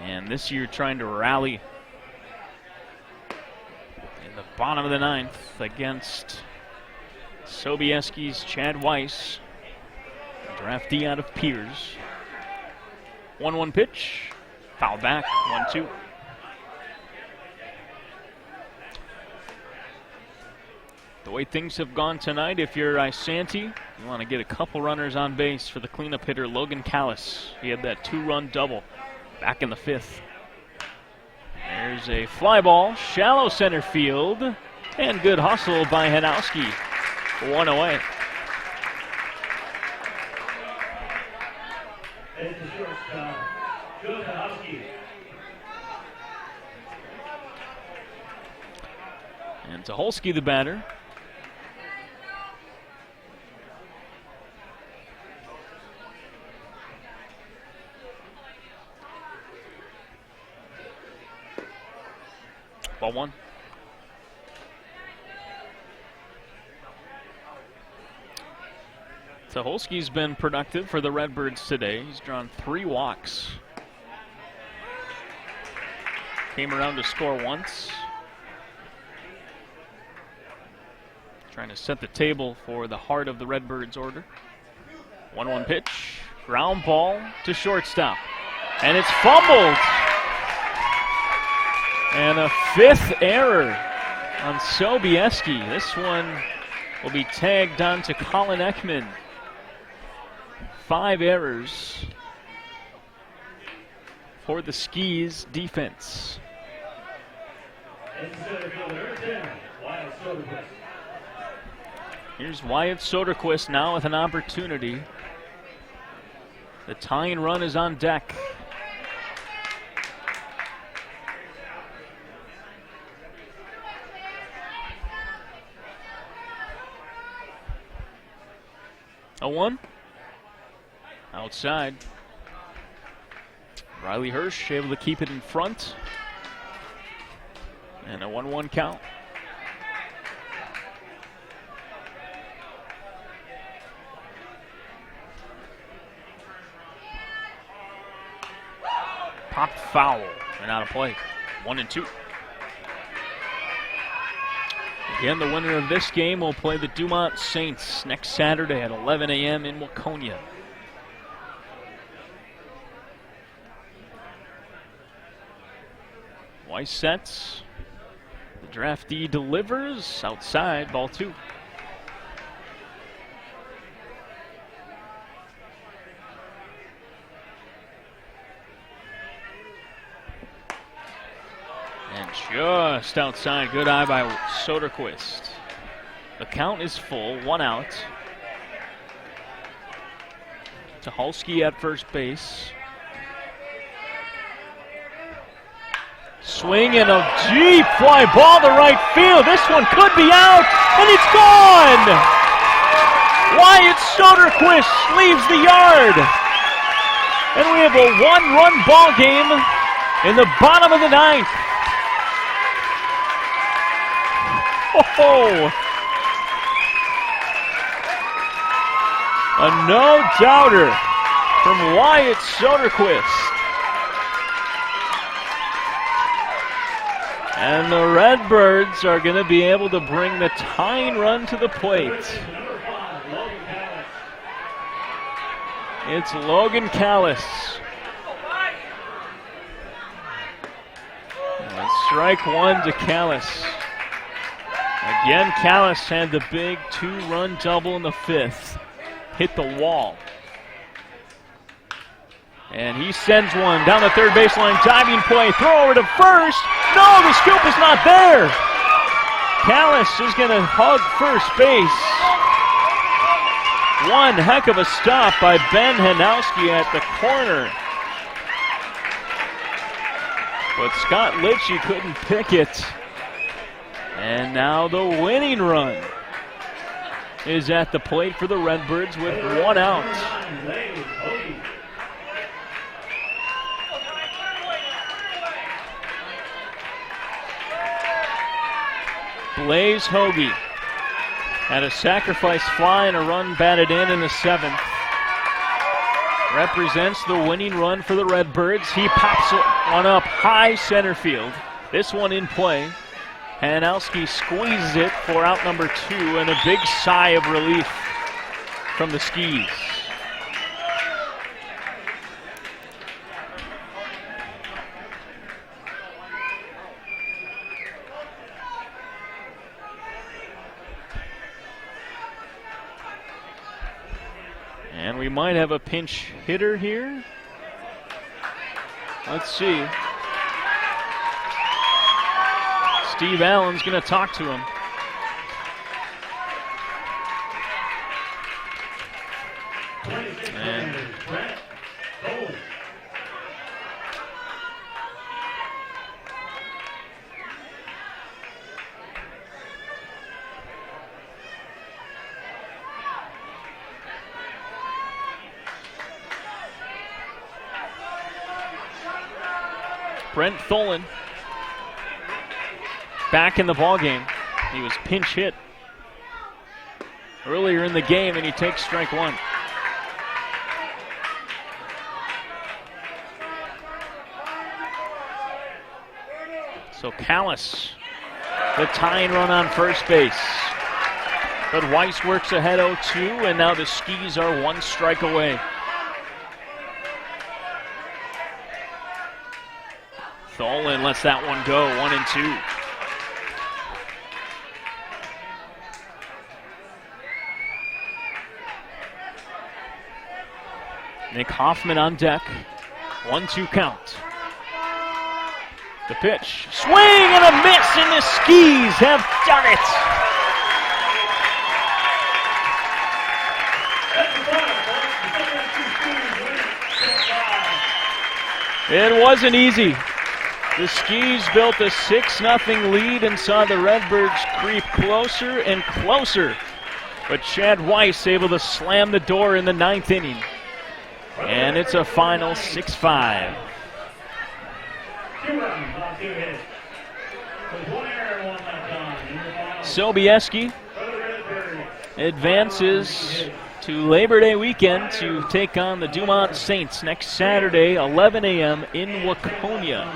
And this year trying to rally in the bottom of the ninth against Sobieski's Chad Weiss, draftee out of Piers. 1-1 pitch, foul back, 1-2. The way things have gone tonight, if you're Isanti, you want to get a couple runners on base for the cleanup hitter, Logan Callis. He had that 2-run double back in the fifth. There's a fly ball, shallow center field, and good hustle by Hanowski. One away. It's the shortstop, Joe Hanowski. And Tucholsky the batter. Ball one. Tucholsky's been productive for the Redbirds today. He's drawn 3 walks. Came around to score once. Trying to set the table for the heart of the Redbirds order. 1-1 pitch. Ground ball to shortstop. And it's fumbled. And a 5th error on Sobieski. This one will be tagged on to Colin Ekman. 5 errors for the Skis defense. Here's Wyatt Soderquist now with an opportunity. The tying run is on deck. A 1. Outside. Riley Hirsch able to keep it in front. And a 1-1 count. Popped foul and out of play. 1-2. Again, the winner of this game will play the Dumont Saints next Saturday at 11 a.m. in Waconia. Weiss sets. The draftee delivers. Outside, ball 2. And just outside, good eye by Soderquist. The count is full, 1 out. Tucholsky at first base. Swing and a deep fly ball to right field. This one could be out, and it's gone! Wyatt Soderquist leaves the yard. And we have a 1-run ball game in the bottom of the ninth. Oh! A no-doubter from Wyatt Soderquist. And the Redbirds are going to be able to bring the tying run to the plate. It's Logan Callis. And strike 1 to Callis. Again, Callis had the big 2-run double in the 5th. Hit the wall. And he sends one down the third baseline, diving play, throw over to first. No, the scoop is not there. Callis is going to hug first base. One heck of a stop by Ben Hanowski at the corner. But Scott Litchie couldn't pick it. And now the winning run is at the plate for the Redbirds with 1 out. Blaze Hoagie had a sacrifice fly and a run batted in the 7th. Represents the winning run for the Redbirds. He pops one up high center field. This one in play. Hanowski squeezes it for out number 2, and a big sigh of relief from the Skis. And we might have a pinch hitter here. Let's see. Steve Allen's going to talk to him. And Brent Tholen back in the ballgame. He was pinch hit earlier in the game, and he takes strike 1. So Callis, the tying run on first base. But Weiss works ahead 0-2, and now the Skis are 1 strike away. Tholen lets that one go, 1-2. Nick Hoffman on deck. 1-2 count. The pitch. Swing and a miss, and the Skis have done it. It wasn't easy. The Skis built a 6-0 lead and saw the Redbirds creep closer and closer. But Chad Weiss able to slam the door in the 9th inning. And it's a final 6-5. Sobieski advances to Labor Day weekend to take on the Dumont Saints next Saturday, 11 a.m. in Waconia.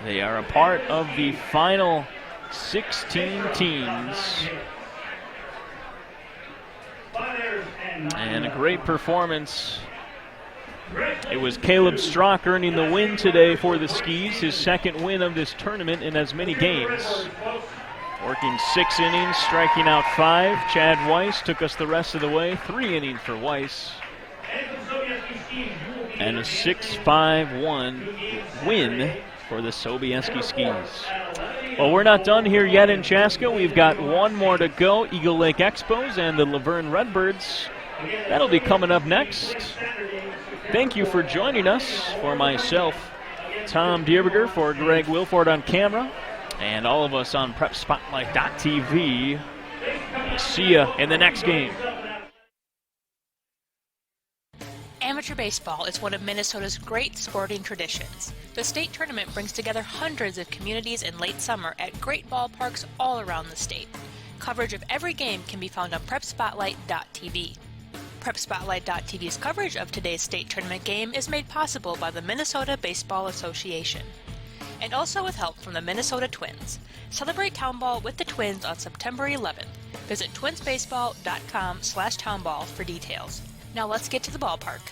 They are a part of the final 16 teams. And a great performance. It was Caleb Strock earning the win today for the Skis, his 2nd win of this tournament in as many games. Working 6 innings, striking out 5. Chad Weiss took us the rest of the way. 3 innings for Weiss. And a 6-5-1 win for the Sobieski Skis. Well, we're not done here yet in Chaska. We've got 1 more to go. Eagle Lake Expos and the Laverne Redbirds. That'll be coming up next. Thank you for joining us. For myself, Tom Dierberger, for Greg Wilford on camera, and all of us on PrepSpotlight.tv. See ya in the next game. Amateur baseball is one of Minnesota's great sporting traditions. The state tournament brings together hundreds of communities in late summer at great ballparks all around the state. Coverage of every game can be found on PrepSpotlight.tv. PrepSpotlight.tv's coverage of today's state tournament game is made possible by the Minnesota Baseball Association, and also with help from the Minnesota Twins. Celebrate Townball with the Twins on September 11th. Visit twinsbaseball.com/townball for details. Now let's get to the ballpark.